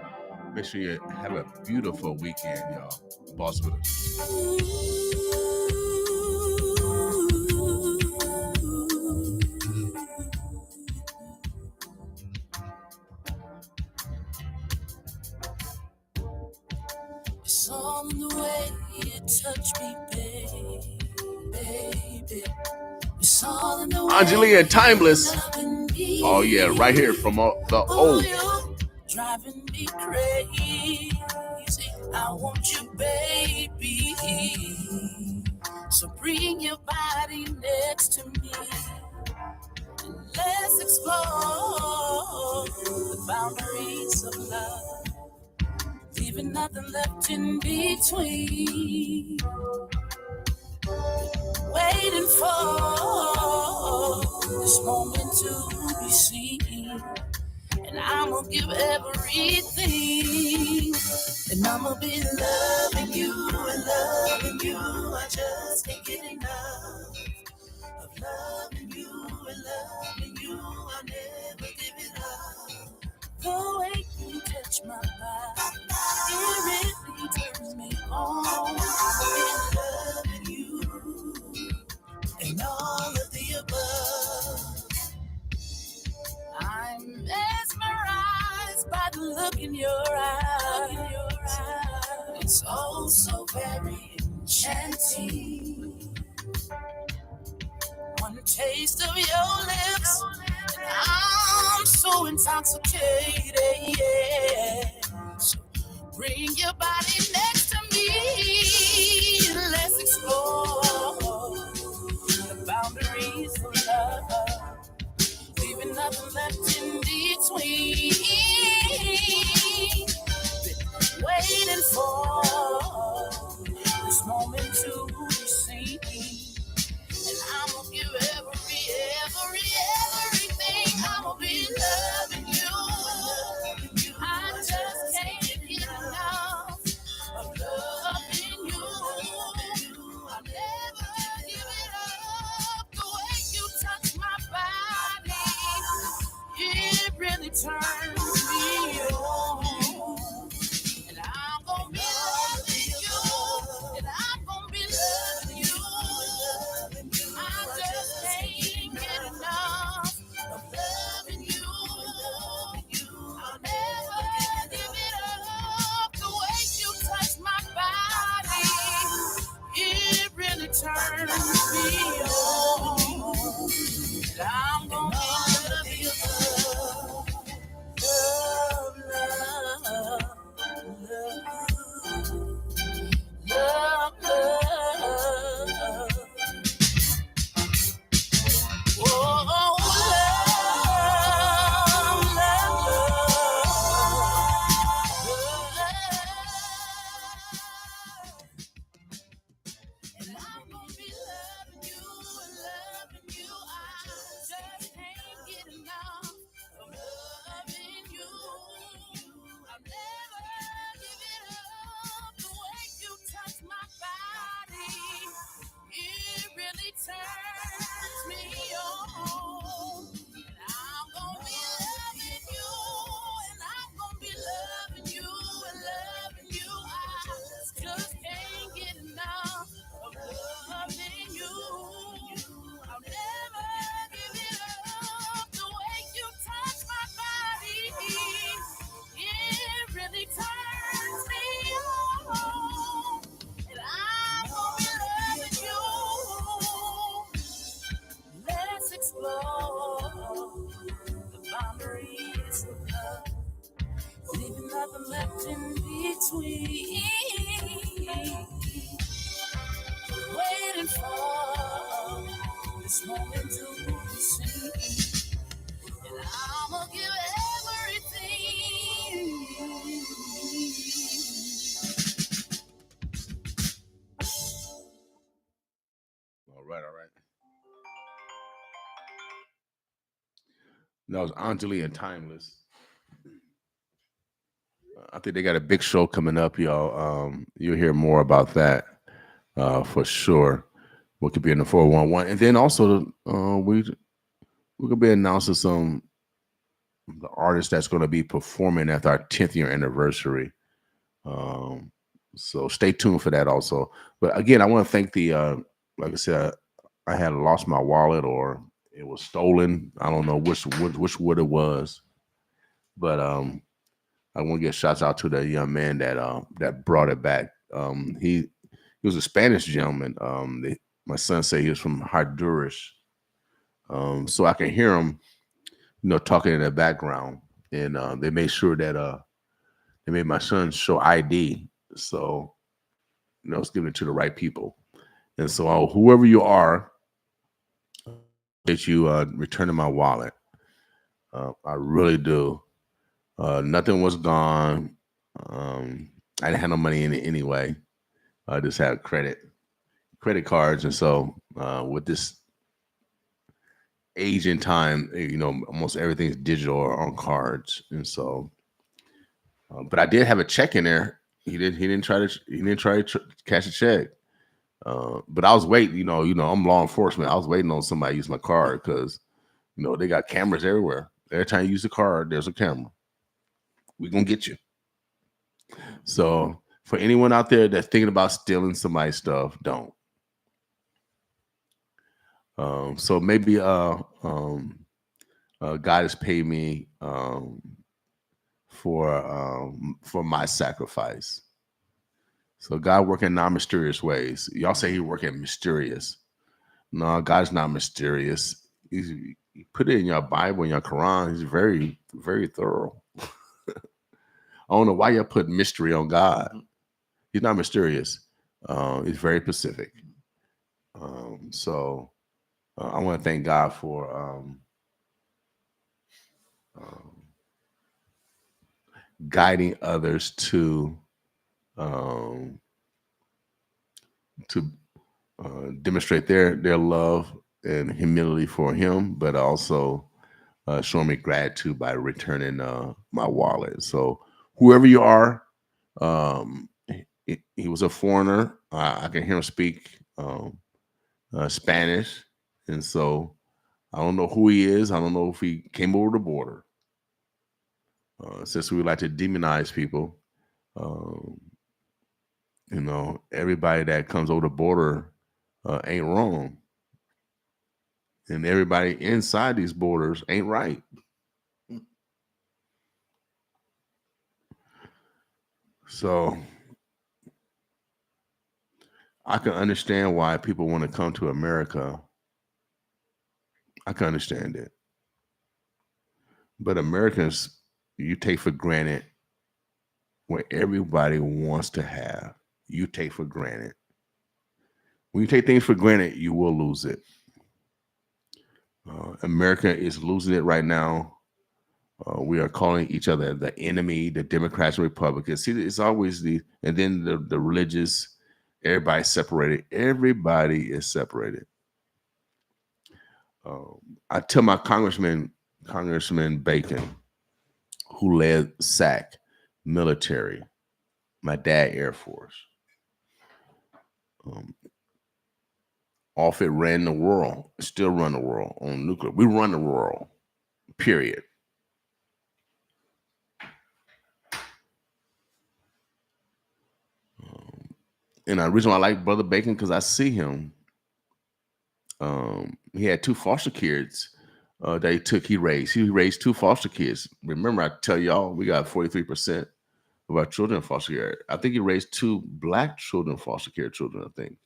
[SPEAKER 1] Make sure you have a beautiful weekend, y'all. Boss with us.
[SPEAKER 8] It's all in the way you touch me, baby. It's all in the way
[SPEAKER 1] Angelia Timeless.
[SPEAKER 8] loving me.
[SPEAKER 1] Oh yeah, right here from the
[SPEAKER 8] Oh,
[SPEAKER 1] old.
[SPEAKER 8] you're driving me crazy. I want you, baby. So bring your body next to me. And let's explore the boundaries of love. Leaving nothing left in between. Waiting for this moment to be seen. And I'ma give everything. And I'ma be loving you and loving you. I just can't get enough of loving you and loving you. I'll never give it up. The way you touch my body, it really turns me on. I'm loving you and all of the above. I'm mesmerized by the look in your eyes. It's oh so very enchanting. One taste of your lips, and I'm so intoxicated. Yeah. So bring your body next to me. Let's explore the boundaries of love. Leaving nothing left in between. Been waiting for this moment to be seen. And I'ma give everything. I'ma be loving you. I just can't get enough of left in between, waiting for this moment to see. And I'ma give everything.
[SPEAKER 1] All right, all right. That was Anjali and Timeless. I think they got a big show coming up, y'all. You'll hear more about that for sure. What could be in the 411, and then also we could be announcing some the artist that's going to be performing at our 10th year anniversary. So stay tuned for that also. But again, I want to thank the like I said, I had lost my wallet or it was stolen. I don't know which what it was, but I want to give shouts out to the young man that brought it back. He was a Spanish gentleman. My son said he was from Honduras, so I can hear him, talking in the background, and they made sure that they made my son show ID, so it's given it to the right people. And so, whoever you are, that you returning my wallet, I really do. Nothing was gone. I didn't have no money in it anyway. I just had credit cards, and so with this age and time, almost everything's digital or on cards, and so. But I did have a check in there. He didn't try to cash a check. But I was waiting. I'm law enforcement. I was waiting on somebody to use my card because they got cameras everywhere. Every time you use the card, there's a camera. We're gonna get you. So for anyone out there that's thinking about stealing somebody's stuff, don't. So maybe God has paid me for my sacrifice. So God working in non-mysterious ways. Y'all say He working mysterious. No, God's not mysterious. You put it in your Bible, in your Quran. He's very, very thorough. I don't know why y'all put mystery on God. He's not mysterious. He's very specific. So I want to thank God for guiding others to demonstrate their love and humility for Him, but also showing me gratitude by returning my wallet. So whoever you are, he was a foreigner. I can hear him speak Spanish, and so I don't know who he is. I don't know if he came over the border. Since we like to demonize people, everybody that comes over the border ain't wrong, and everybody inside these borders ain't right. So I can understand why people want to come to America. I can understand it. But Americans, you take for granted what everybody wants to have. You take for granted. When you take things for granted, you will lose it. America is losing it right now. We are calling each other the enemy, the Democrats and Republicans. See, it's always and then the religious, everybody's separated. Everybody is separated. I tell my Congressman Bacon, who led SAC, military, my dad, Air Force. Offutt ran the world, still run the world on nuclear. We run the world, period. And the reason why I like Brother Bacon, because I see him. He had 2 foster kids that he raised. He raised 2 foster kids. Remember, I tell y'all, we got 43% of our children in foster care. I think he raised 2 black children, foster care children, I think.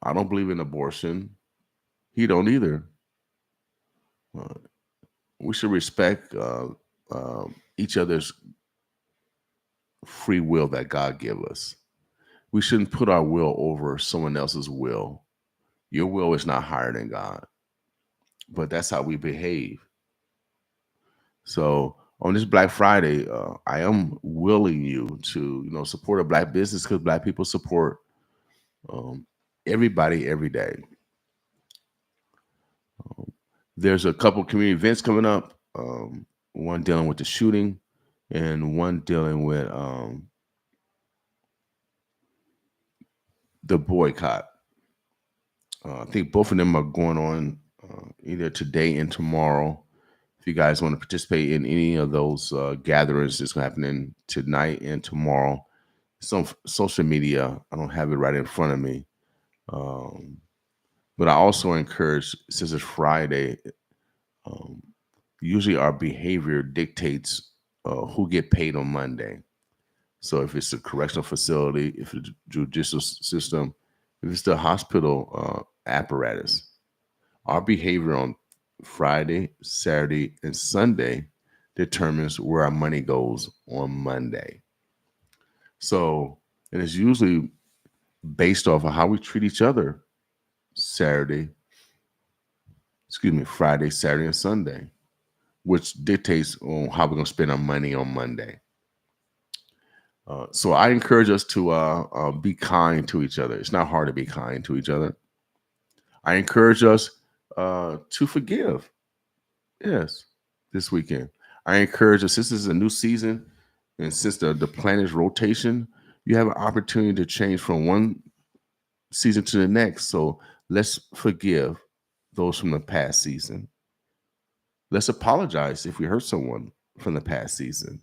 [SPEAKER 1] I don't believe in abortion. He don't either. we should respect each other's free will that God give us. We shouldn't put our will over someone else's will. Your will is not higher than God, but that's how we behave. So on this Black Friday, I am willing you to, support a Black business because Black people support um, everybody every day. There's a couple community events coming up. One dealing with the shooting, and one dealing with the boycott. I think both of them are going on either today and tomorrow. If you guys want to participate in any of those gatherings, it's happening tonight and tomorrow. It's on social media. I don't have it right in front of me. But I also encourage, since it's Friday, um, usually our behavior dictates who get paid on Monday. So if it's a correctional facility, if it's a judicial system, if it's the hospital apparatus, our behavior on Friday, Saturday, and Sunday determines where our money goes on Monday. So, and it's usually based off of how we treat each other Friday, Saturday, and Sunday, which dictates on how we're going to spend our money on Monday. So I encourage us to be kind to each other. It's not hard to be kind to each other. I encourage us to forgive. Yes, this weekend. I encourage us, since this is a new season and since the planet's rotation, you have an opportunity to change from one season to the next. So let's forgive those from the past season. Let's apologize if we hurt someone from the past season.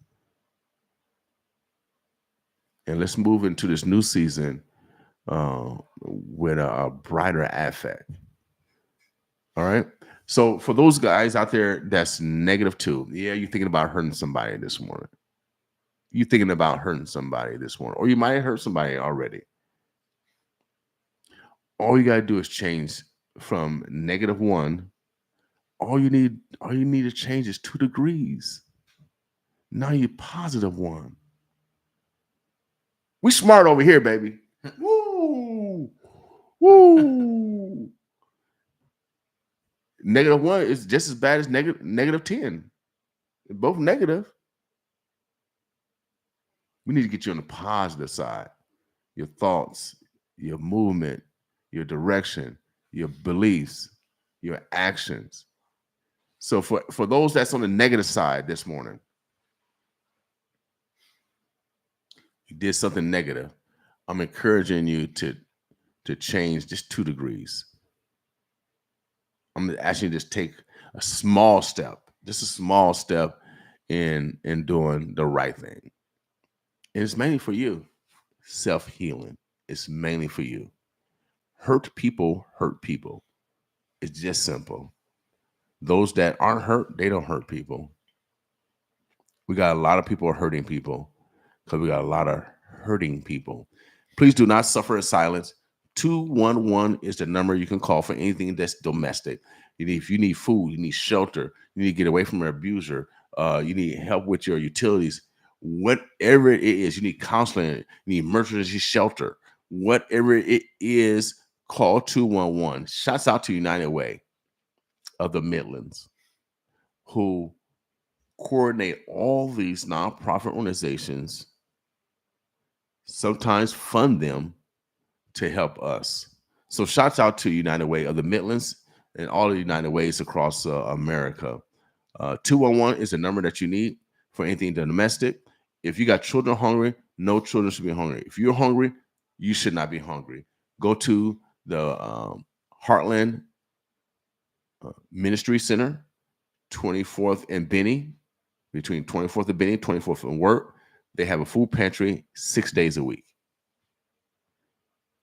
[SPEAKER 1] And let's move into this new season with a brighter affect. All right. So for those guys out there that's -2, yeah, you're thinking about hurting somebody this morning. You're thinking about hurting somebody this morning, or you might have hurt somebody already. All you got to do is change from -1. All you need to change is 2 degrees. Now you're +1. We smart over here, baby. Woo! Woo! -1 is just as bad as -10. They're both negative. We need to get you on the positive side. Your thoughts, your movement, your direction, your beliefs, your actions. So for those that's on the negative side this morning, you did something negative, I'm encouraging you to change just 2 degrees. I'm going to ask you to just take a small step in doing the right thing. And it's mainly for you. Self-healing. It's mainly for you. Hurt people hurt people. It's just simple. Those that aren't hurt, they don't hurt people. We got a lot of people hurting people because we got a lot of hurting people. Please do not suffer in silence. 211 is the number you can call for anything that's domestic. If you need food, you need shelter, you need to get away from an abuser, you need help with your utilities, whatever it is, you need counseling, you need emergency shelter, whatever it is, call 211. Shouts out to United Way of the Midlands, who coordinate all these nonprofit organizations, sometimes fund them to help us. So shouts out to United Way of the Midlands and all the United Ways across America. 211 is the number that you need for anything domestic. If you got children hungry, no children should be hungry. If you're hungry, you should not be hungry. Go to the Heartland Ministry Center, 24th and Benny, between 24th and Benny, 24th and Work. They have a food pantry 6 days a week.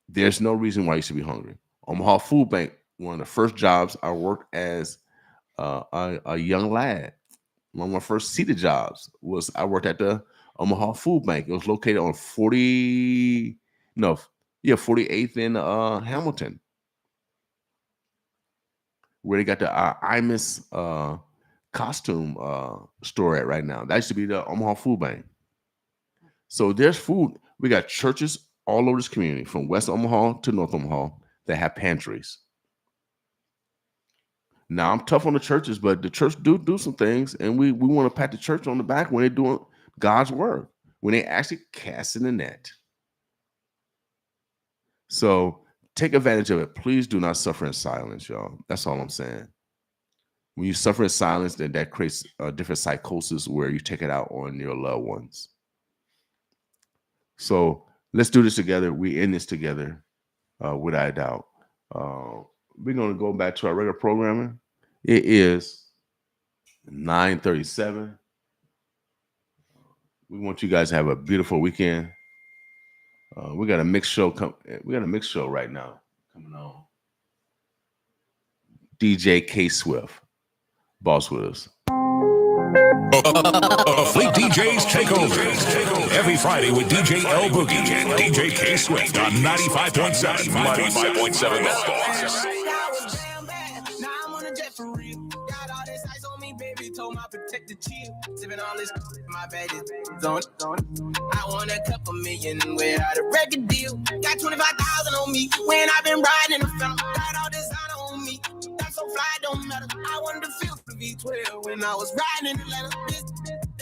[SPEAKER 1] There's no reason why you should be hungry. Omaha Food Bank, one of the first jobs I worked as a young lad. One of my first seated jobs was I worked at the Omaha Food Bank. It was located on 48th in Hamilton, where they got the IMUS costume store at right now. That used to be the Omaha Food Bank. So there's food. We got churches all over this community, from West Omaha to North Omaha, that have pantries. Now, I'm tough on the churches, but the church do some things, and we want to pat the church on the back when they're doing God's work, when they actually casting the net. So take advantage of it. Please do not suffer in silence, y'all. That's all I'm saying. When you suffer in silence, then that creates a different psychosis where you take it out on your loved ones. So let's do this together. We in this together, without a doubt. We're going to go back to our regular programming. It is 9:37. We want you guys to have a beautiful weekend. We got a mixed show. We got a mixed show right now coming on. DJ K Swift, boss with us.
[SPEAKER 11] Fleet DJs take over every Friday with DJ L Boogie and DJ K Swift on 95.7. 95.7.
[SPEAKER 3] Now I'm on a jet for real. Got all this ice on me, baby. Told my protector chill. Sipping all this, my bad is on. I want a couple million without a record deal. Got 25,000 on me when I've been riding in the film. Got all this on me. That's so fly, don't matter. I wanted to feel the V12 when I was riding in Atlanta.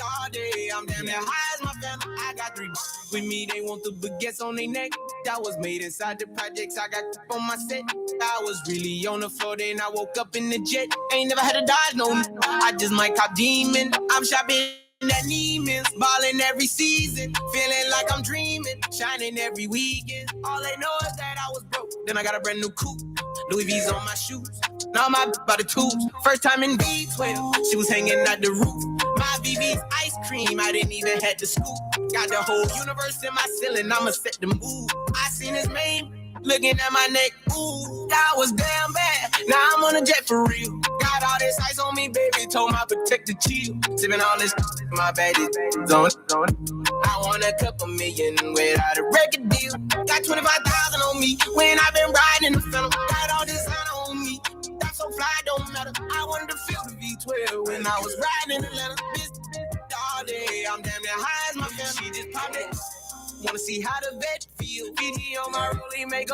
[SPEAKER 3] All day, I'm damn near high as my family. I got 3 with me, they want the baguettes on their neck. That was made inside the projects, I got on my set. I was really on the floor, then I woke up in the jet. Ain't never had to dodge, no. I just might cop demon. I'm shopping at Neiman's, balling every season. Feeling like I'm dreaming, shining every weekend. All they know is that I was broke. Then I got a brand new coupe. Louis V's on my shoes. Now I'm out by the tubes. First time in B12, she was hanging at the roof. My BB's ice cream, I didn't even have to scoop. Got the whole universe in my ceiling, I'ma set the mood. I seen his name, looking at my neck, ooh, that was damn bad. Now I'm on a jet for real. Got all this ice on me, baby, told my protector chill. Sipping all this, my bad is on. I want a couple million without a record deal. Got 25,000 on me when I've been riding the film. Got all this on me. That's so fly, don't matter. I wanted to feel the V12 when I was riding in Atlanta. Bitch, all day, I'm damn near high as my family. She just popped it. Wanna see how the vet feel. BG on my rollie, make